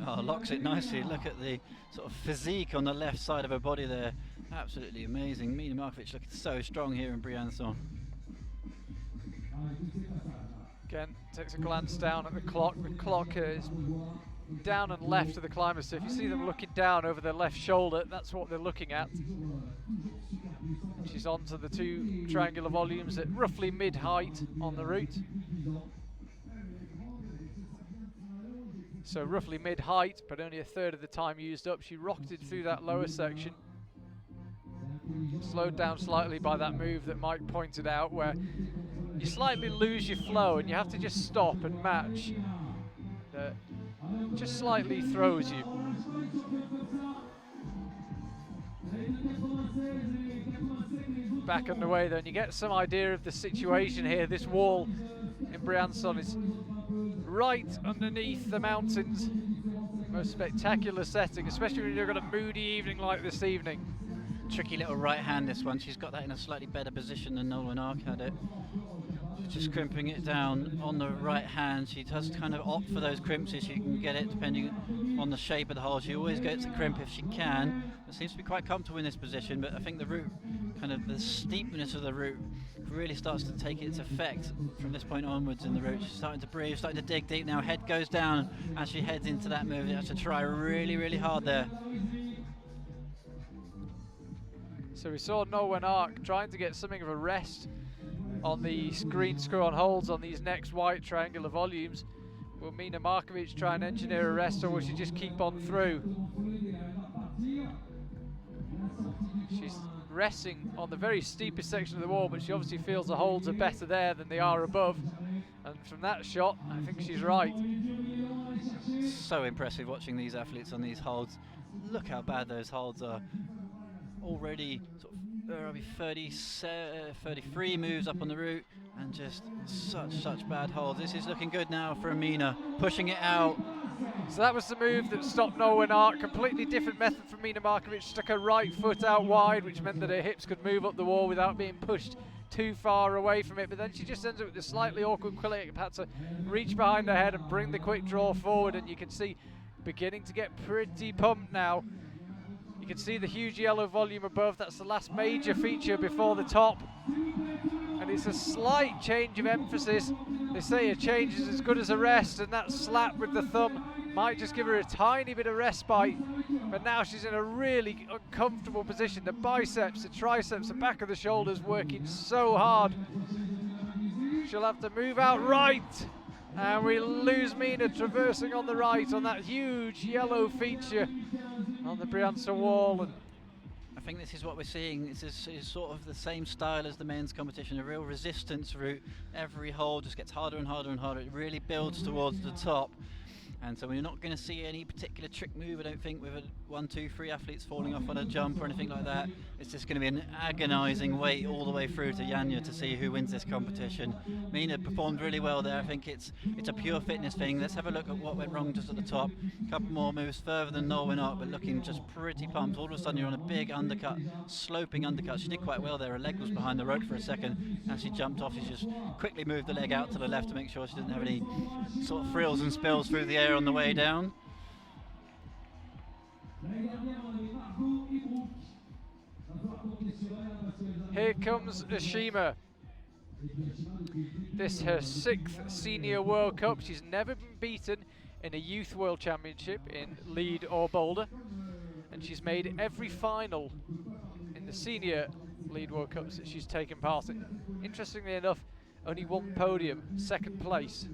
Oh, locks it nicely. Look at the sort of physique on the left side of her body there. Absolutely amazing. Mina Markovic looking so strong here in Briançon. Again, takes a glance down at the clock. The clock is down and left of the climbers, so if you see them looking down over their left shoulder, that's what they're looking at. She's on to the 2 triangular volumes at roughly mid-height on the route. So roughly mid-height, but only a third of the time used up. She rocketed through that lower section. Slowed down slightly by that move that Mike pointed out, where you slightly lose your flow and you have to just stop and match. Just slightly throws you. Back underway though, and you get some idea of the situation here. This wall in Briançon is right underneath the mountains. Most spectacular setting, especially when you've got a moody evening like this evening. Tricky little right hand this one. She's got that in a slightly better position than Nolwenn Ark had it. Just crimping it down on the right hand. She does kind of opt for those crimps if she can get it, depending on the shape of the hole. She always gets a crimp if she can. It seems to be quite comfortable in this position, but I think the route, kind of the steepness of the route, really starts to take its effect from this point onwards in the route. She's starting to breathe, starting to dig deep now. Head goes down as she heads into that move. She has to try really, really hard there. So we saw Nolwenn Ark trying to get something of a rest on the screen screw-on holds on these next white triangular volumes. Will Mina Markovic try and engineer a rest, or will she just keep on through? She's resting on the very steepest section of the wall, but she obviously feels the holds are better there than they are above. And from that shot, I think she's right. So impressive watching these athletes on these holds. Look how bad those holds are. Already sort of 33 moves up on the route, and just such bad holds. This is looking good now for Mina, pushing it out. So that was the move that stopped Nolwenn Ark. Completely different method from Mina Markovic. Stuck her right foot out wide, which meant that her hips could move up the wall without being pushed too far away from it. But then she just ends up with a slightly awkward quick. Had to reach behind her head and bring the quick draw forward, and you can see beginning to get pretty pumped now. You can see the huge yellow volume above. That's the last major feature before the top. And it's a slight change of emphasis. They say a change is as good as a rest, and that slap with the thumb might just give her a tiny bit of respite. But now she's in a really uncomfortable position. The biceps, the triceps, the back of the shoulders working so hard. She'll have to move out right. And we lose Mina traversing on the right on that huge yellow feature on the Briançon wall. And I think this is what we're seeing. This is sort of the same style as the men's competition, a real resistance route. Every hold just gets harder and harder and harder. It really builds towards the top. And so we're not going to see any particular trick move, I don't think, with a 1, 2, 3 athletes falling off on a jump or anything like that. It's just going to be an agonising wait all the way through to Janja to see who wins this competition. Mina performed really well there. I think it's a pure fitness thing. Let's have a look at what went wrong just at the top. A couple more moves further than Nolwenn Ark, but looking just pretty pumped. All of a sudden you're on a big undercut, sloping undercut. She did quite well there. Her leg was behind the rope for a second. As she jumped off, she just quickly moved the leg out to the left to make sure she didn't have any sort of frills and spills through the air on the way down. here comes Ashima. This her 6th senior World Cup. She's never been beaten in a youth World Championship in lead or boulder, and she's made every final in the senior lead World Cups that she's taken part in. Interestingly enough, only 1 podium, 2nd place.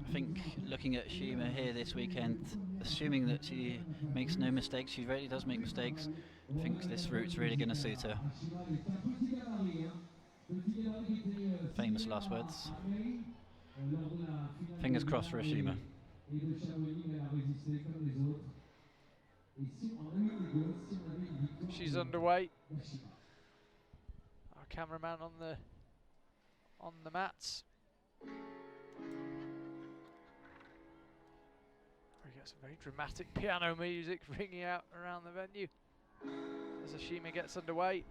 I think looking at Shima here this weekend, assuming that she makes no mistakes, she really does make mistakes, I think this route's really going to suit her. Famous last words. Fingers crossed for Ashima. She's underway. Our cameraman on the mats. We get some very dramatic piano music ringing out around the venue as Ashima gets underway.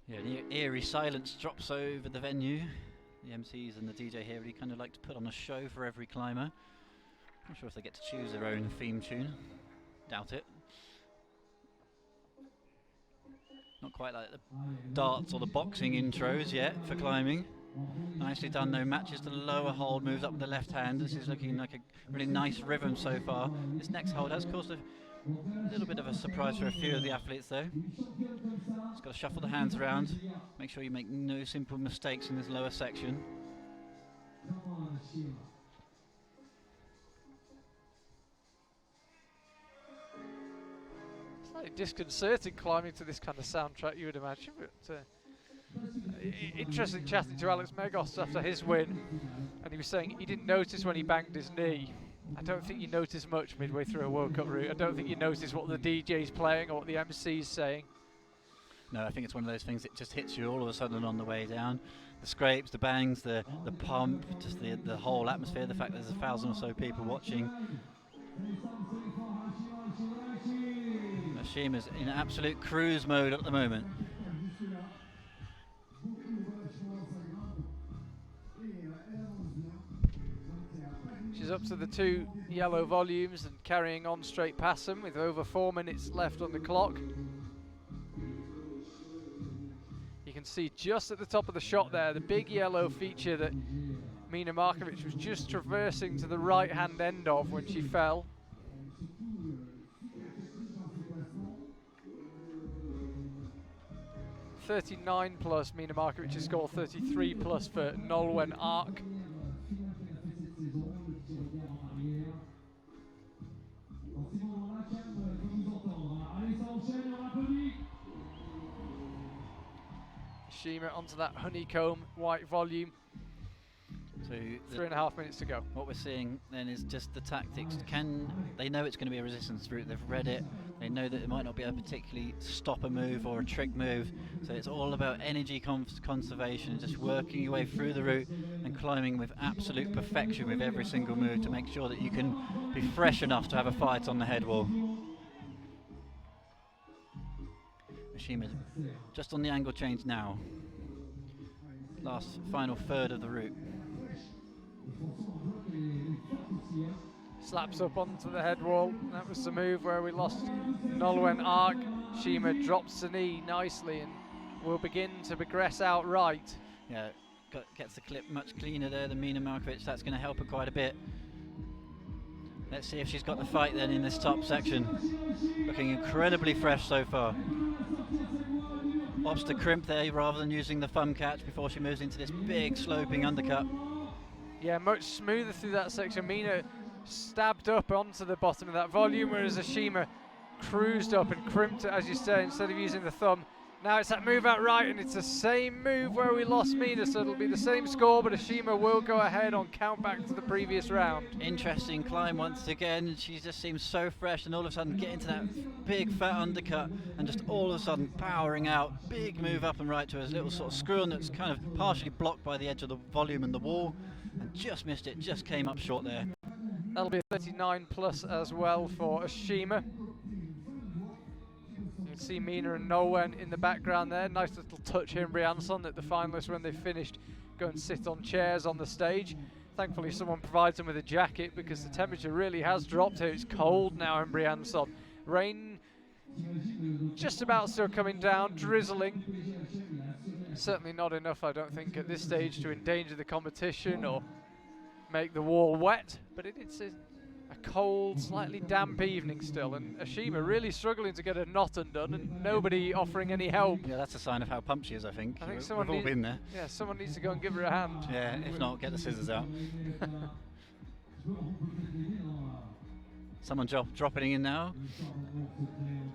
Yeah, the eerie silence drops over the venue. The MCs and the DJ here really kind of like to put on a show for every climber. Not sure if they get to choose their own theme tune. Doubt it. Not quite like the darts or the boxing intros yet for climbing. Nicely done, no matches to the lower hold, moves up with the left hand. This is looking like a really nice rhythm so far. This next hold has caused a little bit of a surprise for a few of the athletes though. Just got to shuffle the hands around, make sure you make no simple mistakes in this lower section. Slightly disconcerting climbing to this kind of soundtrack, you would imagine, but interesting chatting to Alex Megos after his win, and he was saying he didn't notice when he banged his knee. I don't think you notice much midway through a World Cup route. I don't think you notice what the DJ's playing or what the MC's saying. No, I think it's one of those things that just hits you all of a sudden on the way down. The scrapes, the bangs, the pump, just the whole atmosphere, the fact that there's 1,000 or so people watching. Ashima's in absolute cruise mode at the moment. She's up to the 2 yellow volumes and carrying on straight past them with over 4 minutes left on the clock. You can see just at the top of the shot there, the big yellow feature that Mina Markovic was just traversing to the right-hand end of when she fell. .39 plus, Mina Markovic has scored 33 plus for Nolwenn Ark. Shima onto that honeycomb white volume. So 3.5 minutes to go. What we're seeing then is just the tactics. They know it's going to be a resistance route. They've read it. They know that it might not be a particularly stopper move or a trick move. So it's all about energy conservation, just working your way through the route and climbing with absolute perfection with every single move to make sure that you can be fresh enough to have a fight on the head wall. Shima just on the angle change now. Final third of the route. Slaps up onto the head wall. That was the move where we lost Nolwenn arc. Shima drops the knee nicely and will begin to progress out right. Yeah, gets the clip much cleaner there than Mina Markovic. That's going to help her quite a bit. Let's see if she's got the fight then in this top section. Looking incredibly fresh so far. Opts to crimp there rather than using the thumb catch before she moves into this big sloping undercut. Yeah, much smoother through that section. Mina stabbed up onto the bottom of that volume, whereas Shima cruised up and crimped it, as you say, instead of using the thumb. Now it's that move out right, and it's the same move where we lost Mina, so it'll be the same score, but Shima will go ahead on count back to the previous round. Interesting climb once again. She just seems so fresh, and all of a sudden get into that big fat undercut, and just all of a sudden powering out. Big move up and right to his little sort of screw-on that's kind of partially blocked by the edge of the volume and the wall, and just missed it, just came up short there. That'll be a 39 plus as well for Shima. You can see Mina and Nolwenn in the background there. Nice little touch here in Briançon that the finalists, when they finished, go and sit on chairs on the stage. Thankfully someone provides them with a jacket because the temperature really has dropped here. It's cold now in Briançon. Rain just about still coming down, drizzling. Certainly not enough, I don't think, at this stage to endanger the competition or make the wall wet, but it's a cold, slightly damp evening still, and Shima really struggling to get a knot undone and nobody offering any help. Yeah, that's a sign of how pumped she is, I think. We've all been there. Yeah, someone needs to go and give her a hand. Yeah, if not, get the scissors out. Someone dropping in now.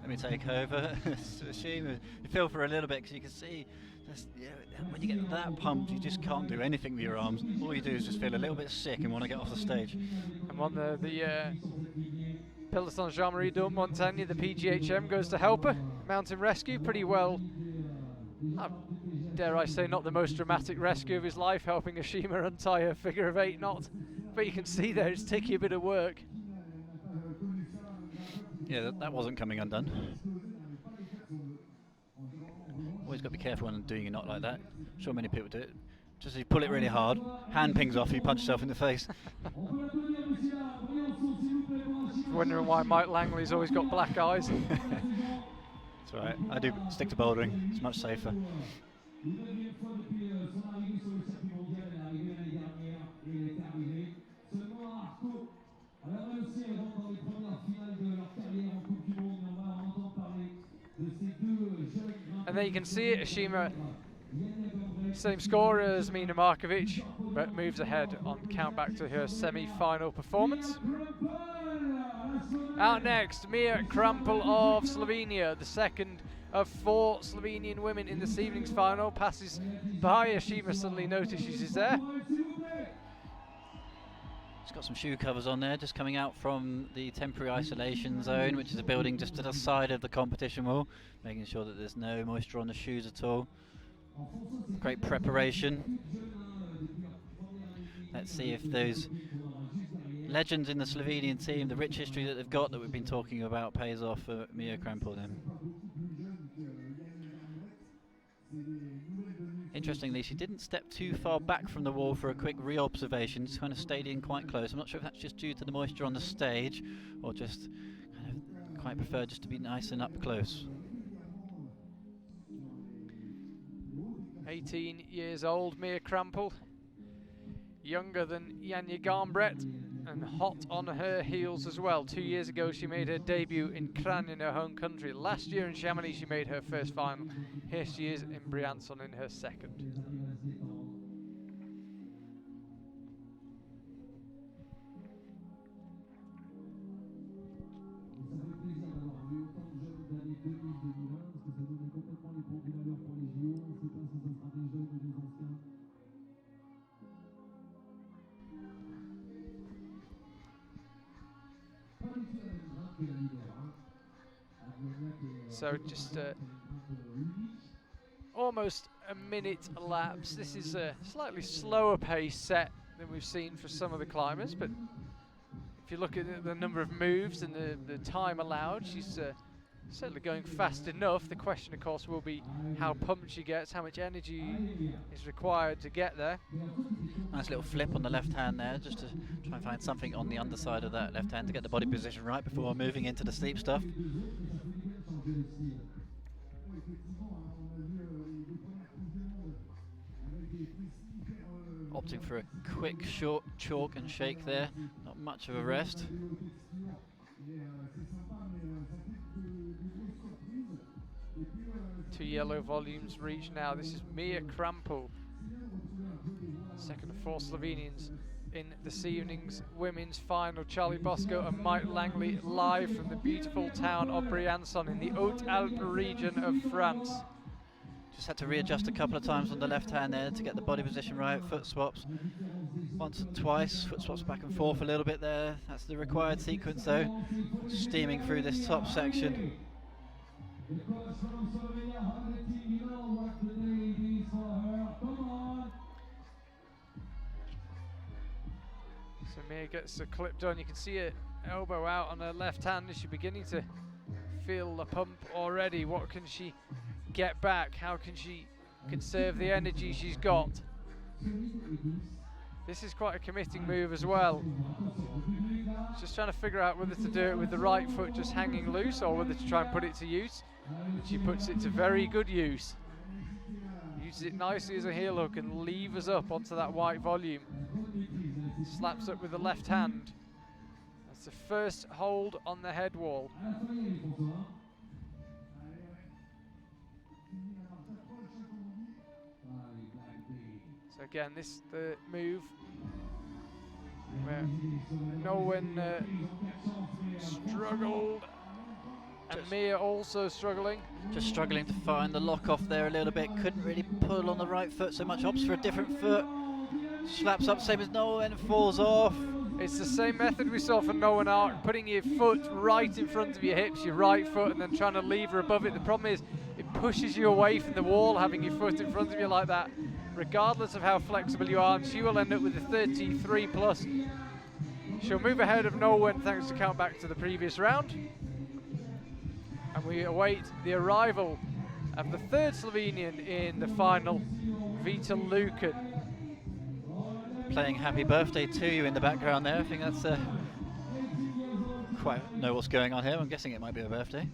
Let me take over. Shima, you feel for her a little bit because you can see when you get that pumped, you just can't do anything with your arms. All you do is just feel a little bit sick and want to get off the stage. And on the Peloton Jean-Marie Montagny, the PGHM goes to help her. Mountain rescue, pretty well, dare I say, not the most dramatic rescue of his life, helping Shima untie her figure of 8 knot. But you can see there it's taking a bit of work. Yeah, that wasn't coming undone. Always got to be careful when doing a knot like that. I'm sure many people do it. Just as you pull it really hard, hand pings off, you punch yourself in the face. Wondering why Mike Langley's always got black eyes. That's right, I do stick to bouldering, it's much safer. And there you can see it, Shima, same score as Mina Markovic, but moves ahead on count back to her semi-final performance. Out next, Mia Krampel of Slovenia, the second of 4 Slovenian women in this evening's final, passes by. Shima suddenly notices she's there. It's got some shoe covers on there, just coming out from the temporary isolation zone, which is a building just to the side of the competition wall, making sure that there's no moisture on the shoes at all. Great preparation. Let's see if those legends in the Slovenian team, the rich history that they've got that we've been talking about, pays off for Mia Krampel then. Interestingly, she didn't step too far back from the wall for a quick re-observation, just kind of stayed in quite close. I'm not sure if that's just due to the moisture on the stage or just kind of quite preferred just to be nice and up close. 18 years old, Mia Krampel, younger than Janja Garnbret, and hot on her heels as well. 2 years ago she made her debut in Kranj in her home country. Last year in Chamonix she made her first final. Here she is in Briançon in her second. So just almost a minute elapsed. This is a slightly slower pace set than we've seen for some of the climbers, but if you look at the number of moves and the time allowed, she's certainly going fast enough. The question, of course, will be how pumped she gets, how much energy is required to get there. Nice little flip on the left hand there, just to try and find something on the underside of that left hand to get the body position right before moving into the steep stuff. Opting for a quick, short chalk and shake there, not much of a rest. 2 yellow volumes reach now. This is Mia Krampel, second of 4 Slovenians in this evening's women's final. Charlie Bosco and Mike Langley live from the beautiful town of Briançon in the Haute-Alpes region of France. Just had to readjust a couple of times on the left hand there to get the body position right. Foot swaps once and twice, foot swaps back and forth a little bit there. That's the required sequence though. Steaming through this top section. So Mia gets the clip done. You can see her elbow out on her left hand as she's beginning to feel the pump already. What can she get back? How can she conserve the energy she's got? This is quite a committing move as well. Just trying to figure out whether to do it with the right foot just hanging loose or whether to try and put it to use. She puts it to very good use. Uses it nicely as a heel hook and levers up onto that white volume. Slaps up with the left hand. That's the first hold on the head wall. So again, this the move where Nowen struggled, and Mia also struggling. Just struggling to find the lock off there a little bit. Couldn't really pull on the right foot so much. Opts for a different foot. Slaps up, same as Nowen, and falls off. It's the same method we saw for Nowen Ark, putting your foot right in front of your hips, your right foot, and then trying to lever above it. The problem is it pushes you away from the wall, having your foot in front of you like that, regardless of how flexible you are, and she will end up with a 33 plus. She'll move ahead of Nowen thanks to count back to the previous round. And we await the arrival of the third Slovenian in the final, Vita Luken. Playing Happy Birthday to You in the background there. I think that's quite know what's going on here. I'm guessing it might be a birthday.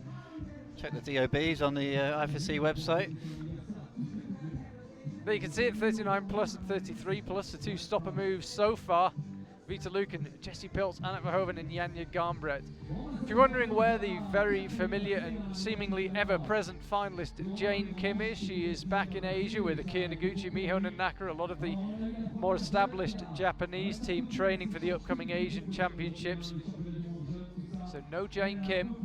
Check the DOBs on the IFSC website. There you can see it, 39 plus and 33 plus, the 2 stopper moves so far. Vita Luken, Jessie Pilz, Annette Verhoeven and Janja Garnbret. If you're wondering where the very familiar and seemingly ever-present finalist Jane Kim is, she is back in Asia with Akira Noguchi, Miho Nanaka, a lot of the more established Japanese team training for the upcoming Asian Championships. So no Jane Kim.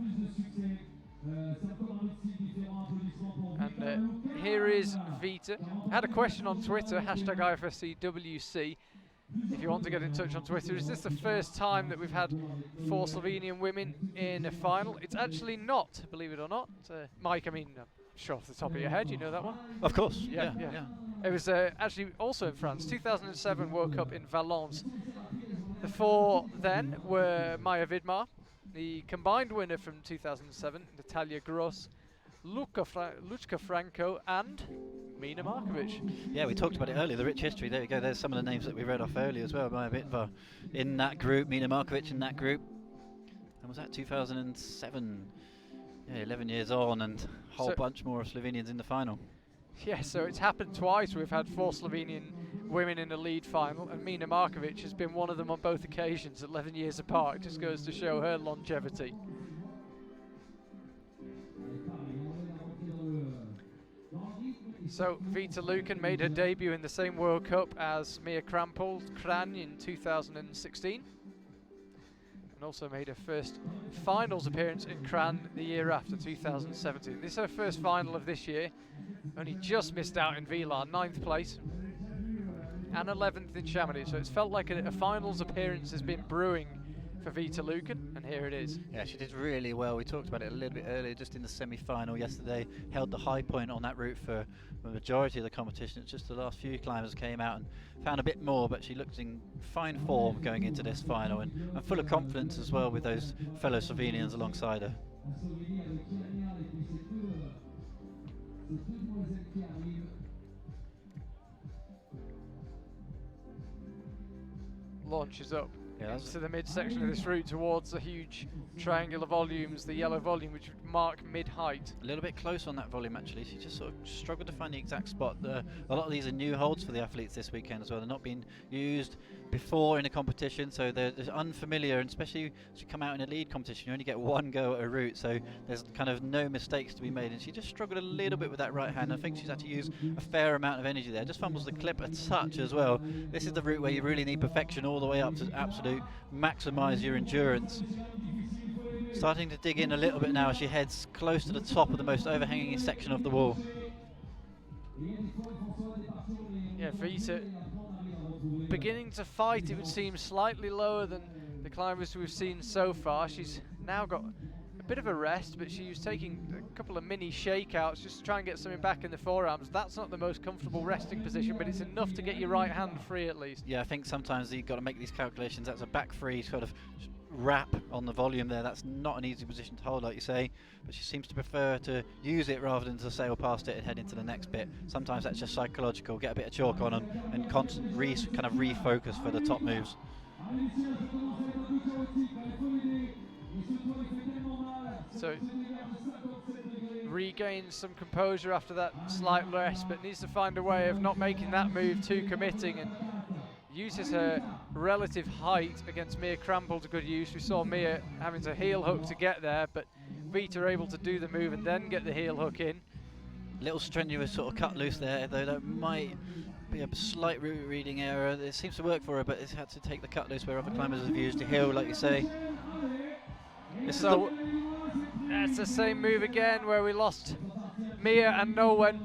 And here is Vita. I had a question on Twitter, hashtag IFSCWC. If you want to get in touch on Twitter, is this the first time that we've had 4 Slovenian women in a final? It's actually not, believe it or not. Mike, I mean, I'm sure off the top of your head, you know that one? Of course, yeah. It was actually also in France, 2007 World Cup in Valence. The 4 then were Maya Vidmar, the combined winner from 2007, Natalia Gross, Lučka Franco and Mina Markovic. Yeah, we talked about it earlier, the rich history. There you go, there's some of the names that we read off earlier as well. Maya Vidmar in that group, Mina Markovic in that group. And was that 2007? Yeah, 11 years on, and a whole bunch more of Slovenians in the final. Yeah, so it's happened twice. We've had 4 Slovenian women in the lead final, and Mina Markovic has been one of them on both occasions, 11 years apart. It just goes to show her longevity. So Vita Luken made her debut in the same World Cup as Mia Krampel, Kran, in 2016. And also made her first finals appearance in Kran the year after, 2017. This is her first final of this year. Only just missed out in Vila, 9th place. And 11th in Chamonix. So it's felt like a finals appearance has been brewing for Vita Lucan, and here it is. Yeah, she did really well. We talked about it a little bit earlier, just in the semi-final yesterday. Held the high point on that route for the majority of the competition. It's just the last few climbers came out and found a bit more, but she looked in fine form going into this final, and full of confidence as well with those fellow Slovenians alongside her. Launches up Yeah, into the midsection of this route towards the huge triangular volumes, the yellow volume, which would mark mid-height. a little bit close on that volume actually. She just sort of struggled to find the exact spot. A lot of these are new holds for the athletes this weekend as well. They're not being used before in a competition, so they're unfamiliar, and especially as you come out in a lead competition, you only get one go at a route, so there's kind of no mistakes to be made, and she just struggled a little bit with that right hand. I think she's had to use a fair amount of energy there. Just fumbles the clip a touch as well. This is the route where you really need perfection all the way up to absolute maximise your endurance. Starting to dig in a little bit now as she heads close to the top of the most overhanging section of the wall. Yeah, Vita beginning to fight, it would seem, slightly lower than the climbers we've seen so far. She's now got a bit of a rest, but she was taking a couple of mini shakeouts just to try and get something back in the forearms. That's not the most comfortable resting position, but it's enough to get your right hand free at least. Yeah, I think sometimes you've got to make these calculations. That's a back free sort of wrap on the volume there. That's not an easy position to hold, like you say, but she seems to prefer to use it rather than to sail past it and head into the next bit. Sometimes that's just psychological. Get a bit of chalk on them and kind of refocus for the top moves. So regains some composure after that slight rest, but needs to find a way of not making that move too committing, and uses her relative height against Mia Krampel to good use. We saw Mia having to heel hook to get there, but Vita able to do the move and then get the heel hook in. Little strenuous sort of cut loose there, though that might be a slight route reading error. It seems to work for her, but it's had to take the cut loose where other climbers have used the heel, like you say. So that's the same move again where we lost Mia and Nowen.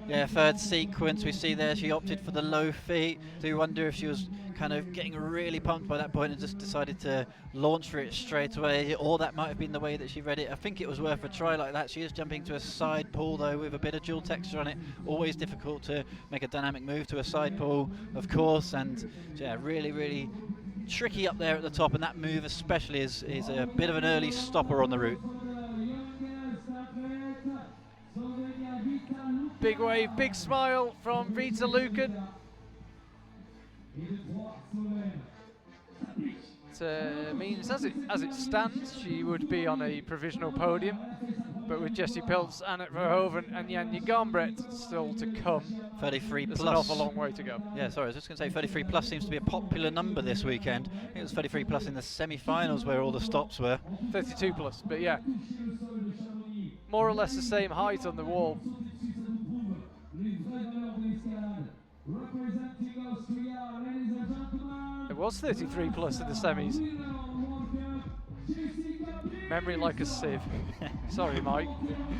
Yeah, third sequence we see there, she opted for the low feet. Do you wonder if she was kind of getting really pumped by that point and just decided to launch for it straight away, or that might have been the way that she read it. I think it was worth a try like that. She is jumping to a side pull though with a bit of dual texture on it. Always difficult to make a dynamic move to a side pull, of course, and yeah, really tricky up there at the top, and that move especially is a bit of an early stopper on the route. Big wave, big smile from Vita Lucan. It means as it stands, she would be on a provisional podium, but with Jessie Pilz, Annette Verhoeven and Janja Gambret still to come, 33 there's plus. an awful long way to go. Yeah, sorry, I was just going to say 33 plus seems to be a popular number this weekend. I think it was 33 plus in the semi-finals where all the stops were. 32 plus, but yeah, more or less the same height on the wall. It was 33 plus in the semis. Memory like a sieve. Sorry, Mike.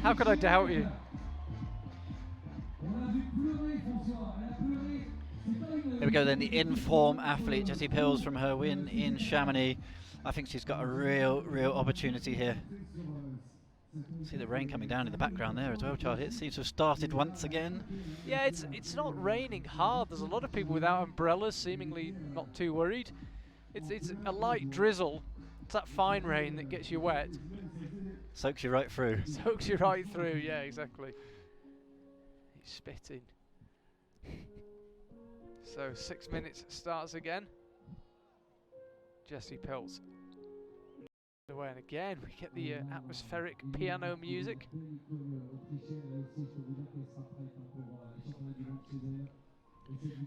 How could I doubt you? Here we go then, the in-form athlete, Jessie Pilz from her win in Chamonix. I think she's got a real opportunity here. See the rain coming down in the background there as well, Charlie. It seems to have started once again. Yeah, it's not raining hard. There's a lot of people without umbrellas, seemingly not too worried. It's a light drizzle. It's that fine rain that gets you wet. Soaks you right through. Soaks you right through, yeah, exactly. He's spitting. So 6 minutes starts again. Jessie Pilz. Away, and again we get the atmospheric piano music.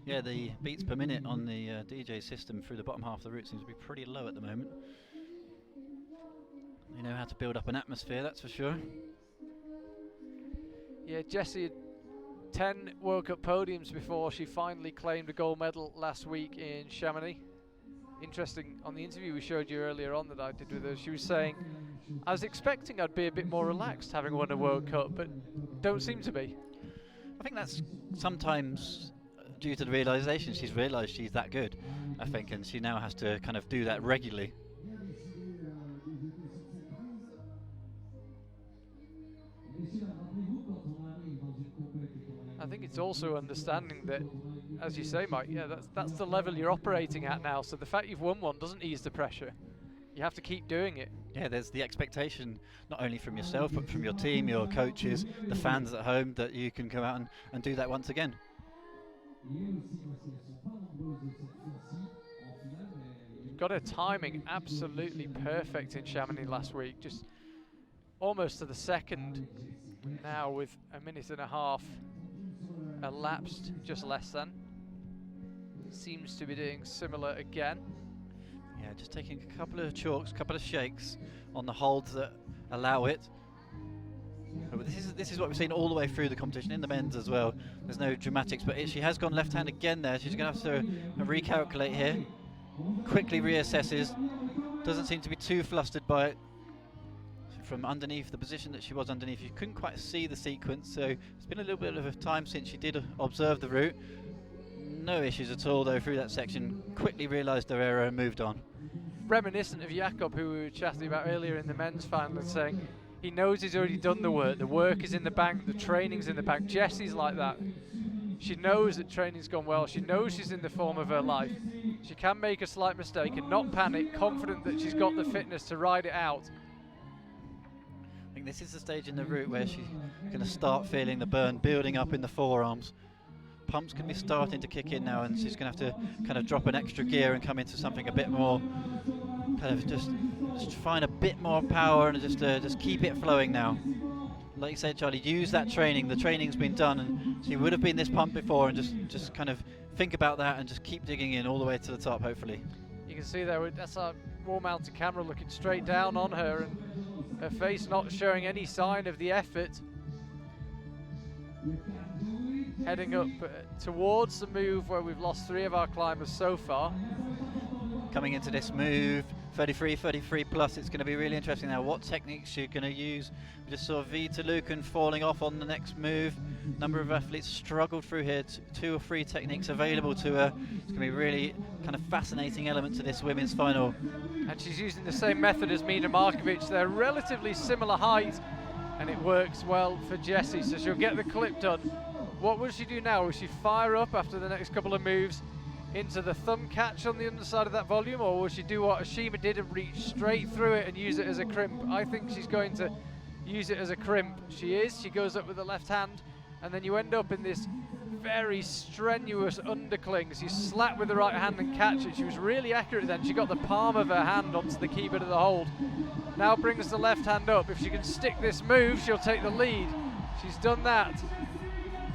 Yeah, the beats per minute on the DJ system through the bottom half of the route seems to be pretty low at the moment. They know how to build up an atmosphere, that's for sure. Yeah, Jessie had 10 World Cup podiums before she finally claimed a gold medal last week in Chamonix. Interesting, on the interview we showed you earlier on that I did with her, she was saying, I was expecting I'd be a bit more relaxed having won a World Cup, but don't seem to be. I think that's sometimes due to the realisation she's realised she's that good, I think, and she now has to kind of do that regularly. think it's also understanding that, as you say, Mike, yeah, that's the level you're operating at now. So the fact you've won one doesn't ease the pressure. You have to keep doing it. Yeah, there's the expectation, not only from yourself, but from your team, your coaches, the fans at home, that you can go out and do that once again. Got her timing absolutely perfect in Chamonix last week, just almost to the second. Now with a minute and a half elapsed, just less than. Seems to be doing similar again. Yeah, just taking a couple of chalks, a couple of shakes on the holds that allow it. But this is what we've seen all the way through the competition, in the men's as well. There's no dramatics, but she has gone left hand again there. She's going to have to recalculate here. Quickly reassesses. Doesn't seem to be too flustered by it. From underneath, the position that she was underneath, you couldn't quite see the sequence, so it's been a little bit of a time since she did observe the route. No issues at all though through that section. Quickly realised their error and moved on. Reminiscent of Jakob, who we were chatting about earlier in the men's final, and saying he knows he's already done the work is in the bank, the training's in the bank. Jessie's like that. She knows that training's gone well, she knows she's in the form of her life. She can make a slight mistake and not panic, confident that she's got the fitness to ride it out. I think this is the stage in the route where she's going to start feeling the burn building up in the forearms. Pumps can be starting to kick in now, and she's going to have to kind of drop an extra gear and come into something a bit more, kind of just find a bit more power and just keep it flowing now. Like you said, Charlie, use that training. The training's been done, and she would have been this pump before, and just kind of think about that and just keep digging in all the way to the top, hopefully. You can see there, that's our wall-mounted camera looking straight down on her, and her face not showing any sign of the effort. Heading up towards the move where we've lost 3 of our climbers so far. Coming into this move, 33 plus, it's going to be really interesting now what techniques she's going to use. We just saw Vita Lucan falling off on the next move. Number of athletes struggled through here, 2 or 3 techniques available to her. It's going to be really kind of fascinating element to this women's final. And she's using the same method as Mina Markovic. They're relatively similar height, and it works well for Jessie, so she'll get the clip done. What will she do now? Will she fire up after the next couple of moves into the thumb catch on the underside of that volume, or will she do what Ashima did and reach straight through it and use it as a crimp? I think she's going to use it as a crimp. She goes up with the left hand, and then you end up in this very strenuous underclings. You slap with the right hand and catch it. She was really accurate then. She got the palm of her hand onto the key bit of the hold. Now brings the left hand up. If she can stick this move, she'll take the lead. She's done that.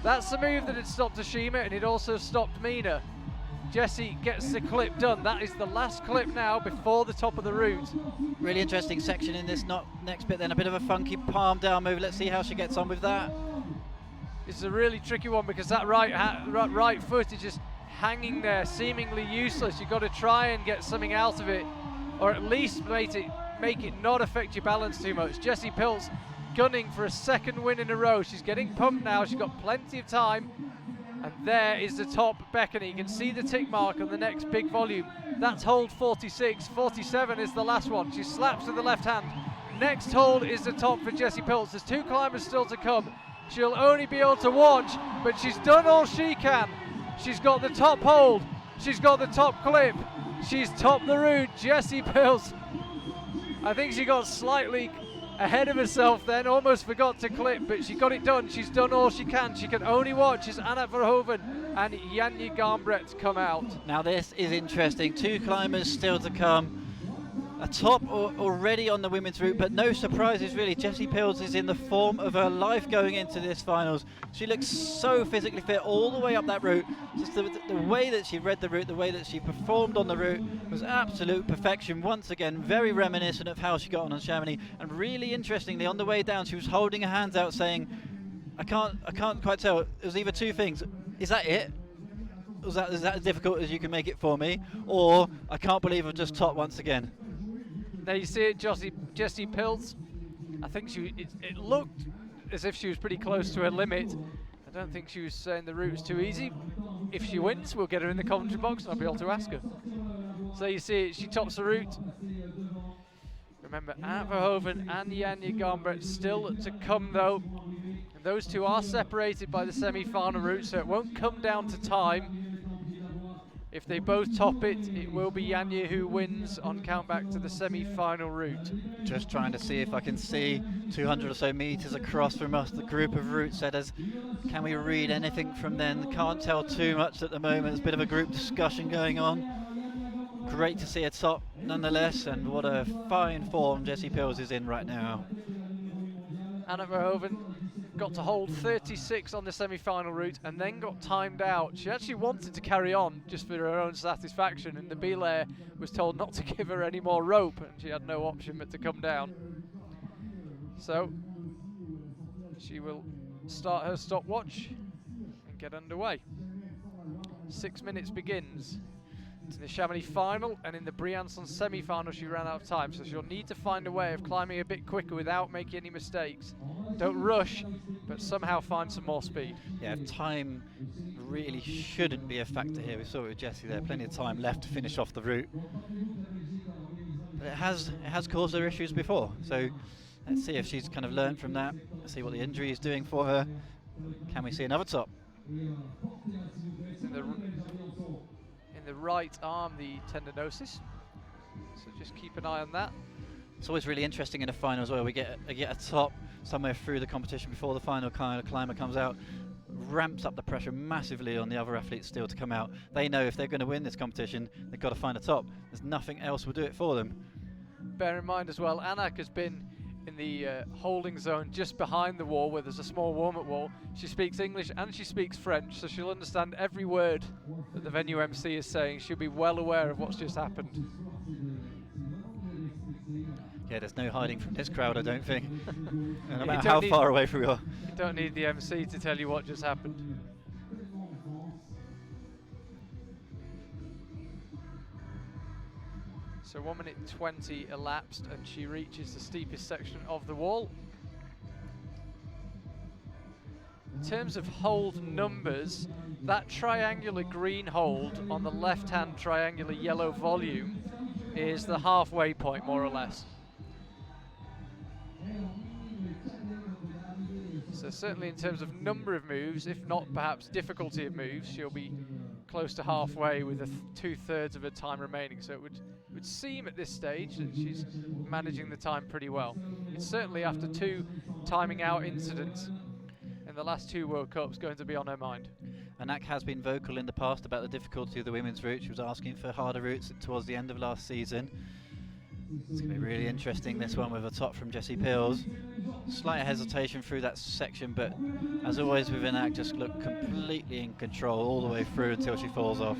That's the move that had stopped Ashima, and it also stopped Mina. Jessie gets the clip done. That is the last clip now before the top of the route. Really interesting section in this next bit then. A bit of a funky palm down move. Let's see how she gets on with that. This is a really tricky one because that right foot is just hanging there, seemingly useless. You've got to try and get something out of it, or at least make it not affect your balance too much. Jessie Pilz gunning for a second win in a row. She's getting pumped now. She's got plenty of time. And there is the top beckoning. You can see the tick mark on the next big volume. That's hold 46. 47 is the last one. She slaps with the left hand. Next hold is the top for Jessie Pilz. There's 2 climbers still to come. She'll only be able to watch, but she's done all she can. She's got the top hold. She's got the top clip. She's topped the route. Jessie Pilz. I think she got slightly ahead of herself then, almost forgot to clip, but she got it done. She's done all she can. She can only watch as Anna Verhoeven and Janja Garmbret come out. Now this is interesting. 2 climbers still to come. A top already on the women's route, but no surprises really. Jessie Pilz is in the form of her life going into this finals. She looks so physically fit all the way up that route. Just the way that she read the route, the way that she performed on the route was absolute perfection. Once again, very reminiscent of how she got on Chamonix. And really interestingly, on the way down, she was holding her hands out saying, I can't quite tell. It was either 2 things. Is that it? Is that as difficult as you can make it for me? Or I can't believe I've just topped once again. There you see it, Jessie Pilz. I think it looked as if she was pretty close to her limit. I don't think she was saying the route was too easy. If she wins, we'll get her in the commentary box and I'll be able to ask her. So you see it, she tops the route. Remember, Anna Verhoeven and Janja Garmbret still to come though. In those two are separated by the semi-final route, so it won't come down to time. If they both top it, it will be Yanya who wins on count back to the semi-final route. Just trying to see if I can see 200 or so meters across from us, the group of route setters. Can we read anything from them? Can't tell too much at the moment. There's a bit of a group discussion going on. Great to see a top nonetheless, and what a fine form Jessie Pills is in right now. Annika Holman got to hold 36 on the semi-final route and then got timed out. She actually wanted to carry on just for her own satisfaction, and the Belair was told not to give her any more rope, and she had no option but to come down. So she will start her stopwatch and get underway. 6 minutes begins. In the Chamonix final and in the Briançon semi-final she ran out of time, so she'll need to find a way of climbing a bit quicker without making any mistakes. Don't rush, but somehow find some more speed. Yeah, time really shouldn't be a factor here. We saw it with Jessie there, plenty of time left to finish off the route. But it has caused her issues before, so let's see if she's kind of learned from that. Let's see what the injury is doing for her. Can we see another top? It's in the right arm, the tendinosis, so just keep an eye on that. It's always really interesting in a final as well. We get a top somewhere through the competition before the final climber comes out, ramps up the pressure massively on the other athletes still to come out. They know if they're going to win this competition, they've got to find a top. There's nothing else will do it for them. Bear in mind as well, Anak has been in the holding zone just behind the wall where there's a small warm-up wall. She speaks English and she speaks French, so she'll understand every word that the venue MC is saying. She'll be well aware of what's just happened. Yeah, there's no hiding from this crowd, I don't think. No matter how far away we are. You don't need the MC to tell you what just happened. So 1 minute 20 elapsed and she reaches the steepest section of the wall. In terms of hold numbers, that triangular green hold on the left-hand triangular yellow volume is the halfway point, more or less. So certainly in terms of number of moves, if not perhaps difficulty of moves, she'll be close to halfway with 2/3 of her time remaining. So it would seem at this stage that she's managing the time pretty well. It's certainly after 2 timing out incidents in the last 2 World Cups going to be on her mind. Anak has been vocal in the past about the difficulty of the women's route. She was asking for harder routes towards the end of last season. It's going to be really interesting, this one, with a top from Jessie Pills. Slight hesitation through that section, but as always with Anak, just look completely in control all the way through until she falls off.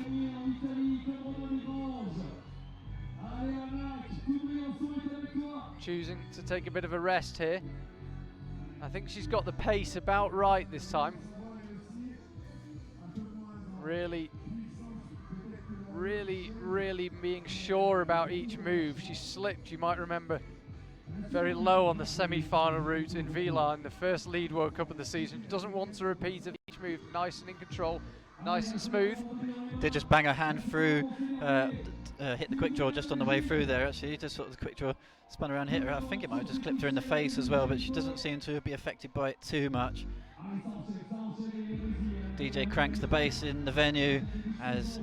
Choosing to take a bit of a rest here. I think she's got the pace about right this time. Really being sure about each move. She slipped, you might remember, very low on the semi-final route in Vila in the first lead World Cup of the season. She doesn't want to repeat of each move. Nice and in control, nice and smooth. Did just bang her hand through, hit the quick draw just on the way through there actually, just sort of the quick draw spun around, hit her. I think it might have just clipped her in the face as well, but she doesn't seem to be affected by it too much. DJ cranks the bass in the venue as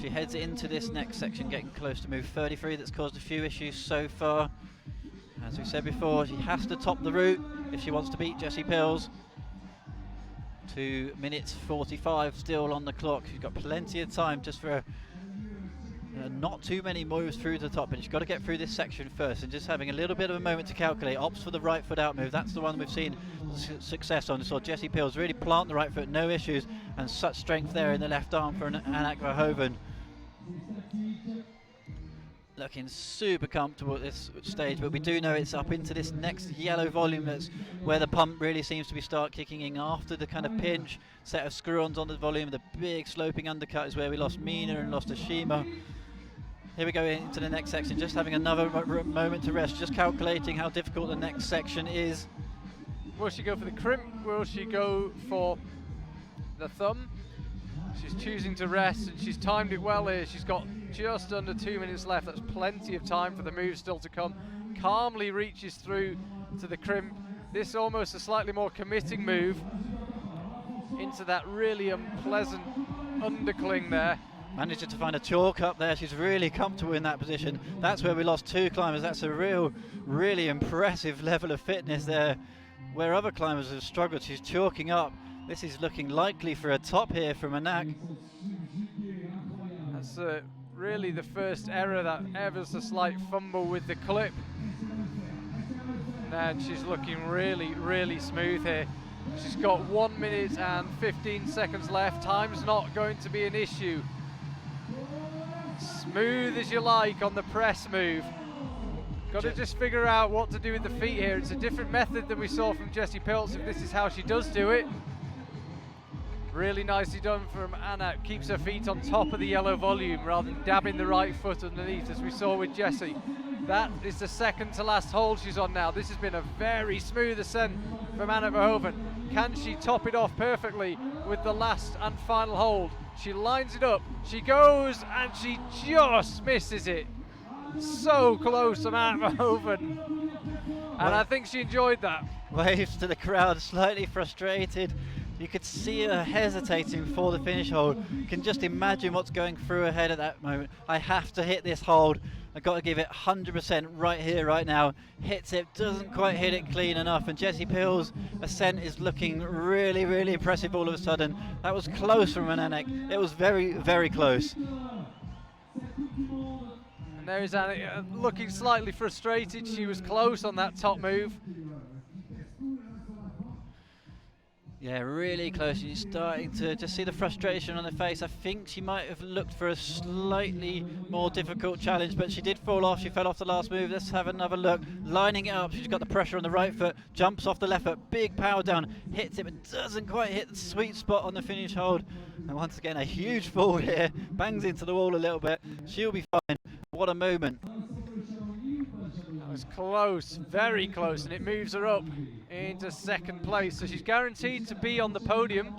she heads into this next section, getting close to move 33. That's caused a few issues so far. As we said before, she has to top the route if she wants to beat Jessie Pills. 2 minutes 45 still on the clock. She's got plenty of time just for not too many moves through the top, but she's got to get through this section first, and just having a little bit of a moment to calculate. Opts for the right foot out move. That's the one we've seen success on. We saw Jessie Pills really plant the right foot, no issues, and such strength there in the left arm for Annika Holman. Looking super comfortable at this stage, but we do know it's up into this next yellow volume that's where the pump really seems to be start kicking in after the kind of pinch set of screw-ons on the volume. The big sloping undercut is where we lost Mina and lost Ashima. Here we go into the next section, just having another moment to rest, just calculating how difficult the next section is. Will she go for the crimp? Will she go for the thumb? She's choosing to rest, and she's timed it well here. She's got just under 2 minutes left. That's plenty of time for the move still to come. Calmly reaches through to the crimp This almost a slightly more committing move into that really unpleasant undercling there. Managed to find a chalk up there. She's really comfortable in that position. That's where we lost 2 climbers. That's a really impressive level of fitness there. Where other climbers have struggled, she's chalking up. This is looking likely for a top here from Anak. That's really the first error, that ever so slight fumble with the clip. And she's looking really, really smooth here. She's got 1 minute and 15 seconds left. Time's not going to be an issue. Smooth as you like on the press move. Got to just figure out what to do with the feet here. It's a different method than we saw from Jessie Pilz, if this is how she does do it. Really nicely done from Anna. Keeps her feet on top of the yellow volume rather than dabbing the right foot underneath, as we saw with Jessie. That is the second to last hold she's on now. This has been a very smooth ascent from Anna Verhoeven. Can she top it off perfectly with the last and final hold? She lines it up, she goes, and she just misses it. So close from Anna Verhoeven. And I think she enjoyed that. Waves to the crowd, slightly frustrated. You could see her hesitating for the finish hold. You can just imagine what's going through her head at that moment. I have to hit this hold. I've got to give it 100% right here, right now. Hits it, doesn't quite hit it clean enough. And Jessie Pilz' ascent is looking really, really impressive all of a sudden. That was close from Anak. It was very, very close. And there is Anna looking slightly frustrated. She was close on that top move. Yeah, really close. You're starting to just see the frustration on her face. I think she might have looked for a slightly more difficult challenge, but she did fall off. She fell off the last move. Let's have another look. Lining it up. She's got the pressure on the right foot. Jumps off the left foot. Big power down. Hits it, but doesn't quite hit the sweet spot on the finish hold. And once again, a huge fall here. Bangs into the wall a little bit. She'll be fine. What a moment. That was close, very close, and it moves her up into second place. So she's guaranteed to be on the podium.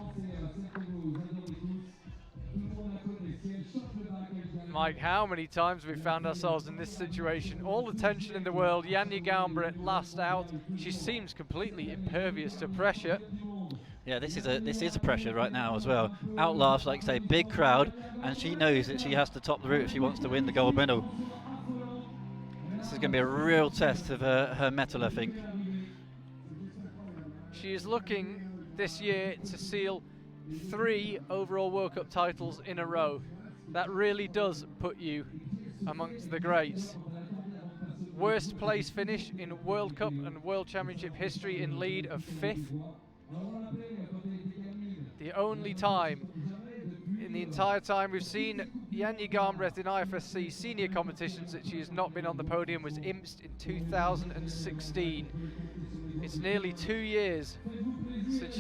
Mike, how many times we've found ourselves in this situation? All the tension in the world. Janja Garnbret last out. She seems completely impervious to pressure. Yeah, this is a pressure right now as well. Outlast, like I say, big crowd, and she knows that she has to top the route if she wants to win the gold medal. This is going to be a real test of her mettle, I think. She is looking this year to seal 3 overall World Cup titles in a row. That really does put you amongst the greats. Worst place finish in World Cup and World Championship history in lead of 5th. The only time in the entire time we've seen Janja Garnbret in IFSC senior competitions that she has not been on the podium was Imst in 2016. It's nearly 2 years since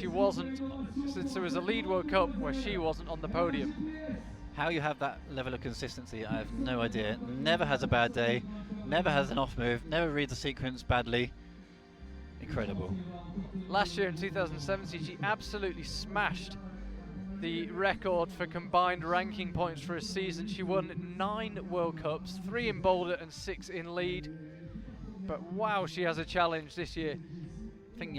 there was a lead World Cup where she wasn't on the podium. How you have that level of consistency, I have no idea. Never has a bad day, never has an off move, never reads a sequence badly. Incredible. Last year in 2017, she absolutely smashed the record for combined ranking points for a season. She won 9 World Cups, 3 in Boulder and 6 in lead. But wow, she has a challenge this year. I think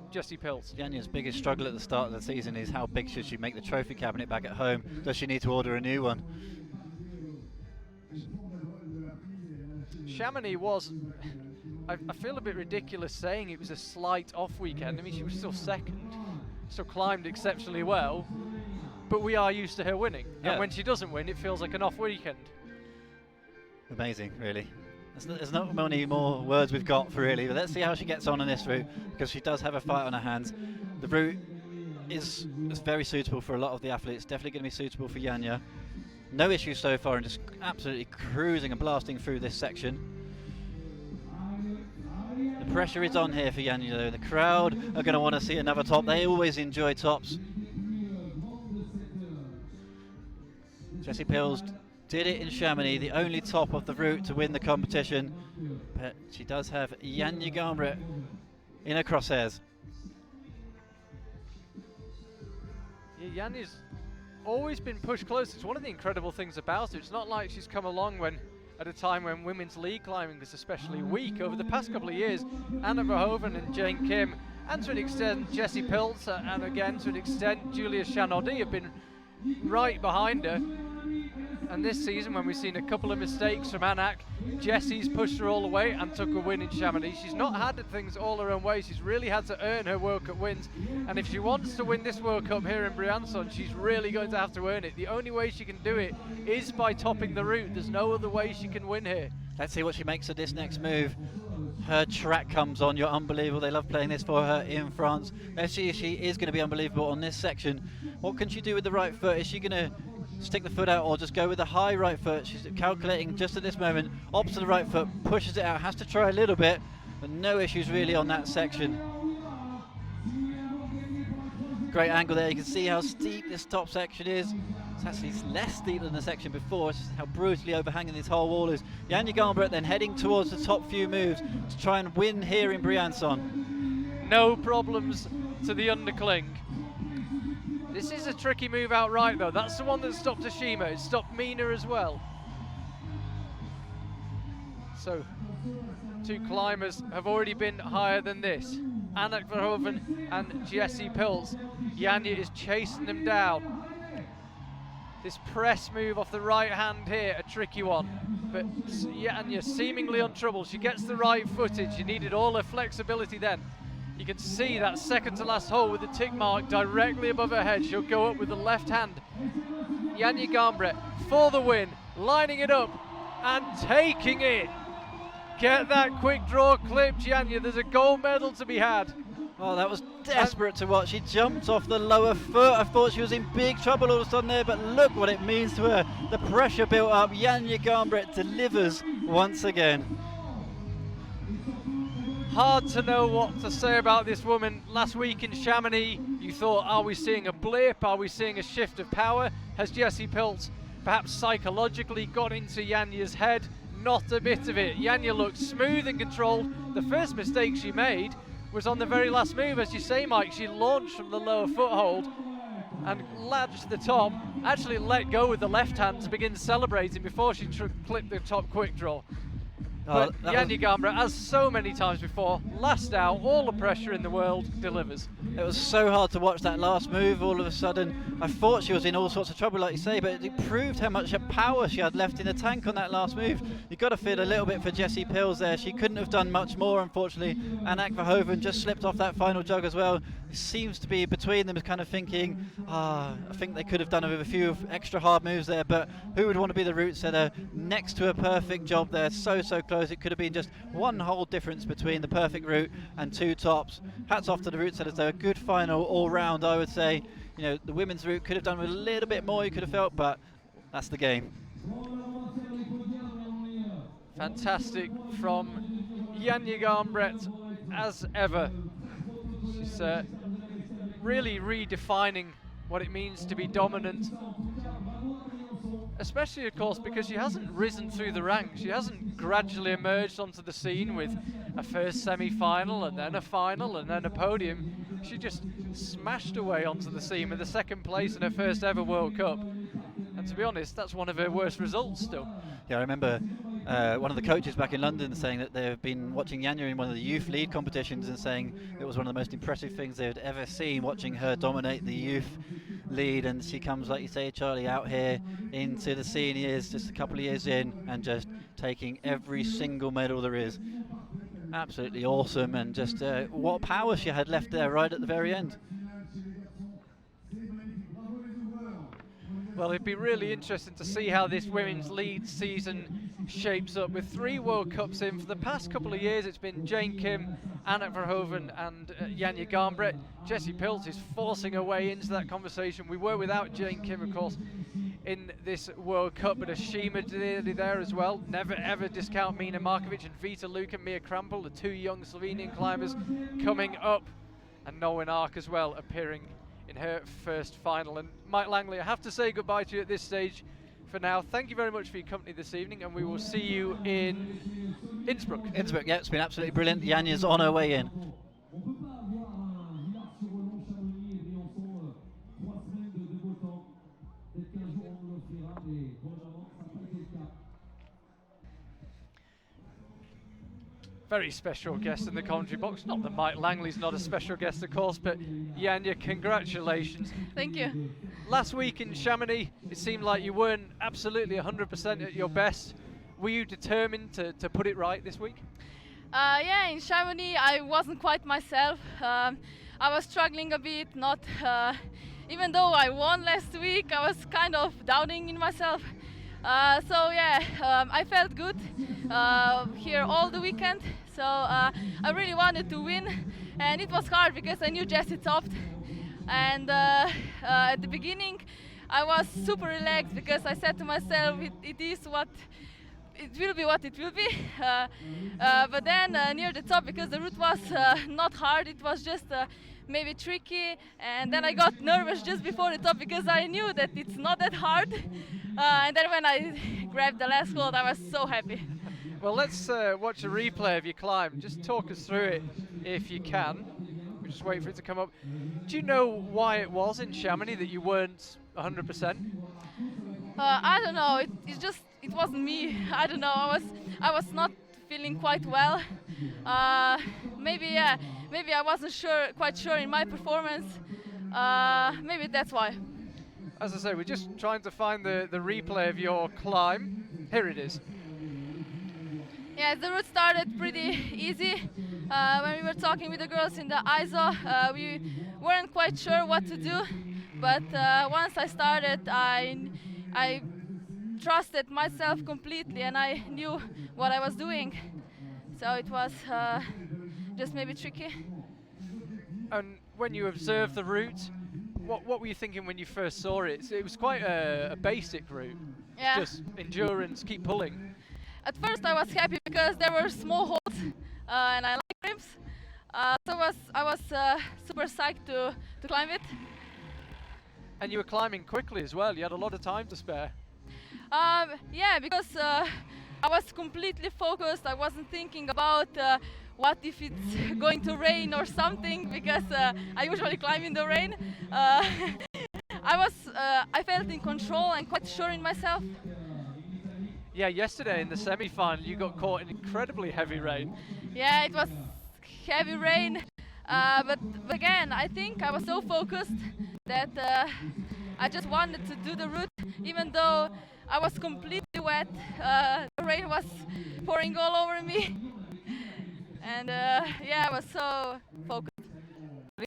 Jessie Pilz. Janja's biggest struggle at the start of the season is how big should she make the trophy cabinet back at home? Does she need to order a new one? Chamonix was, I feel a bit ridiculous saying it was a slight off weekend. I mean, she was still second, still climbed exceptionally well, but we are used to her winning. Yeah. And when she doesn't win, it feels like an off weekend. Amazing, really. There's not many more words we've got for really, but let's see how she gets on this route, because she does have a fight on her hands. The route is very suitable for a lot of the athletes, definitely going to be suitable for Janja. No issues so far, and just absolutely cruising and blasting through this section. The pressure is on here for Janja though. The crowd are going to want to see another top. They always enjoy tops. Jessie Pilz did it in Chamonix, the only top of the route to win the competition, but she does have Janja Garnbret in her crosshairs. Yeah, Janja's always been pushed close. It's one of the incredible things about her. It's not like she's come along when at a time when women's league climbing is especially weak. Over the past couple of years, Anna Verhoeven and Jane Kim, and to an extent Jessie Pilz, and again to an extent Julia Chanaudy have been right behind her. And this season, when we've seen a couple of mistakes from Anak, Jessie's pushed her all the way and took a win in Chamonix. She's not had things all her own way. She's really had to earn her World Cup wins. And if she wants to win this World Cup here in Briançon, she's really going to have to earn it. The only way she can do it is by topping the route. There's no other way she can win here. Let's see what she makes of this next move. Her track comes on. You're unbelievable. They love playing this for her in France. Let's see if she is going to be unbelievable on this section. What can she do with the right foot? Is she going to stick the foot out or just go with the high right foot? She's calculating just at this moment. Opposite the right foot, pushes it out, has to try a little bit, but no issues really on that section. Great angle there. You can see how steep this top section is. It's actually less steep than the section before. It's just how brutally overhanging this whole wall is. Janja Garnbret then heading towards the top few moves to try and win here in Briançon. No problems to the undercling. This is a tricky move outright though. That's the one that stopped Ashima. It stopped Mina as well. So, two climbers have already been higher than this. Anna Verhoeven and Jessie Pilz. Janja is chasing them down. This press move off the right hand here, a tricky one. But Janja seemingly untroubled. She gets the right footage. She needed all her flexibility then. You can see that second to last hole with the tick mark directly above her head. She'll go up with the left hand. Janja Garnbret for the win, lining it up and taking it. Get that quick draw clip, Janja. There's a gold medal to be had. Oh, that was desperate to watch. She jumped off the lower foot. I thought she was in big trouble all of a sudden there, but look what it means to her. The pressure built up. Janja Garnbret delivers once again. Hard to know what to say about this woman. Last week in Chamonix, you thought, are we seeing a blip? Are we seeing a shift of power? Has Jessie Pilz perhaps psychologically got into Janja's head? Not a bit of it. Janja looked smooth and controlled. The first mistake she made was on the very last move. As you say, Mike, she launched from the lower foothold and latched the top, actually let go with the left hand to begin celebrating before she clipped the top quick draw. But Janja Garnbret, as so many times before, last out, all the pressure in the world, delivers. It was so hard to watch that last move. All of a sudden, I thought she was in all sorts of trouble, like you say, but it proved how much power she had left in the tank on that last move. You've got to feel a little bit for Jessie Pilz there. She couldn't have done much more, unfortunately. Anak Verhoeven just slipped off that final jog as well. It seems to be between them kind of thinking, I think they could have done with a few extra hard moves there, but who would want to be the route setter next to a perfect job there? So close. It could have been just one whole difference between the perfect route and two tops. Hats off to the route setters though. A good final all round, I would say. You know, the women's route could have done with a little bit more, you could have felt, but that's the game. Fantastic from Janja Garnbret as ever. She's really redefining what it means to be dominant. Especially, of course, because she hasn't risen through the ranks. She hasn't gradually emerged onto the scene with a first semi-final and then a final and then a podium. She just smashed away onto the scene with a second place in her first ever World Cup. And to be honest, that's one of her worst results still. Yeah, I remember one of the coaches back in London saying that they've been watching Janja in one of the youth lead competitions and saying it was one of the most impressive things they'd ever seen, watching her dominate the youth lead. And she comes, like you say, Charlie, out here into the seniors just a couple of years in and just taking every single medal there is. Absolutely awesome, and just what power she had left there right at the very end. Well, it'd be really interesting to see how this women's lead season shapes up. With 3 World Cups in, for the past couple of years it's been Jane Kim, Anna Verhoeven and Janja Garnbret. Jessie Pilz is forcing her way into that conversation. We were without Jane Kim, of course, in this World Cup, but Ashima nearly there as well. Never ever discount Mina Markovic and Vita Luke and Mia Krampel, the 2 young Slovenian climbers coming up, and Noen Ark as well appearing in her first final. And Mike Langley, I have to say goodbye to you at this stage for now. Thank you very much for your company this evening, and we will see you in Innsbruck. Innsbruck, yeah, it's been absolutely brilliant. Janja's on her way in. very special guest in the commentary box. Not that Mike Langley's not a special guest, of course, but Janja, congratulations. Thank you. Last week in Chamonix, it seemed like you weren't absolutely 100% at your best. Were you determined to put it right this week? Yeah, in Chamonix I wasn't quite myself. I was struggling a bit, even though I won last week, I was kind of doubting in myself. So yeah, I felt good here all the weekend. So I really wanted to win, and it was hard because I knew Jessie topped. And at the beginning, I was super relaxed because I said to myself, it will be what it will be. But then near the top, because the route was not hard, it was just maybe tricky, and then I got nervous just before the top because I knew that it's not that hard. And then when I grabbed the last hold, I was so happy. Well, let's watch a replay of your climb. Just talk us through it if you can. We'll just wait for it to come up. Do you know why it was in Chamonix that you weren't 100%? I don't know. It wasn't me. I don't know. I was not feeling quite well. Maybe I wasn't quite sure in my performance. Maybe that's why. As I say, we're just trying to find the replay of your climb. Here it is. Yeah, the route started pretty easy. When we were talking with the girls in the ISO, we weren't quite sure what to do. But once I started, I trusted myself completely, and I knew what I was doing. So it was just maybe tricky. And when you observed the route, what were you thinking when you first saw it? It was quite a basic route. Yeah. Just endurance, keep pulling. At first I was happy because there were small holds and I like rims. So I was super psyched to climb it. And you were climbing quickly as well. You had a lot of time to spare. Yeah, because I was completely focused. I wasn't thinking about what if it's going to rain or something, because I usually climb in the rain. I felt in control and quite sure in myself. Yeah, yesterday in the semi-final you got caught in incredibly heavy rain. Yeah, it was heavy rain, but again, I think I was so focused that I just wanted to do the route, even though I was completely wet. The rain was pouring all over me, and yeah, I was so focused.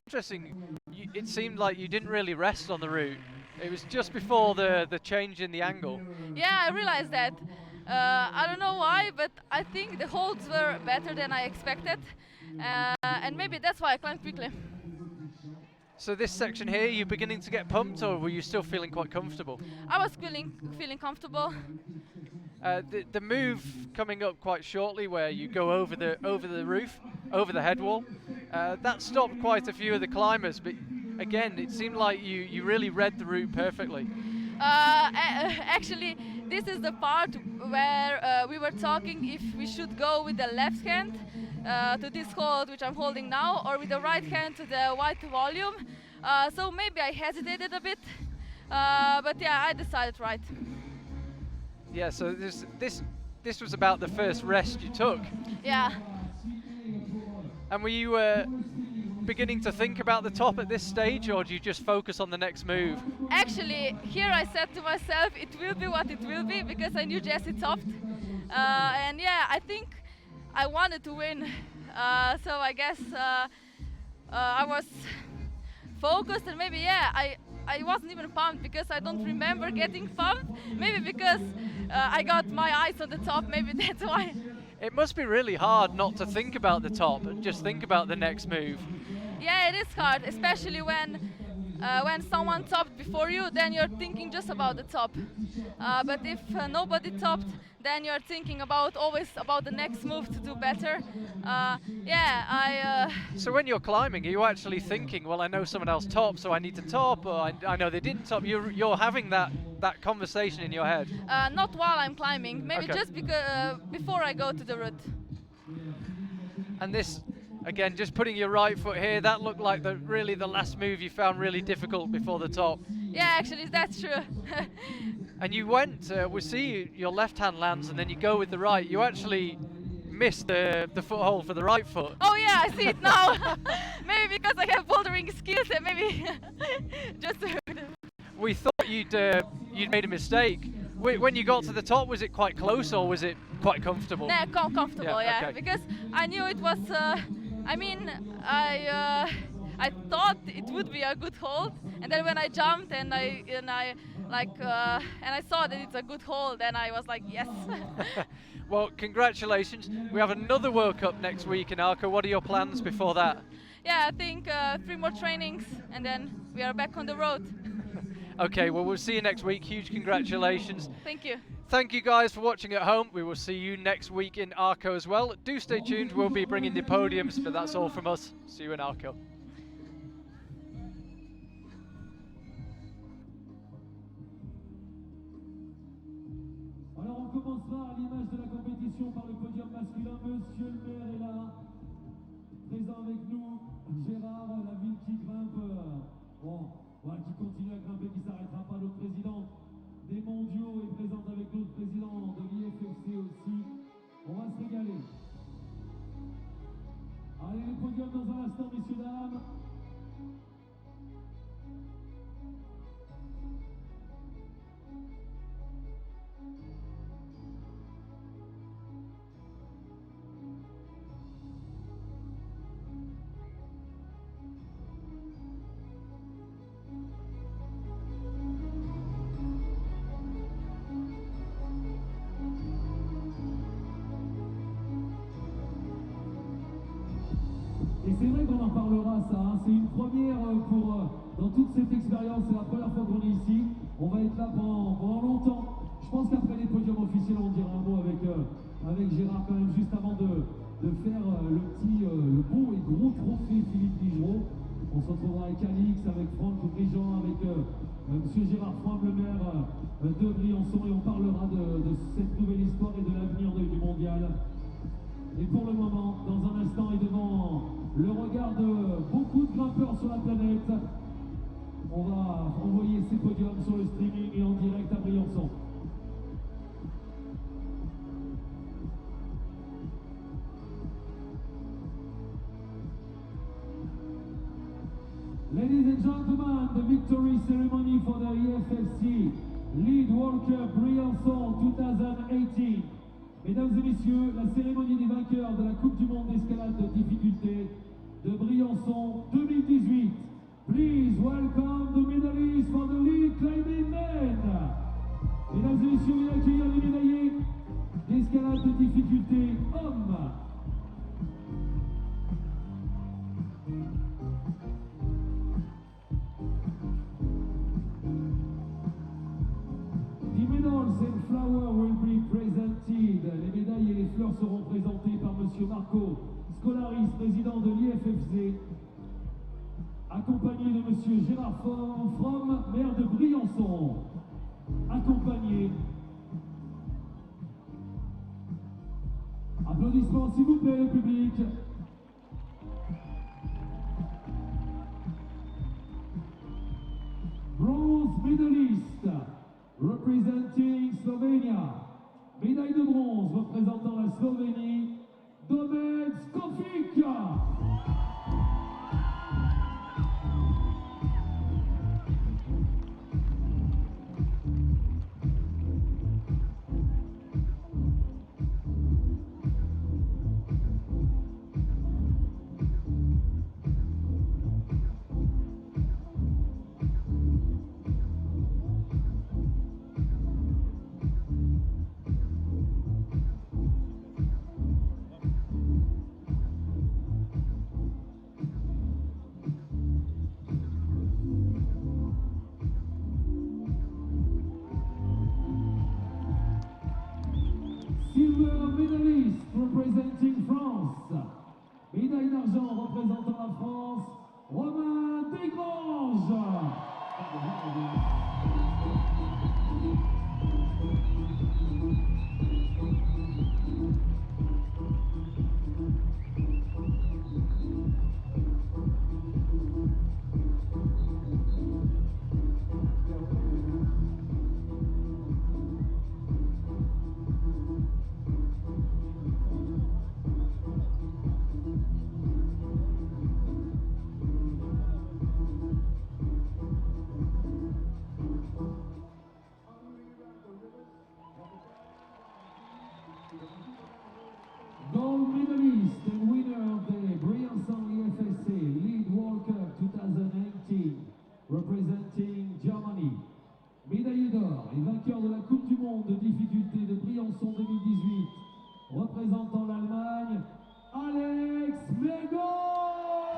Interesting, it seemed like you didn't really rest on the route. It was just before the change in the angle. Yeah, I realized that. I don't know why, but I think the holds were better than I expected, and maybe that's why I climbed quickly. So this section here, you beginning to get pumped, or were you still feeling quite comfortable? I was feeling comfortable. The move coming up quite shortly, where you go over the roof, over the head wall, that stopped quite a few of the climbers. But again, it seemed like you really read the route perfectly. Actually, this is the part where we were talking if we should go with the left hand to this hold, which I'm holding now, or with the right hand to the white volume. So maybe I hesitated a bit, but yeah, I decided right. Yeah, so this was about the first rest you took. Yeah. And were you beginning to think about the top at this stage, or do you just focus on the next move? Actually, here I said to myself, it will be what it will be, because I knew Jessie topped. And yeah, I think I wanted to win. So I guess I was focused, and maybe, yeah, I wasn't even pumped because I don't remember getting pumped. Maybe because I got my eyes on the top, maybe that's why. It must be really hard not to think about the top and just think about the next move. Yeah, it is hard, especially when someone topped before you, then you're thinking just about the top. But if nobody topped, then you're thinking always about the next move to do better. So when you're climbing, are you actually thinking, well, I know someone else topped, so I need to top, or I know they didn't top? You're having that conversation in your head? Not while I'm climbing, maybe okay. Just before I go to the route. And this, again, just putting your right foot here, that looked like the last move you found really difficult before the top. Yeah, actually, that's true. And you went, we see your left hand lands and then you go with the right. You actually missed the foothold for the right foot. Oh yeah, I see it now. Maybe because I have bouldering skills and maybe just We thought you'd made a mistake. When you got to the top, was it quite close or was it quite comfortable? yeah, comfortable, yeah. Okay. Because I knew it was. I mean, I thought it would be a good hold, and then when I jumped and I saw that it's a good hold, then I was like, yes. Well, congratulations. We have another World Cup next week in Arco. What are your plans before that? Yeah, I think 3 more trainings, and then we are back on the road. Okay, well, we'll see you next week. Huge congratulations. Thank you. Thank you guys for watching at home. We will see you next week in Arco as well. Do stay tuned. We'll be bringing the podiums, but that's all from us. See you in Arco. Alors on commencera à l'image de la compétition par le podium masculin. Monsieur le maire est là, présent avec nous. Gérard, la ville qui grimpe, qui continue à grimper, qui ne s'arrêtera pas. Notre présidente des mondiaux est présente avec notre président de l'IFSC aussi. On va se régaler. Allez, les podiums dans un instant, messieurs, dames. Et c'est vrai qu'on en parlera, ça, hein. C'est une première dans toute cette expérience, c'est la première fois qu'on est ici. On va être là pendant longtemps. Je pense qu'après les podiums officiels, on dira un mot avec Gérard quand même, juste avant de faire le beau et gros trophée Philippe Ligereau. On se retrouvera avec Alix, avec Franck Briançon, avec monsieur Gérard Froim, le maire de Briançon, et on parlera de cette nouvelle histoire et de l'avenir du mondial. Et pour le moment, dans un instant et devant le regard de beaucoup de grimpeurs sur la planète, on va envoyer ces podiums sur le streaming et en direct à Briançon. Ladies and gentlemen, the victory ceremony for the IFSC Lead World Cup Briançon 2018. Mesdames et messieurs, la cérémonie des vainqueurs de la Coupe du Monde d'escalade de difficulté de Briançon 2018. Please welcome the medalists for the lead climbing men. Mesdames et messieurs, veuillez accueillir les médaillés d'escalade de difficulté hommes. The medals and flower will be presented. Les médailles et les fleurs seront présentées par monsieur Marco Scolaris, président de l'IFFC, accompagné de monsieur Gérard Fromm, maire de Briançon, accompagné. Applaudissements s'il vous plaît, le public. Bronze medalist representing Slovenia. Médaille de bronze représentant la Slovénie, Domen Skofic. Silver medalist representing France. Médaille d'argent représentant la France, Romain Desgranges.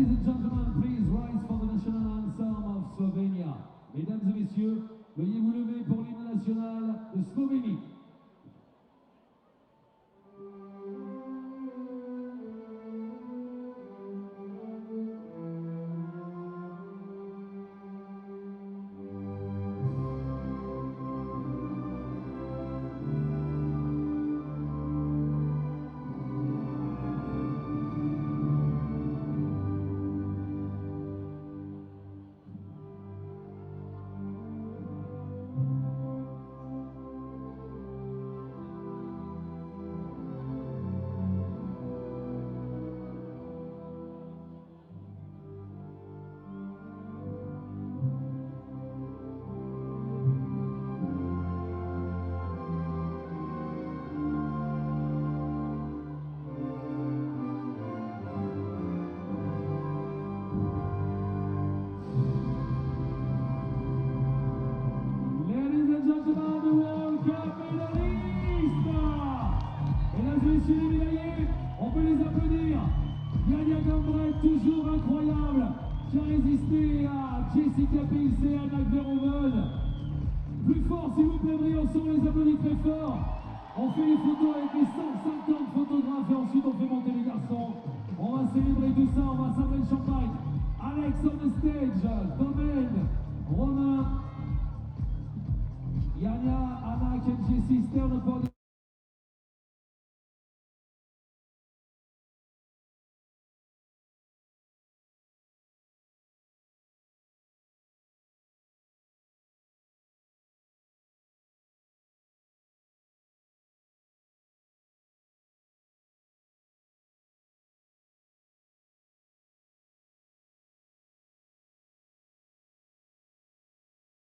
Ladies and gentlemen, please rise for the national anthem of Slovenia. Mesdames et messieurs, veuillez vous lever pour l'hymne national de Slovénie. On peut les applaudir. Jakob Schubert, toujours incroyable, qui a résisté à Jessica Pilce et Annika Holman. Plus fort s'il vous plaît, Briançon, on les applaudit très fort. On fait les photos avec les 150